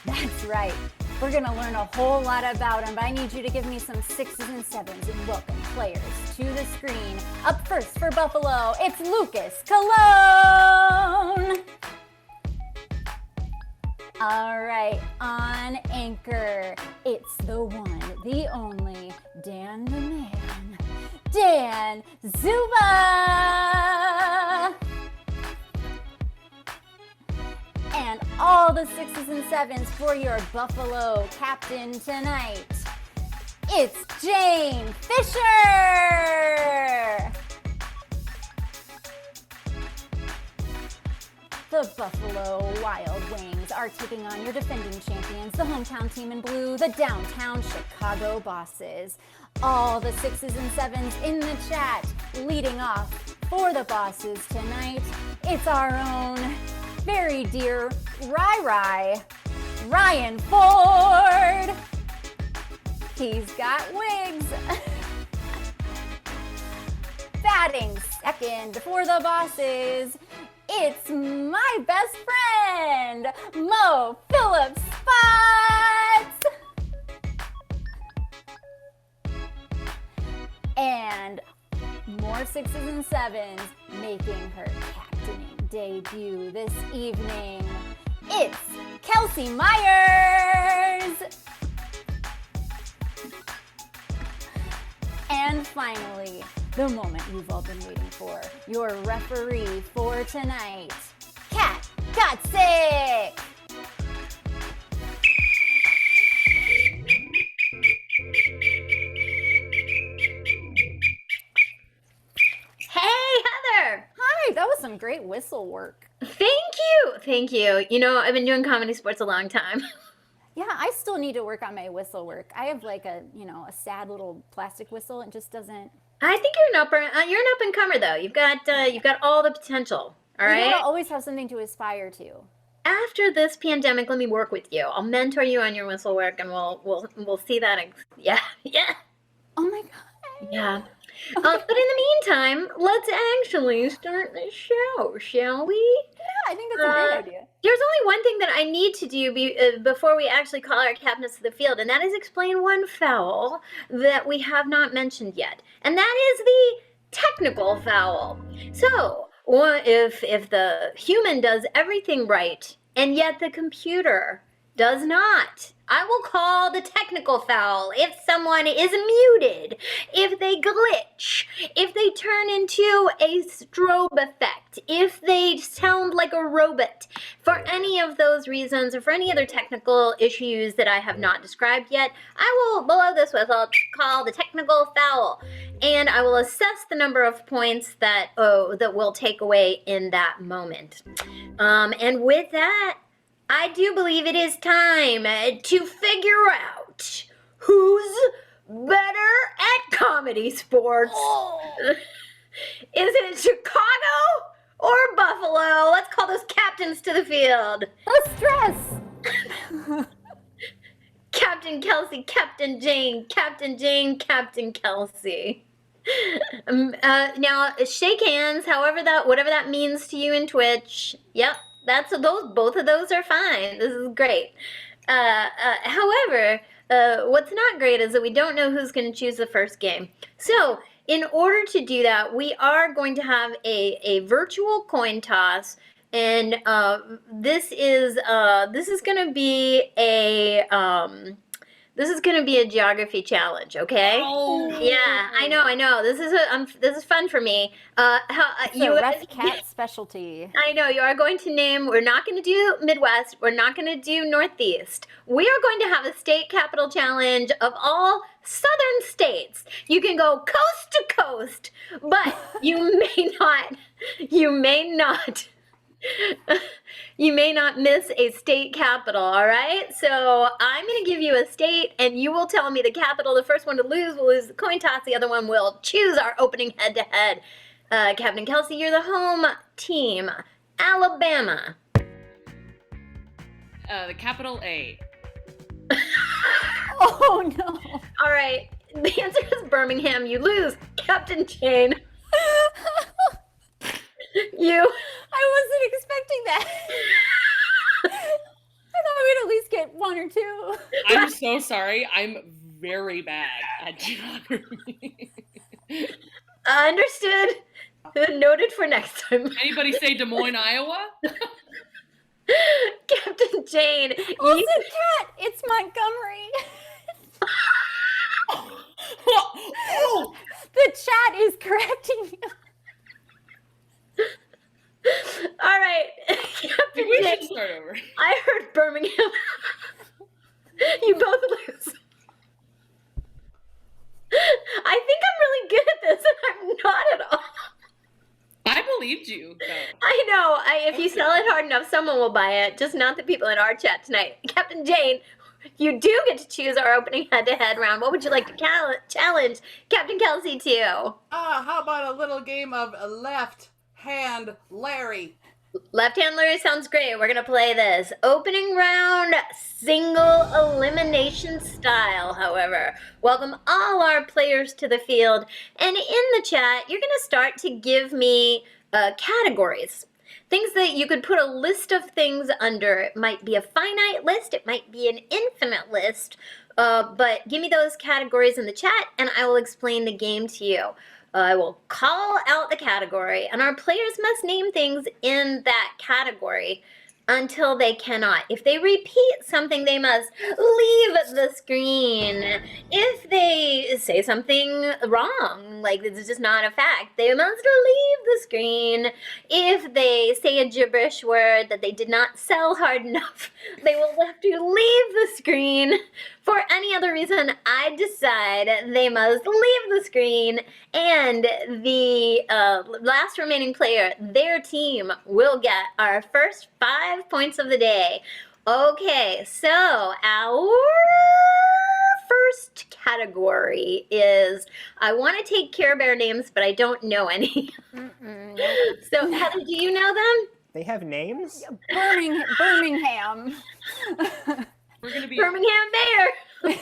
That's right. We're gonna learn a whole lot about them, but I need you to give me some 6s and 7s and welcome players to the screen. Up first for Buffalo, it's Lucas Cologne. All right, on anchor, it's the one, the only, Dan the Man, Dan Zuba. And all the 6s and 7s for your Buffalo captain tonight. It's Jane Fisher! The Buffalo Wild Wings are taking on your defending champions, the hometown team in blue, the downtown Chicago Bosses. All the 6s and 7s in the chat, leading off for the Bosses tonight. It's our own very dear Ryan Ford. He's got wigs. Batting second for the Bosses, it's my best friend, Mo Phillips Spots. And more 6s and 7s making her captaining debut this evening. It's Kelsey Myers. And finally, the moment you've all been waiting for, your referee for tonight, Kat Got Sick. Hey, Heather. Hi, that was some great whistle work.
you. Thank you. You know, I've been doing comedy sports a long time.
Yeah, I still need to work on my whistle work. I have like a sad little plastic whistle and just doesn't.
I think you're an up and comer though. You've got all the potential. All right.
You gotta always have something to aspire to.
After this pandemic, let me work with you. I'll mentor you on your whistle work, and we'll see that. Yeah.
Oh my god.
Yeah. But in the meantime, let's actually start the show, shall we?
Yeah, I think that's a great idea.
There's only one thing that I need to do before we actually call our captains to the field, and that is explain one foul that we have not mentioned yet, and that is the technical foul. So, if the human does everything right, and yet the computer does not, I will call the technical foul if someone is muted, if they glitch, if they turn into a strobe effect, if they sound like a robot. For any of those reasons, or for any other technical issues that I have not described yet, I will blow this whistle, call the technical foul, and I will assess the number of points that we'll take away in that moment. And with that, I do believe it is time to figure out who's better at comedy sports. Is it Chicago or Buffalo? Let's call those captains to the field.
No stress.
Captain Kelsey, Captain Jane, Captain Jane, Captain Kelsey. Now shake hands, whatever that means to you in Twitch. Yep. Both of those are fine. This is great. However, what's not great is that we don't know who's going to choose the first game. So, in order to do that, we are going to have a virtual coin toss, and this is going to be a geography challenge, okay?
Oh.
Yeah, I know. This is fun for me.
Rough cat specialty.
I know, you are going to name, we're not going to do Midwest, we're not going to do Northeast. We are going to have a state capital challenge of all southern states. You can go coast to coast, but you may not miss a state capital, all right? So I'm going to give you a state, and you will tell me the capital. The first one to lose will lose the coin toss. The other one will choose our opening head-to-head. Captain Kelsey, you're the home team. Alabama.
The capital A.
Oh, no.
All right. The answer is Birmingham. You lose. Captain Jane.
I wasn't expecting that. I thought we'd at least get one or two.
I'm so sorry. I'm very bad at geography.
Understood. Noted for next time.
Anybody say Des Moines, Iowa?
Captain Jane.
Also, cat, it's Montgomery.
Oh.
The chat is correcting you.
All right, Captain
We
Jane.
should start over.
I heard Birmingham. You both lose. I think I'm really good at this, and I'm not at all.
I believed you, though.
I know. If you sell it hard enough, someone will buy it. Just not the people in our chat tonight. Captain Jane, you do get to choose our opening head-to-head round. What would you like to challenge Captain Kelsey to?
How about a little game of Left Hand Larry?
Left Hand Larry sounds great. We're going to play this. Opening round, single elimination style, however. Welcome all our players to the field. And in the chat, you're going to start to give me categories. Things that you could put a list of things under. It might be a finite list. It might be an infinite list. But give me those categories in the chat, and I will explain the game to you. I will call out the category, and our players must name things in that category.
until they cannot. If they repeat something, they must leave the screen. If they say something wrong, like this is just not a fact, they must leave the screen. If they say a gibberish word that they did not sell hard enough, they will have to leave the screen. For any other reason, I decide they must leave the screen, and the last remaining player, their team, will get our first 5 points of the day. Okay, so our first category is, I want to take Care Bear names, but I don't know any. So Heather, do you know them?
They have names?
Birmingham.
We're gonna be
Birmingham Bear.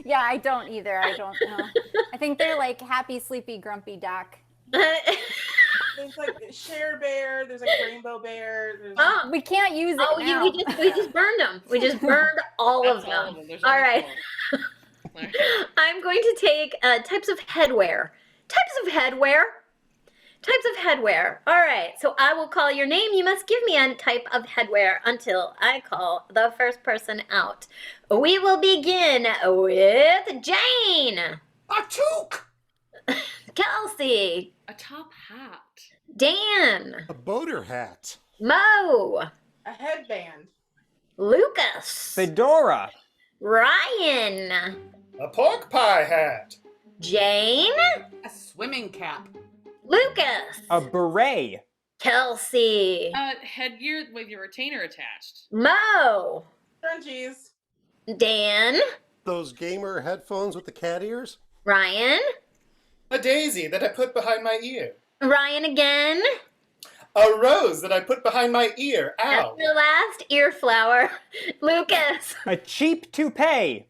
Yeah, I don't either. I don't know. I think they're like happy, sleepy, grumpy duck.
There's like Share Bear, there's like Rainbow Bear. There's...
Oh,
we can't use it
now.
now.
We just burned them. We just burned all of them. All right. I'm going to take types of headwear. All right. So I will call your name. You must give me a type of headwear until I call the first person out. We will begin with Jane.
A toque.
Kelsey.
a top hat.
Dan.
A boater hat.
Mo.
A headband.
Lucas.
Fedora.
Ryan.
A pork pie hat.
Jane.
A swimming cap.
Lucas.
A beret.
Kelsey.
Headgear with your retainer attached.
Mo.
Crunchies.
Dan.
Those gamer headphones with the cat ears.
Ryan.
A daisy that I put behind my ear.
Ryan again.
A rose that I put behind my ear. Ow.
That's your last ear flower. Lucas.
A cheap toupee.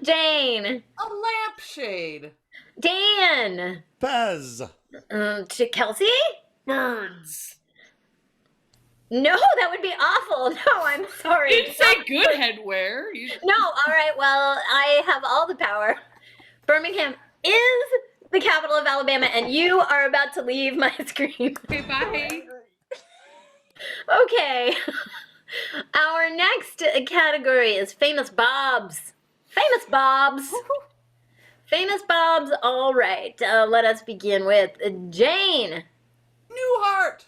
Jane.
A lampshade.
Dan.
Fez.
To Kelsey?
Birds.
No, that would be awful. No, I'm sorry.
You didn't say good headwear.
No, all right, well, I have all the power. Birmingham is the capital of Alabama, and you are about to leave my screen.
Okay, bye.
Okay. Our next category is Famous Bobs. Famous Bobs. Famous Bobs, all right. Let us begin with Jane.
Newhart.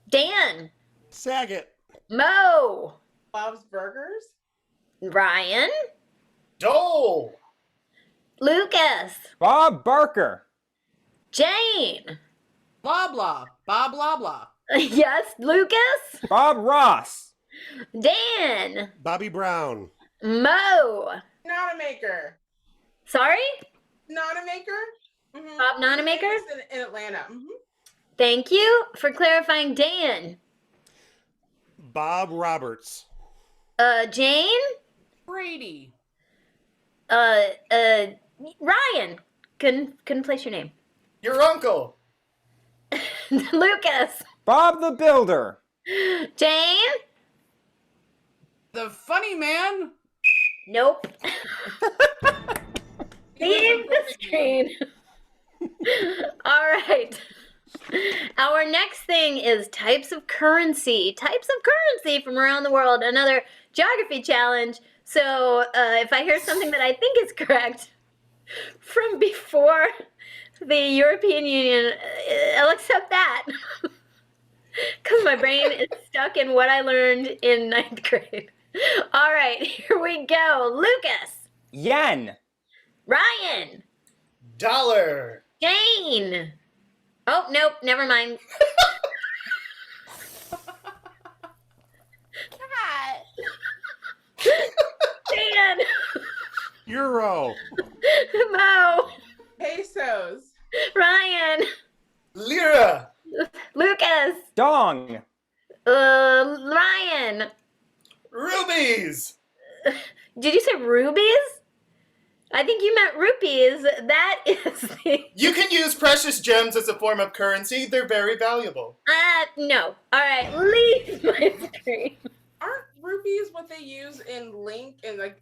Dan.
Saget.
Mo.
Bob's Burgers.
Ryan.
Dole.
Lucas.
Bob Barker.
Jane.
Blah blah. Bob blah blah.
Yes, Lucas.
Bob Ross.
Dan.
Bobby Brown.
Mo.
Nonamaker.
Sorry?
Nonamaker. Mm-hmm.
Bob Nonamaker?
In Atlanta. Mm-hmm.
Thank you for clarifying, Dan.
Bob Roberts.
Jane?
Brady.
Ryan. Couldn't place your name.
Your uncle.
Lucas.
Bob the Builder.
Jane?
The Funny Man.
Nope. Leave the screen. All right. Our next thing is types of currency. Types of currency from around the world. Another geography challenge. So if I hear something that I think is correct from before the European Union, I'll accept that. Because my brain is stuck in what I learned in 9th grade. All right, here we go. Lucas.
Yen.
Ryan.
Dollar.
Jane. Oh, nope, never mind. Cat. Dan.
Euro.
Mo.
Pesos.
Ryan.
Lira.
Lucas.
Dong.
Ryan.
Rubies.
Did you say rubies? I think you meant rupees. That is the...
You can use precious gems as a form of currency. They're very valuable.
No. All right, leave my screen.
Aren't rupees what they use in Link and like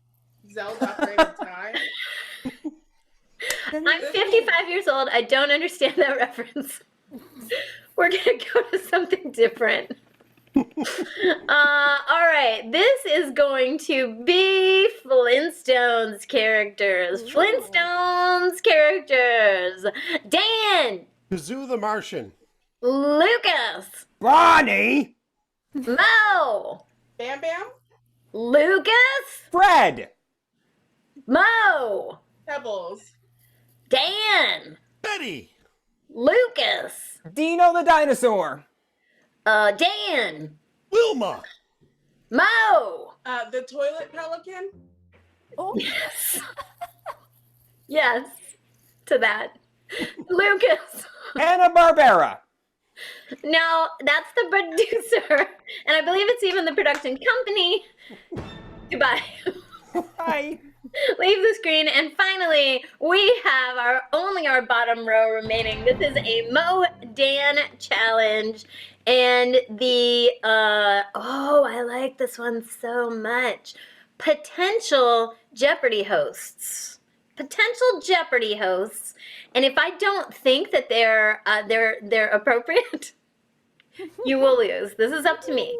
Zelda Ocarina of Time?
I'm 55 years old. I don't understand that reference. We're gonna go to something different. All right, this is going to be Flintstones characters. Flintstones characters. Dan,
Kazoo the Martian.
Lucas,
Bonnie.
Mo,
Bam Bam.
Lucas,
Fred.
Mo,
Pebbles.
Dan,
Betty.
Lucas,
Dino the dinosaur.
Dan,
Wilma.
Mo.
The toilet pelican.
Oh.
Yes. Yes, to that. Lucas.
Hanna-Barbera.
No, that's the producer. And I believe it's even the production company. Goodbye.
Bye.
Leave the screen. And finally, we have our bottom row remaining. This is a Mo Dan challenge. And the, I like this one so much. Potential Jeopardy hosts. Potential Jeopardy hosts. And if I don't think that they're appropriate, you will lose. This is up to me.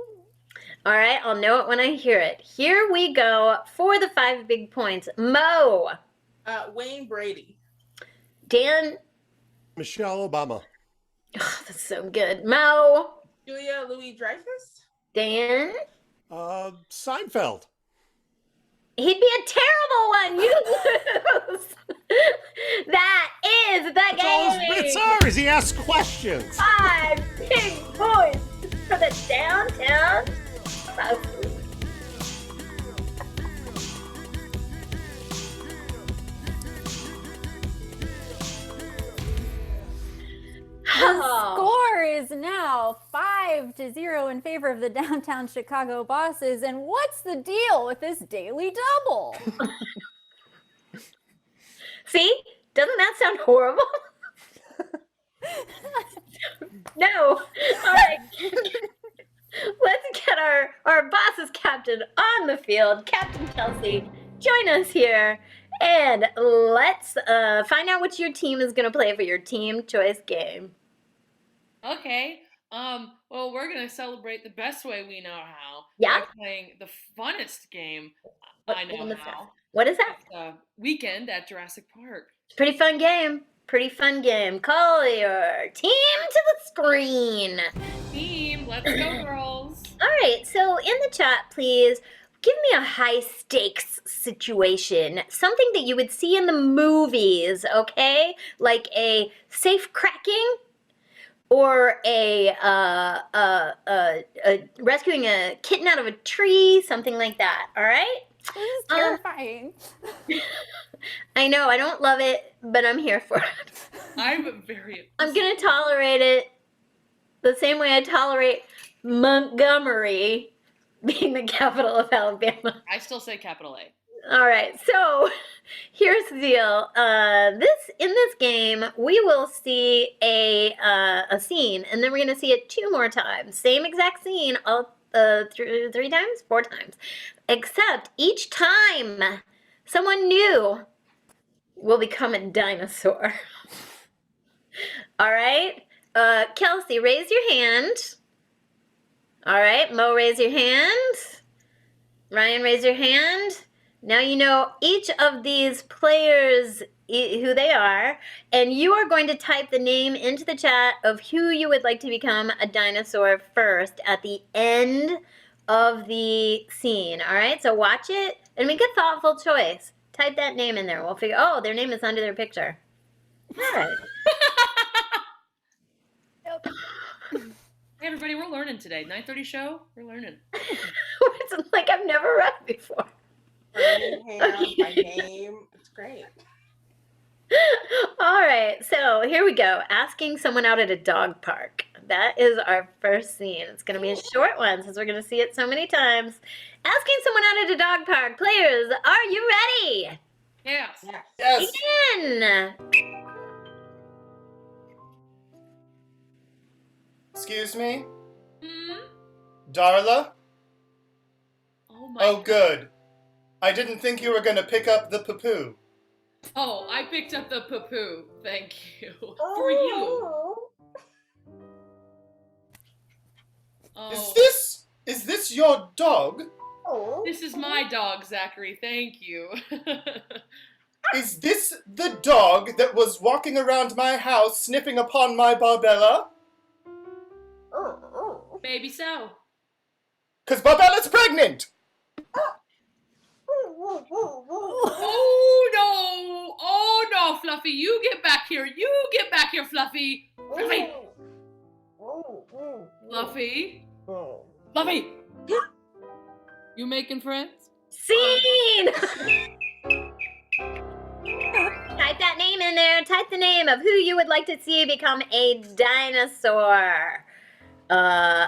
All right, I'll know it when I hear it. Here we go for the 5 big points. Mo.
Wayne Brady.
Dan.
Michelle Obama.
Oh, that's so good. Mo.
Julia Louis-Dreyfus.
Dan.
Seinfeld.
He'd be a terrible one. You lose. That is the
That's all his
game.
bits are, is he asks questions.
5 big points for the downtown.
The score is now 5-0 in favor of the downtown Chicago Bosses. And what's the deal with this daily double?
See? Doesn't that sound horrible? No. All right. Let's get our Bosses captain on the field. Captain Kelsey, join us here. And let's find out what your team is going to play for your team choice game.
Okay. Well, we're gonna celebrate the best way we know how.
Yeah?
By playing the funnest game I know
game is
how.
that? What is that?
It's Weekend at Jurassic Park.
Pretty fun game. Pretty fun game. Call your team to the screen.
Team, let's go, girls.
All right, so in the chat, please give me a high stakes situation, something that you would see in the movies, okay? Like a safe cracking, or a rescuing a kitten out of a tree, something like that. All right?
This is terrifying.
I know, I don't love it, but I'm here for it.
I'm very.
I'm gonna tolerate it the same way I tolerate Montgomery being the capital of Alabama.
I still say capital A.
All right, so here's the deal. In this game, we will see a scene, and then we're gonna see it 2 more times. Same exact scene, all 3 times, 4 times, except each time someone new will become a dinosaur. All right, Kelsey, raise your hand. All right, Mo, raise your hand. Ryan, raise your hand. Now you know each of these players, who they are, and you are going to type the name into the chat of who you would like to become a dinosaur first at the end of the scene. All right, so watch it and make a thoughtful choice. Type that name in there. We'll figure, oh, their name is under their picture. All right.
Hey, everybody, we're learning today. 9:30 show, we're learning.
It's like I've never read before.
My name. It's great.
All right, so here we go. Asking someone out at a dog park. That is our first scene. It's going to be a short one since we're going to see it so many times. Asking someone out at a dog park. Players, are you ready?
Yes.
Yes.
Begin.
Excuse me?
Hmm?
Darla?
Oh my.
Oh, good. I didn't think you were going to pick up the poo-poo.
Oh, I picked up the poo-poo. Thank you. For you. Oh,
Is this your dog?
this is my dog, Zachary. Thank you.
Is this the dog that was walking around my house sniffing upon my Barbella?
Maybe so.
'Cause Barbella's pregnant!
Oh no! Oh no, Fluffy! You get back here! You get back here, Fluffy! Fluffy! Fluffy! Fluffy! You making friends?
Scene! Type that name in there. Type the name of who you would like to see become a dinosaur.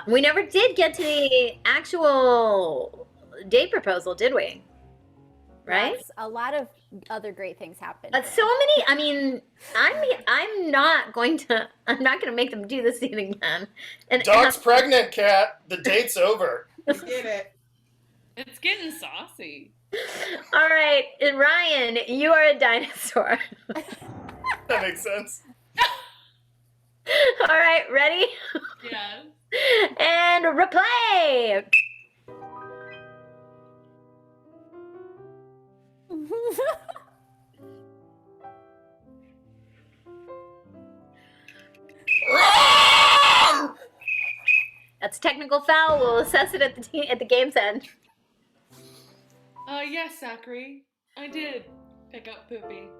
We never did get to the actual date proposal, did we? Right?
Yes, a lot of other great things happened.
So many. I mean, I'm not gonna make them do this scene again. And
Dog's pregnant, Cat. The date's over.
Get it.
It's getting saucy.
All right, and Ryan, you are a dinosaur.
That makes sense.
All right, ready?
Yes.
And replay. That's a technical foul. We'll assess it at the game's end.
Yes, Zachary. I did pick up Poopy.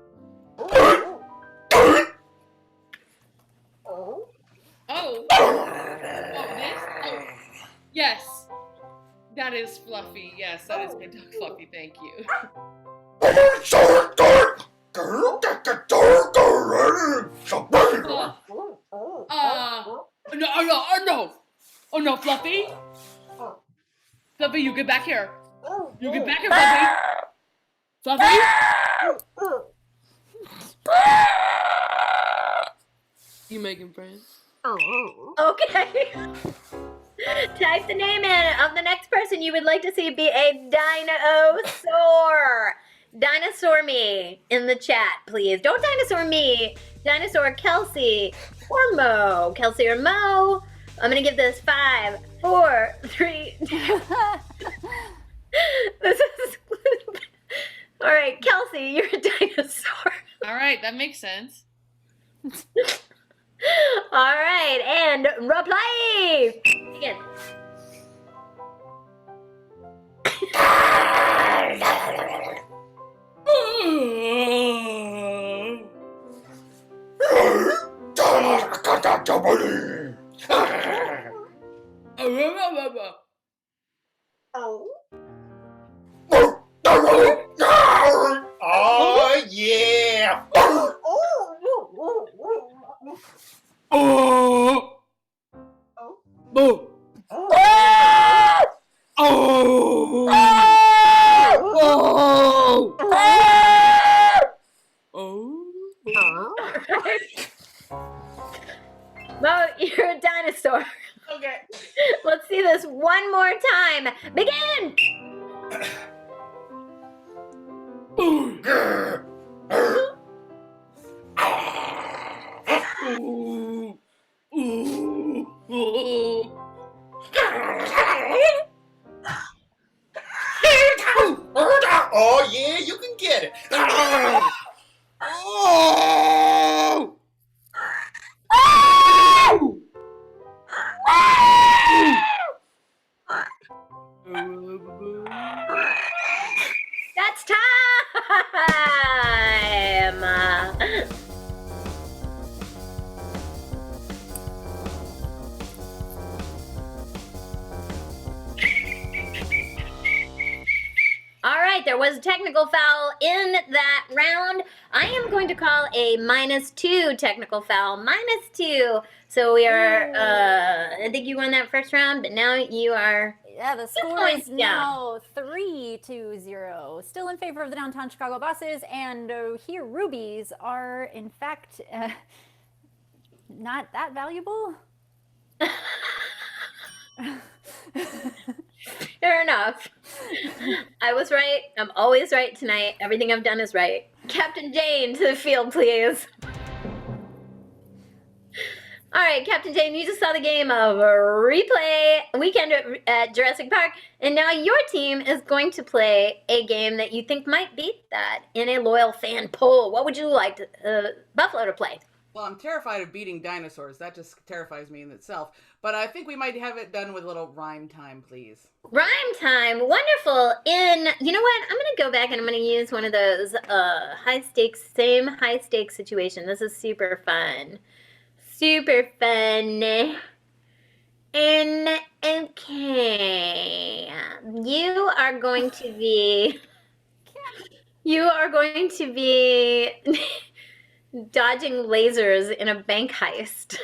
Oh. Oh, this? Oh. Yes. That is Fluffy. Yes, that is my dog Fluffy. Thank you. No. Oh no, Fluffy. Fluffy, you get back here. You get back here, Fluffy. Fluffy. You making friends?
Okay. Type the name in of the next person you would like to see be a dinosaur. Dinosaur me in the chat, please. Don't dinosaur me. Dinosaur Kelsey or Mo. Kelsey or Mo. I'm gonna give this 5, 4, 3. This is. All right, Kelsey, you're a dinosaur.
All right, that makes sense.
All right, and replay. Again.
Oh yeah!
Oh! Boo! Oh! Oh!
Mo, you're a dinosaur.
Okay.
Let's see this one more time. Begin!
Oh yeah, you can get it.
That's time! All right, there was a technical foul in that round. I am going to call a -2 technical foul. -2. So we are, I think you won that first round, but now you are...
Yeah, the score
points
is now 3-0. Still in favor of the downtown Chicago buses, and here rubies are, in fact, not that valuable.
Fair enough. I was right. I'm always right tonight. Everything I've done is right. Captain Jane to the field, please. All right, Captain Jane, you just saw the game of Replay Weekend at Jurassic Park, and now your team is going to play a game that you think might beat that in a loyal fan poll. What would you like Buffalo to play?
Well, I'm terrified of beating dinosaurs. That just terrifies me in itself. But I think we might have it done with a little rhyme time, please.
Rhyme time, wonderful. You know what? I'm gonna go back and I'm gonna use one of those high stakes situation. This is super fun. Super fun. And okay, you are going to be dodging lasers in a bank heist.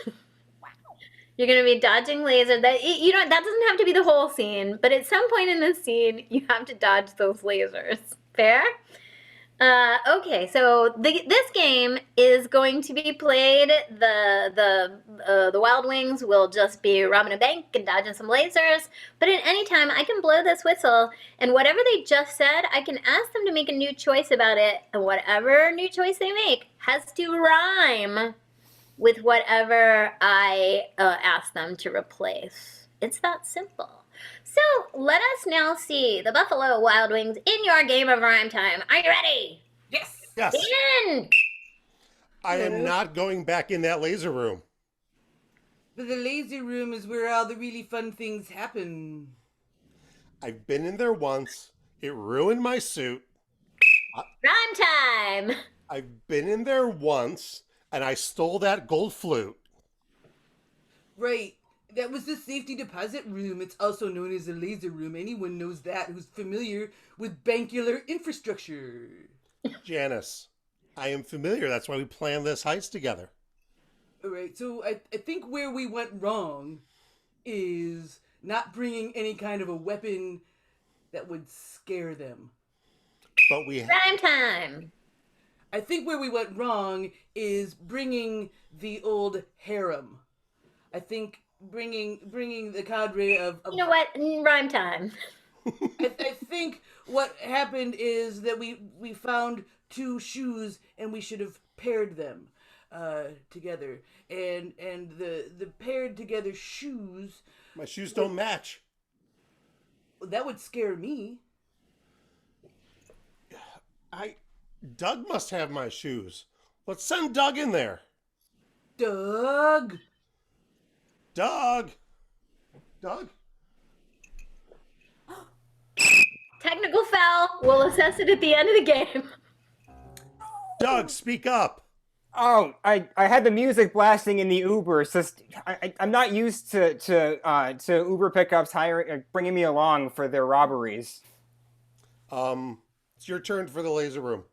Wow. You're going to be dodging lasers. That doesn't have to be the whole scene, but at some point in the scene, you have to dodge those lasers. Fair? Okay, so this game is going to be played. The Wild Wings will just be robbing a bank and dodging some lasers. But at any time, I can blow this whistle, and whatever they just said, I can ask them to make a new choice about it. And whatever new choice they make has to rhyme with whatever I ask them to replace. It's that simple. So let us now see the Buffalo Wild Wings in your game of rhyme time. Are you ready?
Yes.
Yes.
Begin.
I am not going back in that laser room.
But the laser room is where all the really fun things happen.
I've been in there once. It ruined my suit.
Rhyme time.
I've been in there once, and I stole that gold flute.
Right. That was the safety deposit room. It's also known as a laser room. Anyone knows that who's familiar with bankular infrastructure.
Janice, I am familiar. That's why we planned this heist together.
All right, so I think where we went wrong is not bringing any kind of a weapon that would scare them.
But we...
Rhyme time.
I think where we went wrong is bringing the old harem. I think bringing the cadre of
You know what? Rhyme time.
I think what happened is that we found two shoes and we should have paired them together. And the paired together shoes...
My shoes don't match.
That would scare me.
Doug must have my shoes. Let's send Doug in there.
Doug?
Doug?
Technical foul. We'll assess it at the end of the game.
Doug, speak up.
Oh, I had the music blasting in the Uber. It's just I'm not used to Uber pickups bringing me along for their robberies.
It's your turn for the laser room.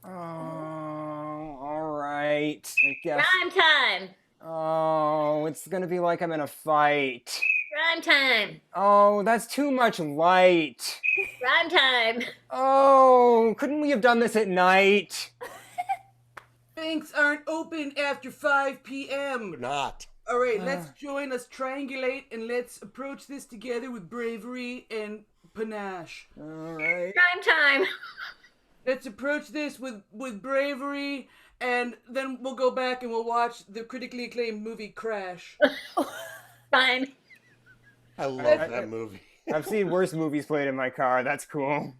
Oh, all right. I guess.
Rhyme time.
Oh, it's gonna be like I'm in a fight.
Rhyme time.
Oh, that's too much light.
Rhyme time.
Oh, couldn't we have done this at night?
Banks aren't open after 5 p.m.
Not.
All right, let's triangulate, and let's approach this together with bravery and panache.
All right.
Rhyme time.
Let's approach this with bravery, and then we'll go back and we'll watch the critically acclaimed movie Crash.
Fine.
I love that movie.
I've seen worse movies played in my car. That's cool.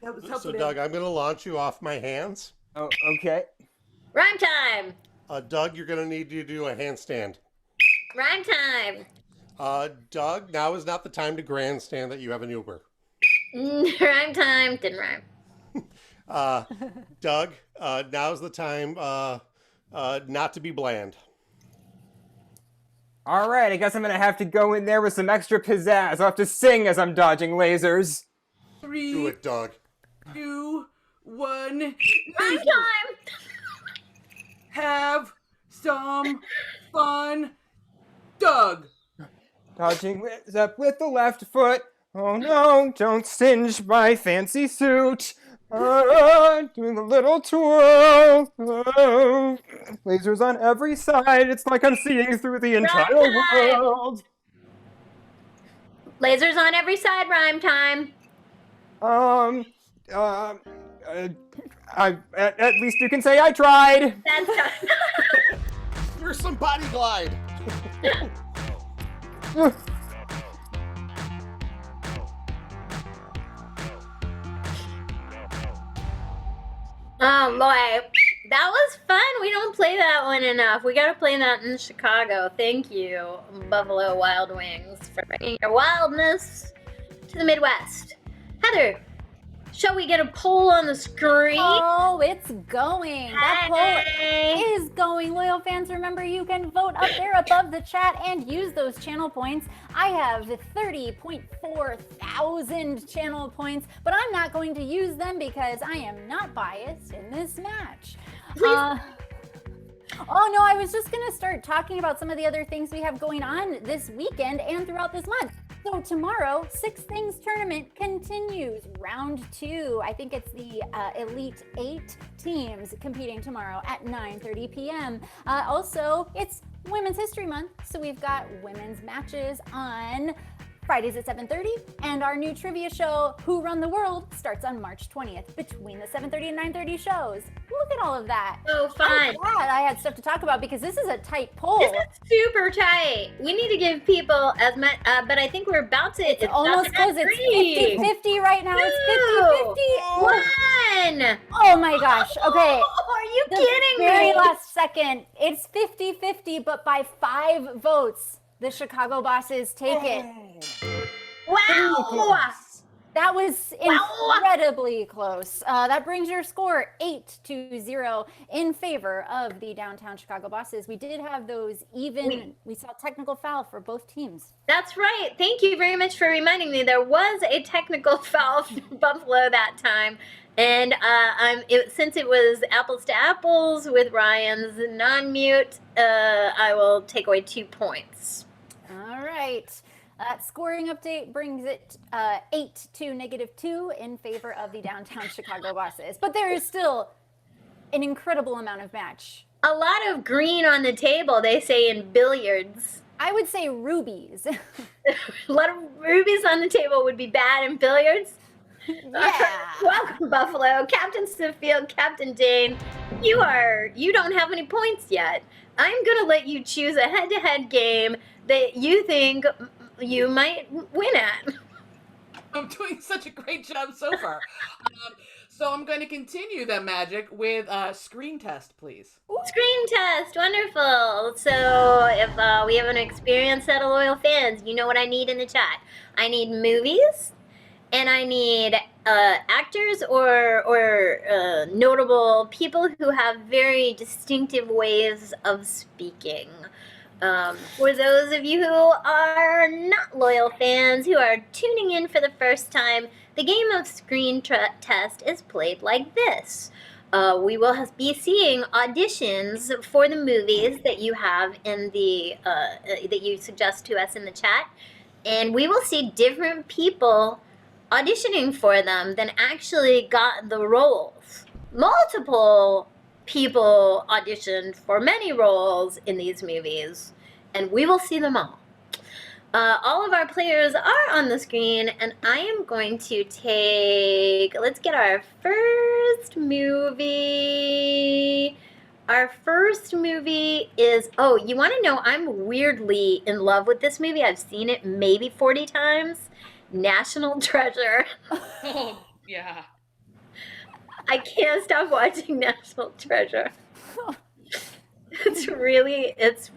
So, Doug, I'm going to launch you off my hands.
Oh, okay.
Rhyme time.
Doug, you're going to need to do a handstand.
Rhyme time.
Doug, now is not the time to grandstand that you have an Uber.
Rhyme time. Didn't rhyme.
Doug, now's the time not to be bland.
All right, I guess I'm going to have to go in there with some extra pizzazz. I'll have to sing as I'm dodging lasers.
3,
Do it, Doug.
2, 1.
Rhyme time.
Have some fun, Doug.
Dodging up with the left foot. Oh no, don't singe my fancy suit. Doing a little twirl. Lasers on every side. It's like I'm seeing through the entire world.
Lasers on every side. Rhyme time.
At least you can say I tried.
That's time.
for some body glide.
Oh boy, that was fun. We don't play that one enough. We gotta play that in Chicago. Thank you, Buffalo Wild Wings, for bringing your wildness to the Midwest. Heather, shall we get a poll on the screen?
Oh, it's going. That
Hey.
poll is going. Loyal fans, remember you can vote up there above the chat and use those channel points. I have 30.4 thousand channel points, but I'm not going to use them because I am not biased in this match. Oh no, I was just gonna start talking about some of the other things we have going on this weekend and throughout this month. So tomorrow, Six Things Tournament continues. Round 2. I think it's the Elite 8 teams competing tomorrow at 9:30 p.m. Also, it's Women's History Month, so we've got women's matches on Fridays at 7:30, and our new trivia show, Who Run the World, starts on March 20th between the 7:30 and 9:30 shows. Look at all of that.
So fun.
I'm glad I had stuff to talk about because this is a tight poll.
This is super tight. We need to give people as much, but I think we're about to. It's
almost close. It's 50-50 right now. It's 50-50.
1.
Oh my gosh. Okay.
Are you
The
kidding
very
me?
last second. It's 50-50, but by 5 votes, the Chicago Bosses take it.
Wow.
That was incredibly close. That brings your score 8-0 in favor of the downtown Chicago Bosses. We did have those even. We saw technical foul for both teams.
That's right. Thank you very much for reminding me. There was a technical foul for Buffalo that time. And since it was apples to apples with Ryan's non-mute, I will take away 2 points.
All right. That scoring update brings it 8 to -2 in favor of the downtown Chicago Bosses. But there is still an incredible amount of match.
A lot of green on the table, they say in billiards.
I would say rubies.
A lot of rubies on the table would be bad in billiards.
Yeah.
Welcome, Buffalo. Captain Siffield, Captain Dane. You don't have any points yet. I'm gonna let you choose a head-to-head game that you think you might win at.
I'm doing such a great job so far. So I'm going to continue the magic with screen test, please.
Screen test, wonderful. So if we have an experienced set of loyal fans, you know what I need in the chat. I need movies, and I need actors or notable people who have very distinctive ways of speaking. For those of you who are not loyal fans, who are tuning in for the first time, the game of screen test is played like this. We will be seeing auditions for the movies that you have in the that you suggest to us in the chat, and we will see different people auditioning for them than actually got the roles. Multiple people auditioned for many roles in these movies, and we will see them all. All of our players are on the screen, and I am going to let's get our first movie. Our first movie is, oh, you want to know, I'm weirdly in love with this movie. I've seen it maybe 40 times. National Treasure.
Oh, yeah.
I can't stop watching National Treasure. It's really, it's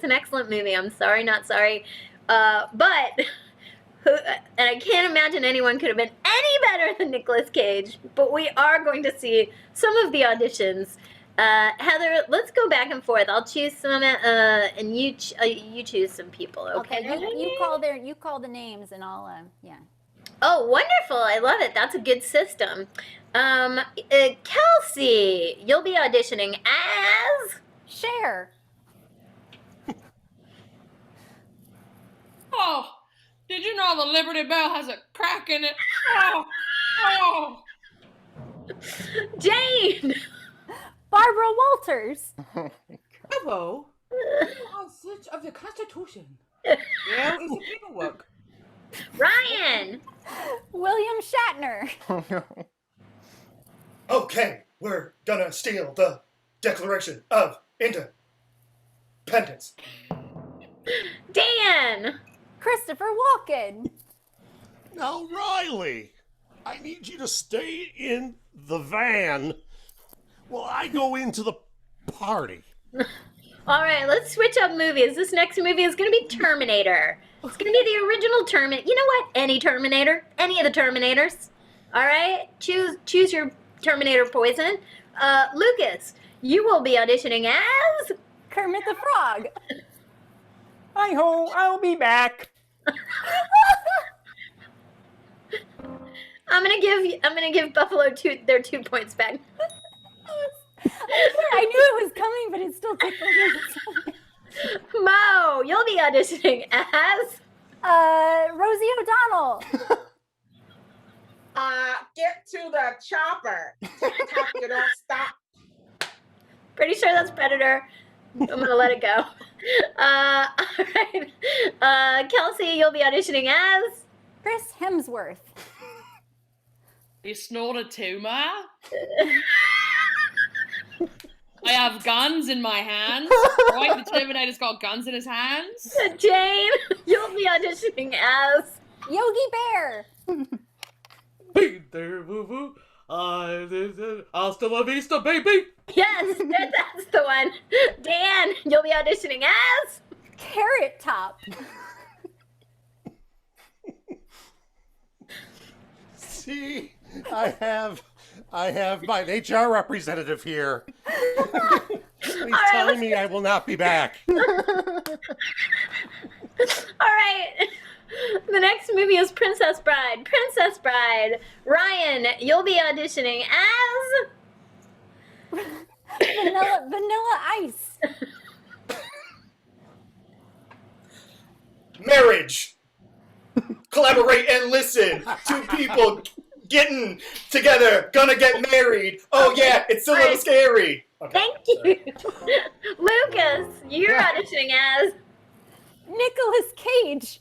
an excellent movie. I'm sorry, not sorry. And I can't imagine anyone could have been any better than Nicolas Cage, but we are going to see some of the auditions. Heather, let's go back and forth. I'll choose some, and you choose some people, okay?
You call the names and I'll, yeah.
Oh, wonderful. I love it. That's a good system. Kelsey, you'll be auditioning as...
Cher.
Oh, did you know the Liberty Bell has a crack in it? Oh.
Jane!
Barbara Walters.
Bravo. On search of the Constitution. Where is the paperwork?
Ryan!
William Shatner.
Oh no. Okay, we're gonna steal the Declaration of Independence. Pendants.
Dan!
Christopher Walken.
Now, Riley, I need you to stay in the van while I go into the party.
All right, let's switch up movies. This next movie is going to be Terminator. It's going to be the original Terminator. You know what? Any Terminator. Any of the Terminators. All right? Choose your Terminator poison. Lucas, you will be auditioning as...
Kermit the Frog.
Hi-ho, I'll be back.
I'm gonna give Buffalo their 2 points back.
I knew it was coming, but it still took me.
Mo, you'll be auditioning as
Rosie O'Donnell.
Get to the chopper. Tap, you don't stop.
Pretty sure that's Predator. I'm gonna let it go. All right. Kelsey, you'll be auditioning as
Chris Hemsworth.
You snort a tumor? I have guns in my hands. Right? The Terminator's got guns in his hands.
Jane, you'll be auditioning as
Yogi Bear.
Hey there, woo-woo. Hasta la vista, baby.
Yes, that's the one. Dan, you'll be auditioning as
Carrot Top.
See, I have my HR representative here. He's telling me I will not be back.
All right. The next movie is Princess Bride. Princess Bride. Ryan, you'll be auditioning as
Vanilla Ice.
Marriage. Collaborate and listen. Two people getting together, gonna get married. Oh yeah, it's a little scary. Okay,
Thank you. Lucas, you're auditioning as
Nicolas Cage.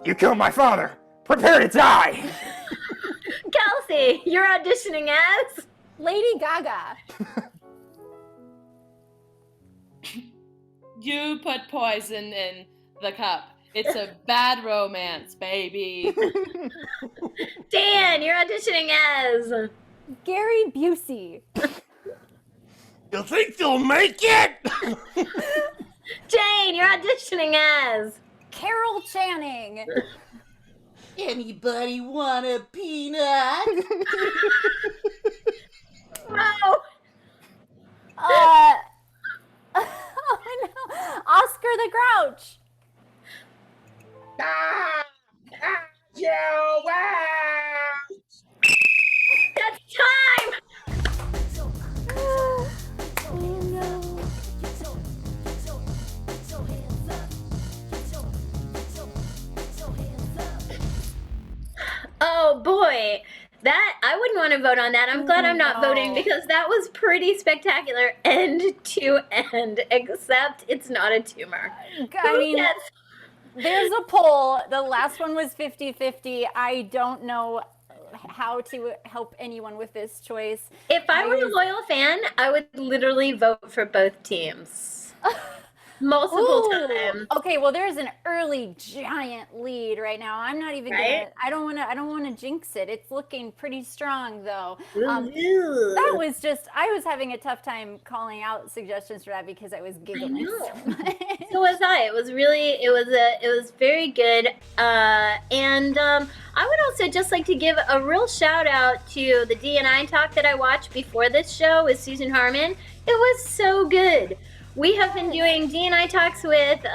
You killed my father. Prepare to die.
Kelsey, you're auditioning as
Lady Gaga.
You put poison in the cup. It's a bad romance, baby.
Dan, you're auditioning as
Gary Busey.
You think they'll make it?
Jane, you're auditioning as
Carol Channing.
Anybody want a peanut?
Mo.
Oh no, Oscar the Grouch.
That's time.
Oh no.
Oh boy, that I wouldn't want to vote on that. I'm glad I'm not voting because that was pretty spectacular end to end, except it's not a tumor.
I mean, there's a poll. The last one was 50-50. I don't know how to help anyone with this choice.
If I were a loyal fan, I would literally vote for both teams. Multiple times.
Okay, well there's an early giant lead right now. I'm not even gonna I don't wanna jinx it. It's looking pretty strong though. That was just I was having a tough time calling out suggestions for that because I was giggling so much.
So was I. It was very good. And I would also just like to give a real shout out to the D&I talk that I watched before this show with Susan Harmon. It was so good. We have been doing D&I talks with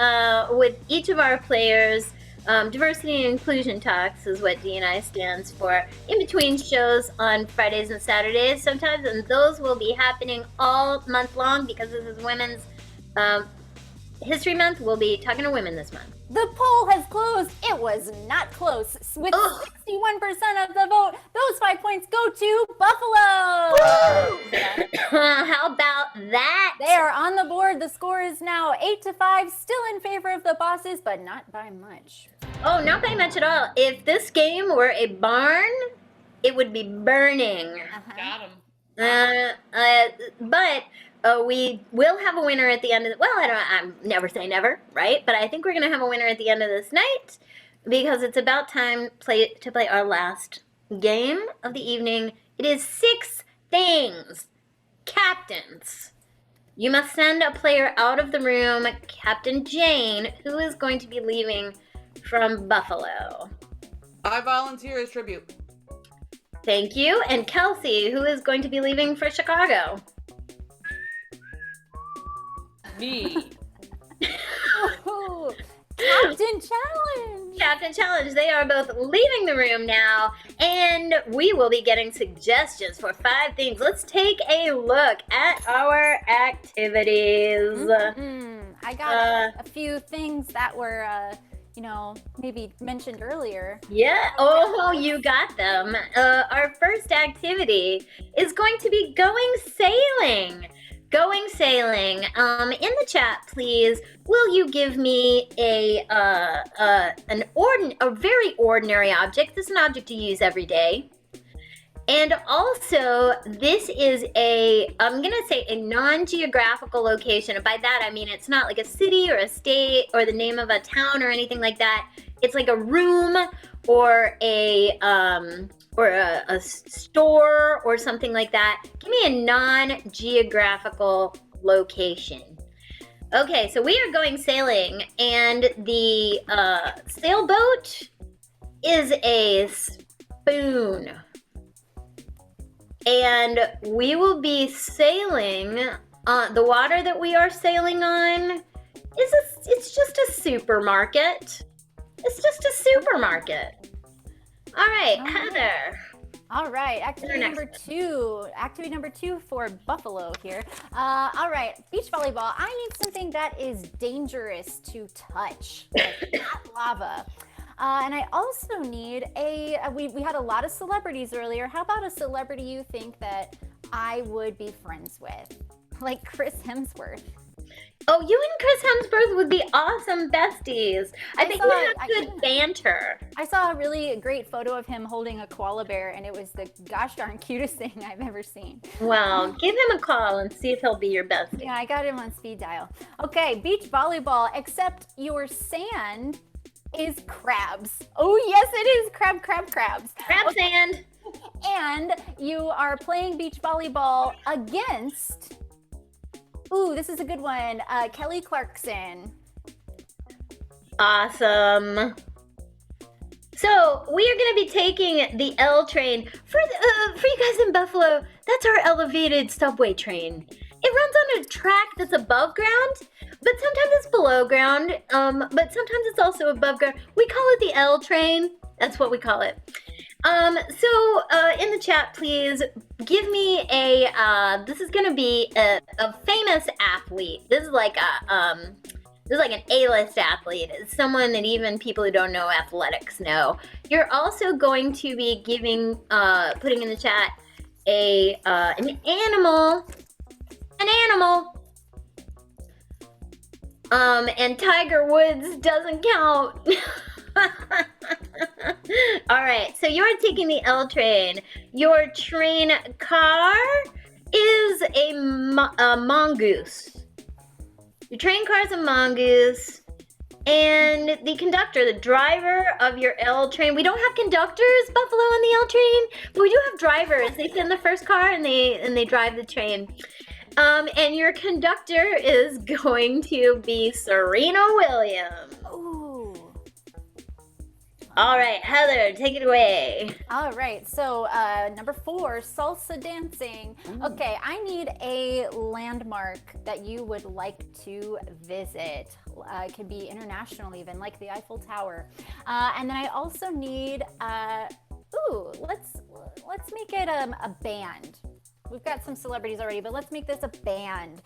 each of our players. Diversity and inclusion talks is what D&I stands for. In between shows on Fridays and Saturdays sometimes, and those will be happening all month long because this is Women's History Month. We'll be talking to women this month.
The poll has closed. It was not close. With 61% of the vote, those 5 points go to Buffalo.
How about that?
They are on the board. The score is now 8-5, still in favor of the bosses, but not by much.
Oh, not by much at all. If this game were a barn, it would be burning.
Got him.
But we will have a winner at the end of I'm never say never, right? But I think we're gonna have a winner at the end of this night because it's about time to play our last game of the evening. It is 6 things. Captains. You must send a player out of the room, Captain Jane, who is going to be leaving from Buffalo.
I volunteer as tribute.
Thank you. And Kelsey, who is going to be leaving for Chicago.
Me.
Ooh, Captain Challenge.
Captain Challenge. They are both leaving the room now, and we will be getting suggestions for 5 things. Let's take a look at our activities.
I got a few things that were, maybe mentioned earlier.
Yeah. Oh, you got them. Our first activity is going to be going sailing. Going sailing. In the chat, please, will you give me a very ordinary object? This is an object you use every day. And also, this is I'm gonna say a non-geographical location. And by that, I mean it's not like a city or a state or the name of a town or anything like that. It's like a room or a store or something like that. Give me a non-geographical location. Okay, so we are going sailing, and the sailboat is a spoon. And we will be sailing, the water that we are sailing on it's just a supermarket. It's just a supermarket. All right, Heather.
All right, activity number 2 for Buffalo here. All right, beach volleyball. I need something that is dangerous to touch, like hot lava. And I also need we had a lot of celebrities earlier. How about a celebrity you think that I would be friends with? Like Chris Hemsworth.
Oh, you and Chris Hemsworth would be awesome besties. I think we have good banter.
I saw a really great photo of him holding a koala bear, and it was the gosh darn cutest thing I've ever seen.
Well, give him a call and see if he'll be your bestie.
Yeah, I got him on speed dial. Okay, beach volleyball, except your sand is crabs. Oh, yes, it is crabs.
Crab
okay.
sand.
And you are playing beach volleyball against... Ooh, this is a good one. Kelly Clarkson.
Awesome. So we are going to be taking the L train for you guys in Buffalo. That's our elevated subway train. It runs on a track that's above ground, but sometimes it's below ground. But sometimes it's also above ground. We call it the L train. That's what we call it. So in the chat, please give me this is gonna be a famous athlete. This is like an A-list athlete. It's someone that even people who don't know athletics know. You're also going to be putting in the chat an animal. And Tiger Woods doesn't count. All right, so you're taking the L train. Your train car is a mongoose. Your train car is a mongoose. And the conductor, the driver of your L train. We don't have conductors, Buffalo, on the L train, but we do have drivers. They sit in the first car and they drive the train. And your conductor is going to be Serena Williams.
Ooh.
All right, Heather, take it away.
All right, so number 4, salsa dancing. Ooh. Okay, I need a landmark that you would like to visit. It can be international even, like the Eiffel Tower. And then I also need, let's make it a band. We've got some celebrities already, but let's make this a band.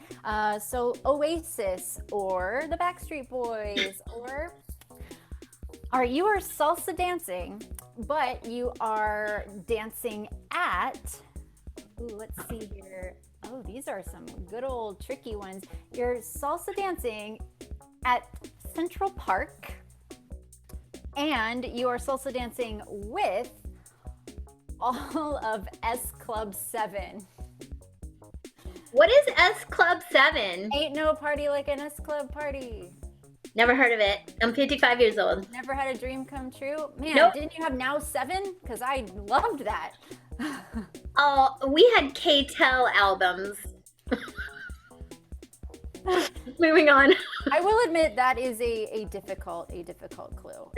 So Oasis or the Backstreet Boys or... All right, you are salsa dancing, but you are dancing at... Ooh, let's see here. Oh, these are some good old tricky ones. You're salsa dancing at Central Park, and you are salsa dancing with all of S Club 7.
What is S Club 7?
Ain't no party like an S Club party.
Never heard of it. I'm 55 years old.
Never had a dream come true? Man,
Nope.
didn't you have Now 7? Because I loved that.
Oh, we had K-Tel albums. Moving on.
I will admit that is a difficult clue.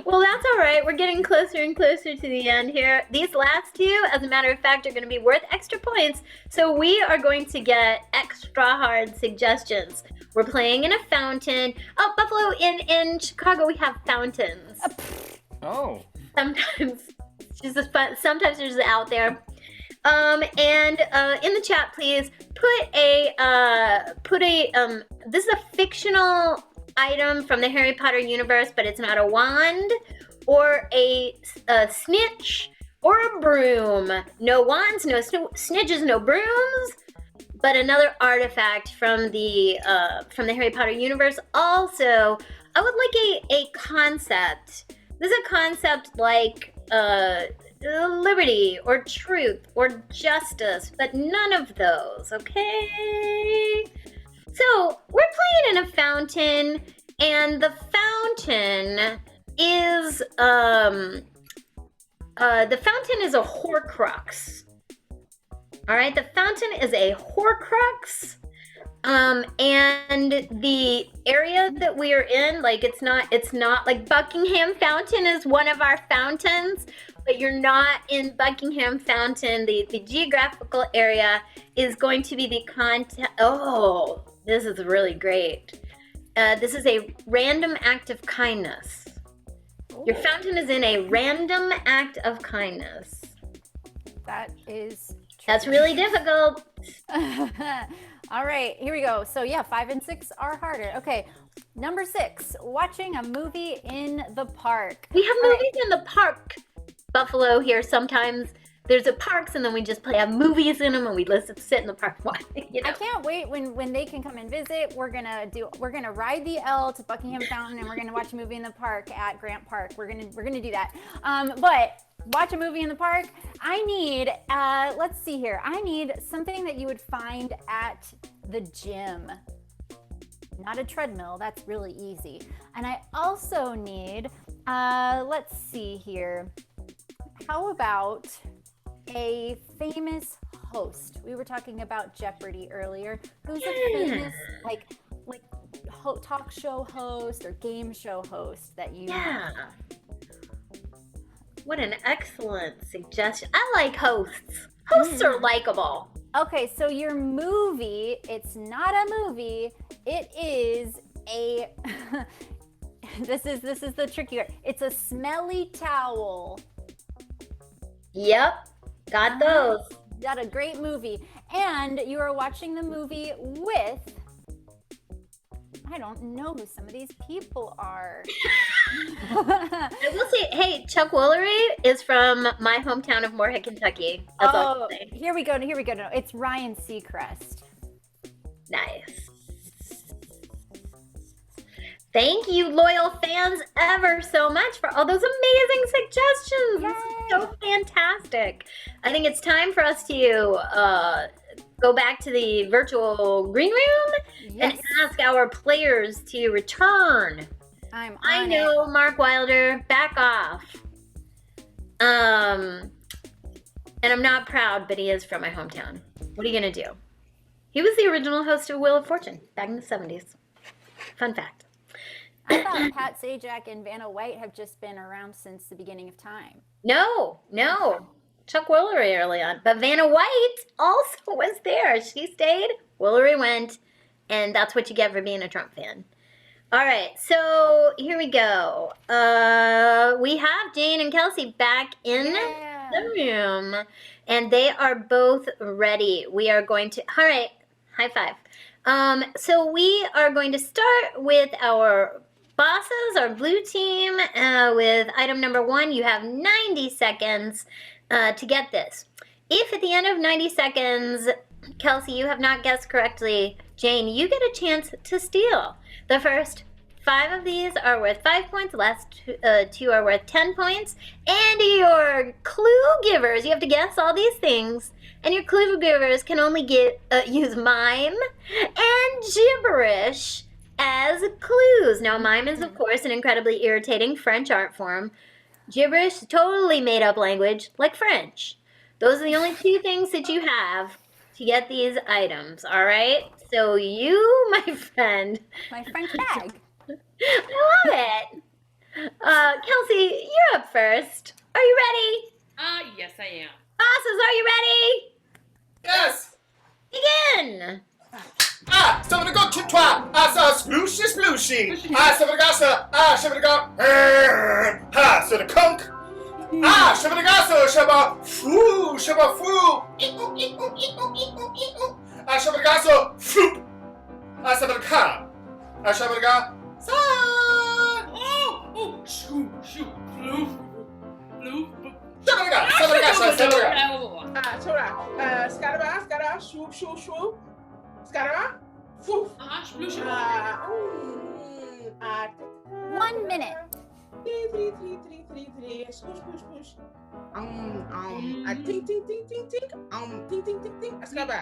Well, that's all right. We're getting closer and closer to the end here. These last two, as a matter of fact, are going to be worth extra points. So we are going to get extra hard suggestions. We're playing in a fountain. Oh, Buffalo, in Chicago, we have fountains.
Oh.
Sometimes. It's just fun. Sometimes they're just out there. And in the chat, please this is a fictional item from the Harry Potter universe, but it's not a wand or a snitch or a broom. No wands, no snitches, no brooms, but another artifact from the Harry Potter universe. Also, I would like a concept. This is a concept like liberty or truth or justice, but none of those, okay? So we're playing in a fountain, and the fountain is a Horcrux. All right, the fountain is a Horcrux. And the area that we are in, like it's not like Buckingham Fountain is one of our fountains, but you're not in Buckingham Fountain. The geographical area is going to be the content. Oh, this is really great. This is a random act of kindness. Your fountain is in a random act of kindness. That's really difficult.
All right, here we go. So yeah, 5 and 6 are harder. Okay, number 6, watching a movie in the park.
We have movies in the park. Buffalo here sometimes. There's a parks and then we just have movies in them and we sit in the park watching. You know?
I can't wait when they can come and visit. We're gonna ride the L to Buckingham Fountain and we're gonna watch a movie in the park at Grant Park. We're gonna do that. But watch a movie in the park. I need let's see here. I need something that you would find at the gym. Not a treadmill. That's really easy. And I also need let's see here. How about a famous host? We were talking about Jeopardy earlier. Who's a famous talk show host or game show host that you
know? What an excellent suggestion. I like hosts. Hosts are likable.
Okay, so your movie, it's not a movie. It is a this is the tricky part. It's a smelly towel.
Yep. Got those.
Got a great movie. And you are watching the movie with, I don't know who some of these people are.
I will say, hey, Chuck Woolery is from my hometown of Moorhead, Kentucky. That's all I'll say.
Here we go. No, it's Ryan Seacrest.
Nice. Thank you, loyal fans, ever so much for all those amazing suggestions. This is so fantastic. I think it's time for us to go back to the virtual green room and ask our players to return. I know, Mark Wilder, back off. And I'm not proud, but he is from my hometown. What are you gonna do? He was the original host of Wheel of Fortune back in the 70s. Fun fact.
I thought Pat Sajak and Vanna White have just been around since the beginning of time.
No. Chuck Woolery early on. But Vanna White also was there. She stayed, Woolery went, and that's what you get for being a Trump fan. All right, so here we go. We have Jane and Kelsey back in the room, and they are both ready. We are going to, all right, high five. So we are going to start with our bosses, our blue team, with item number 1. You have 90 seconds to get this. If at the end of 90 seconds, Kelsey, you have not guessed correctly, Jane, you get a chance to steal. The first 5 of these are worth 5 points, the last 2 are worth 10 points, and your clue givers, you have to guess all these things, and your clue givers can only use mime and gibberish as clues. Now, mime is, of course, an incredibly irritating French art form. Gibberish, totally made up language, like French. Those are the only two things that you have to get these items, all right? So you, my friend.
My French bag.
I love it. Kelsey, you're up first. Are you ready?
Yes, I am.
Bosses, are you ready?
Yes.
Begin.
Ça veut go to toi. Ça splooshy splooshy. Ça veut go ça. Ça veut go. Ça the conk. Ça veut go ça. Shaba fou. Shaba fou. Ça veut go ça. Floop. Ça veut go. Ça veut go. Ça.
Oh, shoo, floof, floof.
Scaraba, scaraba, swoop, swoop, swoop. Scaraba, foof.
Sploosh.
1 minute.
Three. Swoosh, swoosh, swoosh. Ting, ting, ting, ting, ting. Ting, ting, ting, ting. Scaraba.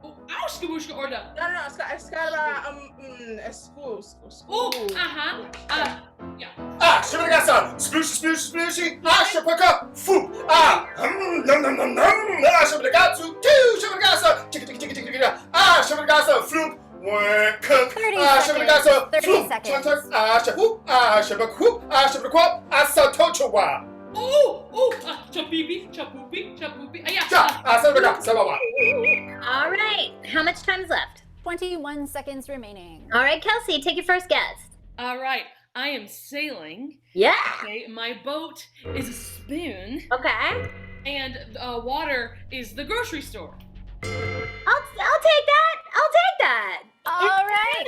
Ow, skabooshka order.
No, scaraba, school.
Oh, yeah.
Shaba go ça. Splooshy splooshy splooshy. Shaba go foo. Num num num num. Shaba go to two. Shaba go ça. Tick tick tick tick tick. Shaba go ça. Floop.
30 seconds.
All right. How much time's left?
21 seconds remaining.
All right, Kelsey, take your first guess.
All right. I am sailing.
Yeah.
Okay. My boat is a spoon.
Okay.
And water is the grocery store.
I'll take that.
All right.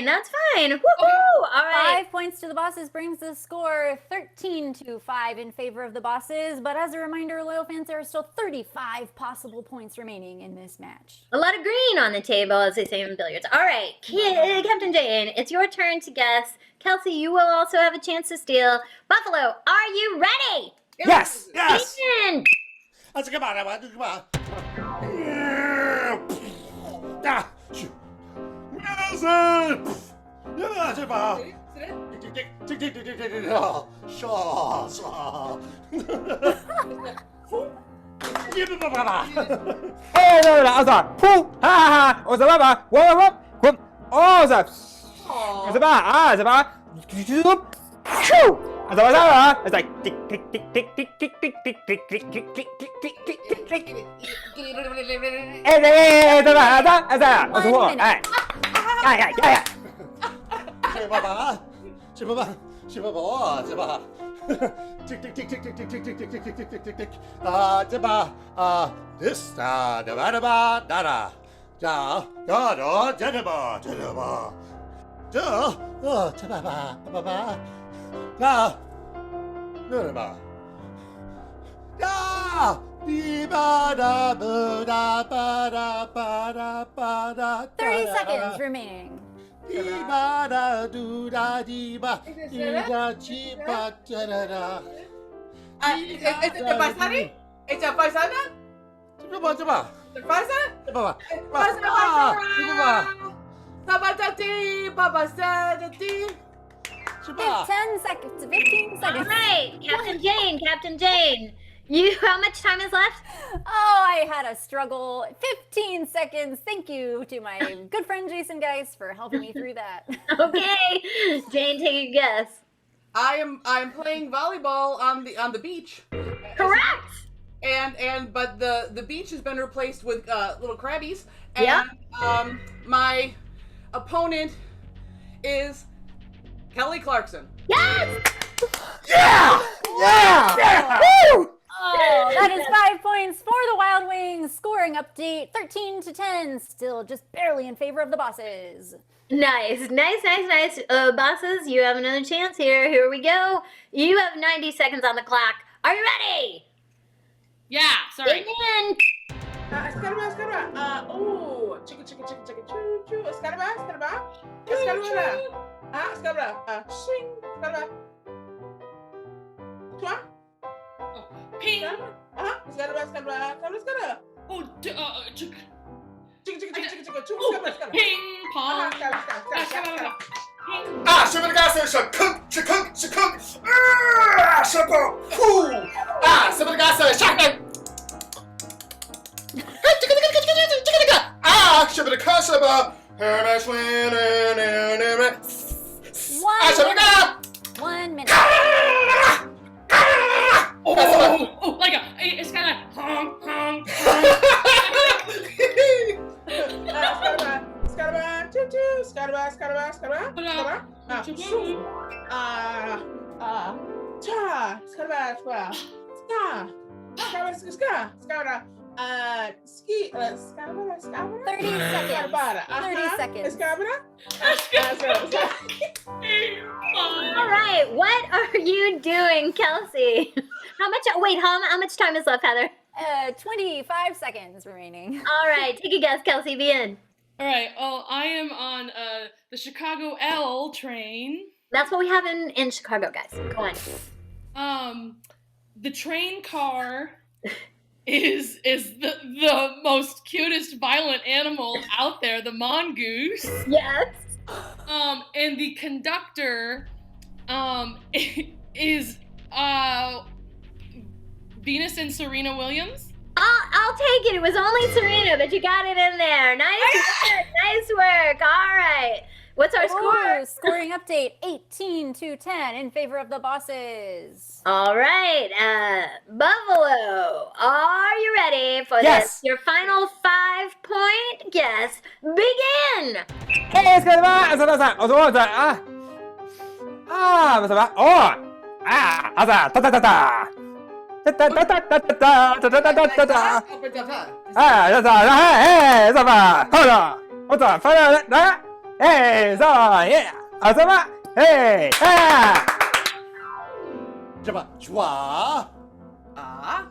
That's fine. Woohoo! All right.
5 points to the bosses brings the score 13-5 in favor of the bosses. But as a reminder, loyal fans, there are still 35 possible points remaining in this match.
A lot of green on the table, as they say in billiards. All right, Captain Jane, it's your turn to guess. Kelsey, you will also have a chance to steal. Buffalo, are you ready?
Yes.
Begin.
Come on.
It's like tick tick tick tick tick tick tick tick tick tick tick tick tick tick tick tick tick tick. Tick tick tick tick tick tick tick tick tick tick tick tick tick tick tick. This da da da da da da da da da da da da da. Da, da, da, da, dee ba da ba da ba da ba da ba da.
30 seconds remaining.
Dee ba da do da dee ba dee da dee ba da da da.
¿Es de paisana? ¿Es de paisana?
Coba.
¿De paisana?
Coba.
Papasati.
10 seconds. 15 seconds.
All right, Captain Jane. How much time is left?
Oh, I had a struggle. 15 seconds. Thank you to my good friend Jason Geis for helping me through that.
Okay, Jane, take a guess.
I'm playing volleyball on the beach.
Correct.
But the beach has been replaced with little crabbies.
Yeah.
And my opponent is Kelly Clarkson.
Yes!
Yeah! Woo!
Oh, that is 5 points for the Wild Wings. Scoring update 13-10. Still just barely in favor of the bosses.
Nice. Bosses, you have another chance here. Here we go. You have 90 seconds on the clock. Are you ready?
Yeah, sorry.
Begin.
Escarba. Chicka, choo, choo. Escarba. Escarba. Swing. Escarba. Toi?
Ping. Oh,
Ping
pong.
Ah, Shabadagasa, Shakunk. Ah, Shapo. Foo. Ah, Shabadagasa, Shaka. Ah, Shabadagasa, Hermes Winner. Ah, Shabadaga.
1 minute.
Oh, like it's kind of honk, honk, honk.
Ski.
30 seconds. 30 seconds.
All right, what are you doing, Kelsey? How much time is left, Heather?
25 seconds remaining.
All right, take a guess, Kelsey. Be in.
All right. Oh, I am on the Chicago L train.
That's what we have in Chicago, guys. Go
on. The train car is the most cutest violent animal out there, the mongoose.
Yes.
And the conductor is Venus and Serena Williams.
I'll take it. It was only Serena, but you got it in there. Nice work. All right. What's our score?
Scoring update 18-10 in favor of the bosses.
All right. Buffalo, are you ready for this? Your final 5-point guess. Begin.
Hey, it's gonna Hey, so yeah, Azama, hey,
Jabba, Jwa,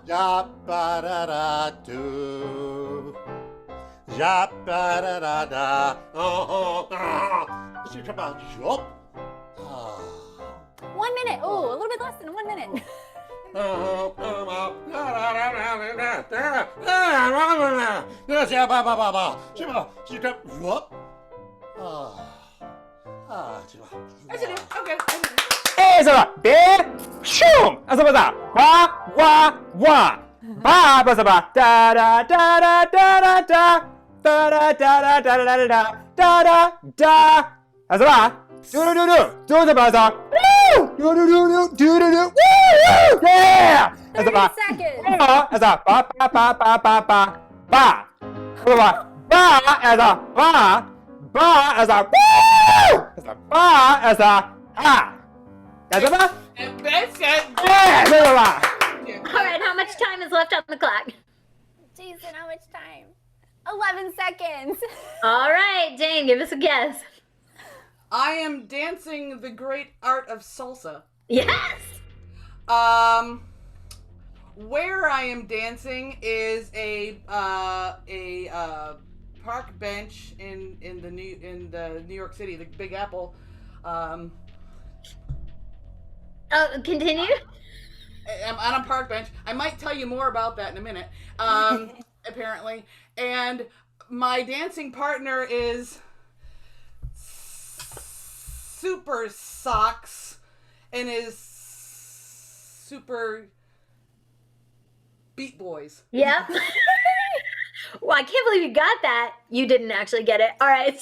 Ja ba da da do, Ja ba da da da, Jabba, Jop.
1 minute. Oh, a little bit less than 1 minute.
Hey, so big shoom. Azaba, wa. Ba ba da da da da da da da da da da da da da da. Azaba. Do the buzzer. Do. Yeah.
30 seconds.
As a ba. As a woo! As a ba, as a ah. As a ba.
All right, how much time is left on the clock?
Jason, how much time? 11 seconds.
All right, Jane, give us a guess.
I am dancing the great art of salsa.
Yes.
Where I am dancing is a park bench in the New York City, the Big Apple.
Continue.
I'm on a park bench. I might tell you more about that in a minute. Apparently, and my dancing partner is Super Socks and is Super Beat Boys.
Yep. Well, I can't believe you got that. You didn't actually get it. All right,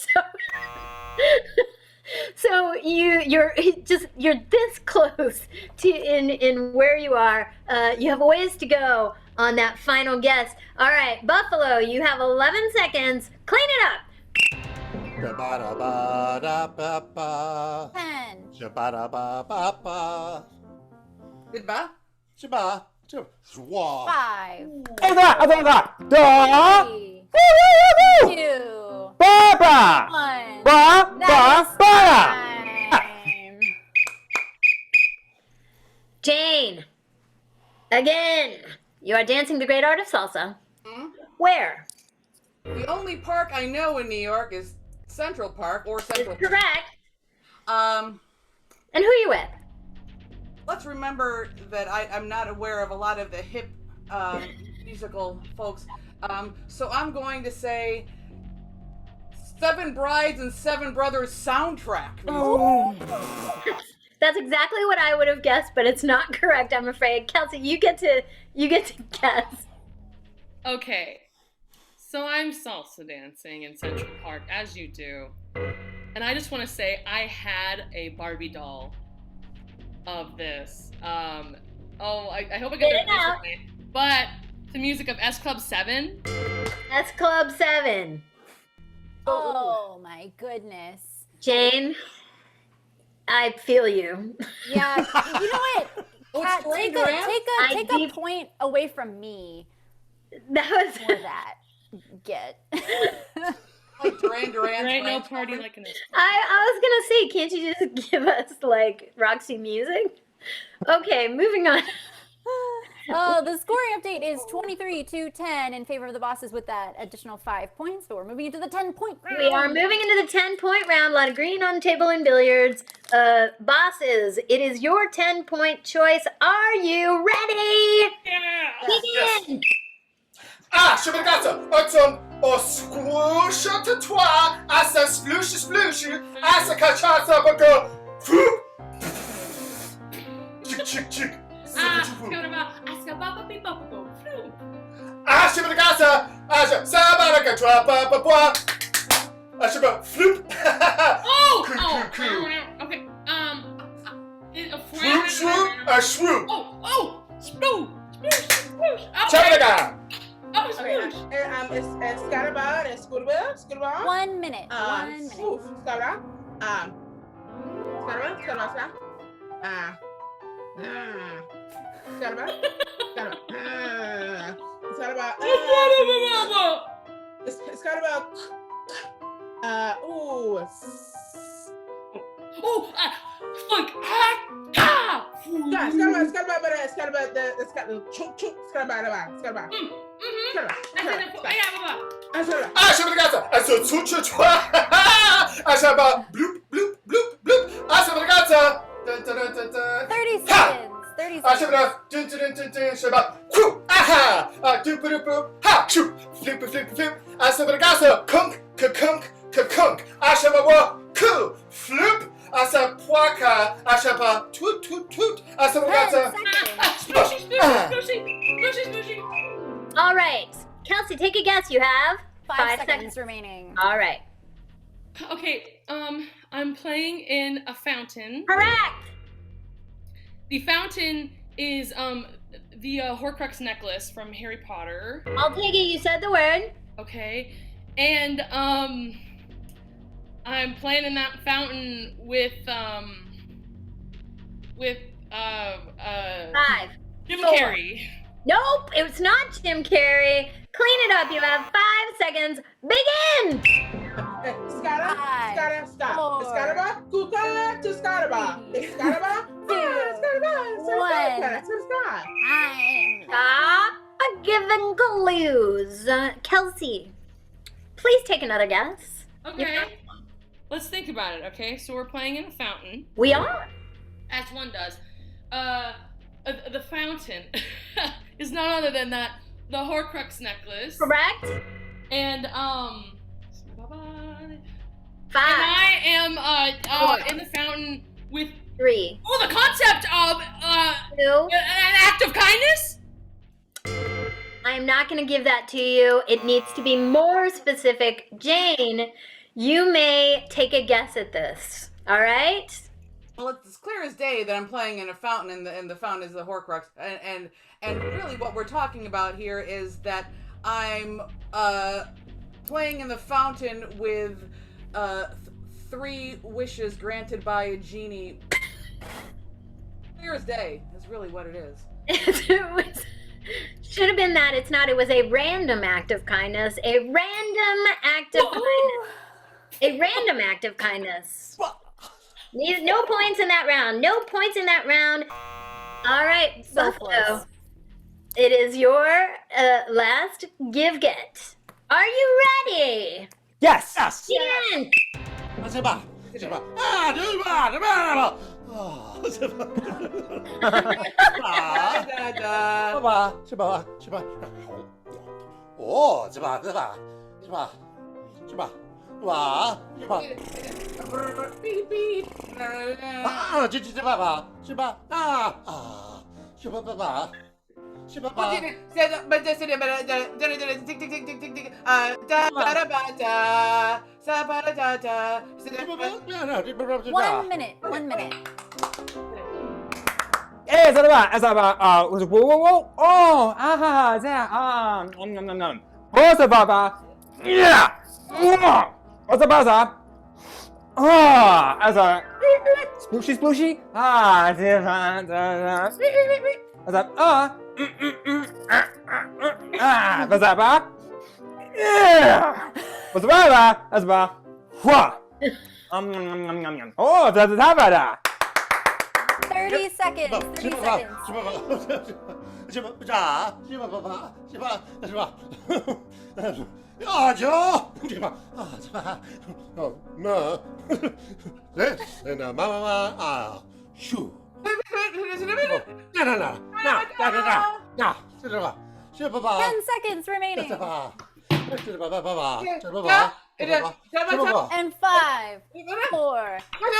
so you're this close to in where you are. You have a ways to go on that final guess. All right, Buffalo, you have 11 seconds. Clean it up.
10.
Goodbye.
5.
2.
2.
Baba.
1.
Ba.
Jane, again, you are dancing the great art of salsa. Where?
The only park I know in New York is Central Park or Central Park.
Correct.
And
who are you with?
Let's remember that I'm not aware of a lot of the hip musical folks. So I'm going to say 7 Brides and 7 Brothers soundtrack.
Oh. That's exactly what I would have guessed, but it's not correct, I'm afraid. Kelsey, you get to guess.
Okay, so I'm salsa dancing in Central Park, as you do. And I just want to say I had a Barbie doll of this. I hope I get it right. But the music of S Club 7.
S Club 7.
Oh my goodness.
Jane, I feel you.
Yeah, you know what? Kat, take
I
a point away from me.
That was
for that. Get.
Like Duran Duran.
There ain't no party like an
I was gonna say, can't you just give us like Roxy music? Okay, moving on.
The scoring update is 23-10 in favor of the bosses with that additional 5 points. So we're moving into the 10-point round.
We are moving into the 10-point round. A lot of green on the table in billiards. Bosses, it is your 10-point choice. Are you ready?
Yes.
Begin.
Je me regarde, automne, au squoosh de toi, à sa splouche splouche, à sa cachaça boko, chick chick chick. Je me regarde, je sabara que toi papa bois, je me floop.
Okay.
Swoop swoop, swoop.
Spoosh.
Chavega.
Okay, it's Scaraba, it's Scooterba.
1 minute. 1 minute.
Scaraba. Scaraba. Scaraba. It's got about
funk.
It's got the choke. It's got about.
Je me regarde, je touche toi, je me bloop bloop bloop bloop, je me regarde.
30 seconds. 30 seconds.
Je me regarde, je me whoo, aha, doop doop doop, ha, shoot, flip, je me regarde, kunk, je me vois, cool, flip, je me poika, je me toot, je me regarde.
Smooshy.
All right. Kelsey, take a guess. You have
5 seconds remaining.
All right.
Okay, I'm playing in a fountain.
Correct.
The fountain is the Horcrux necklace from Harry Potter.
I'll take it. You said the word.
Okay, and I'm playing in that fountain with
5.
Jim
4.
Carrey.
Nope, it's not Jim Carrey. Clean it up. You have 5 seconds. Begin.
Scaraba. Scaraba. Kuka to Scaraba. Scaraba.
Stop giving clues. Kelsey, please take another guess.
Okay. Let's think about it, okay? So we're playing in a fountain.
We are.
As one does. The fountain is none other than the Horcrux necklace.
Correct.
And,
5.
And I am, in the fountain with
3.
Oh, the concept of,
2.
an act of kindness?
I'm not going to give that to you. It needs to be more specific. Jane, you may take a guess at this. All right?
Well, it's clear as day that I'm playing in a fountain, and the fountain is the Horcrux. And really, what we're talking about here is that I'm playing in the fountain with 3 wishes granted by a genie. Clear as day is really what it is.
Should have been that. It's not. It was a random act of kindness. A random act of kindness. A random act of kindness. No points in that round. No points in that round. All right, Buffalo. It is your last give-get. Are you ready?
Yes.
Begin.
1 minute. 1 minute.
Eh, whoa. Oh, What's about yeah. What's about as a splooshy. As a what's about yeah. What's about as about oh, that's about
30 seconds. 30 seconds.
Shoo.
10 seconds remaining. And 5, 4, 3,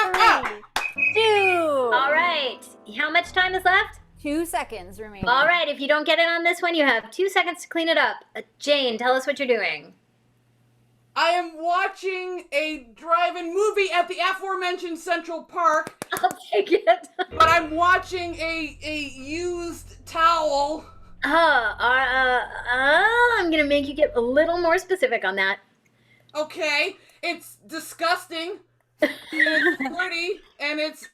2.
All right. How much time is left?
2 seconds remaining.
All right. If you don't get it on this one, you have 2 seconds to clean it up. Jane, tell us what you're doing.
I am watching a drive-in movie at the aforementioned Central Park.
I'll take it.
But I'm watching a used towel.
I'm gonna make you get a little more specific on that.
Okay, it's disgusting. And it's dirty, and it's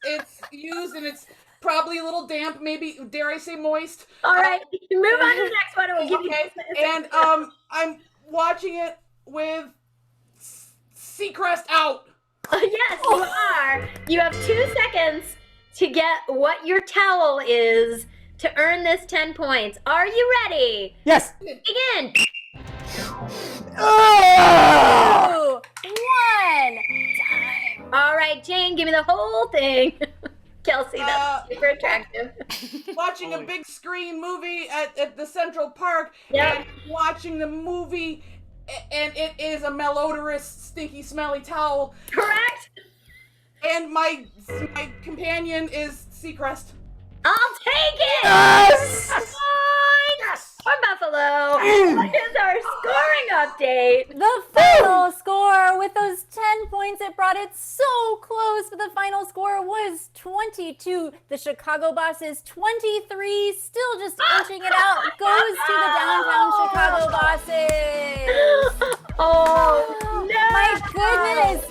used, and it's probably a little damp, maybe, dare I say moist.
All right, move on to the next one, and we'll give
okay.
you...
And I'm watching it with Seacrest out.
Yes, you are. You have 2 seconds to get what your towel is to earn this 10 points. Are you ready?
Yes.
Begin.
2, 1. Time.
All right, Jane, give me the whole thing. Kelsey, that's super attractive.
Watching a big screen movie at the Central Park.
Yep.
And watching the movie, and it is a malodorous, stinky, smelly towel.
Correct.
And my companion is Seacrest.
I'll take it!
Yes!
Yes! Or Buffalo. What is our scoring update?
The final score with those 10 points, it brought it so close, but the final score was 22. The Chicago Bosses 23, still just inching it out, goes to the downtown Chicago Bosses.
Oh, no!
My goodness!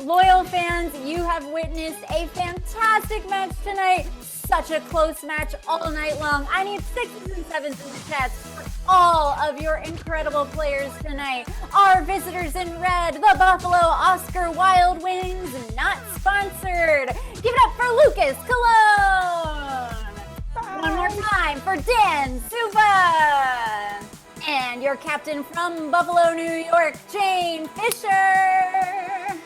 Loyal fans, you have witnessed a fantastic match tonight. Such a close match all night long. I need 6s and 7s in the chats for all of your incredible players tonight. Our visitors in red, the Buffalo Oscar Wild Wings, not sponsored. Give it up for Lucas Cologne. One more time for Dan Suva. And your captain from Buffalo, New York, Jane Fisher.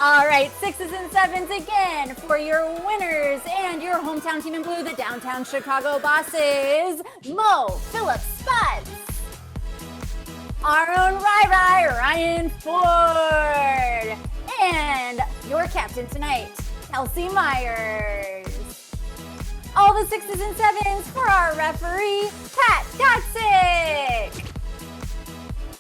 All right, 6s and 7s again for your winners and your hometown team in blue, the downtown Chicago Bosses, Mo Phillips Sputz, our own Ryan Ford, and your captain tonight, Kelsey Myers. All the 6s and 7s for our referee, Pat Gotzik.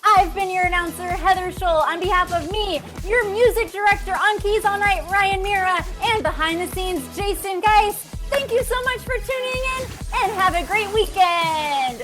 I've been your announcer, Heather Scholl. On behalf of me, your music director on keys all night, Ryan Mira, and behind the scenes, Jason Geis. Thank you so much for tuning in, and have a great weekend.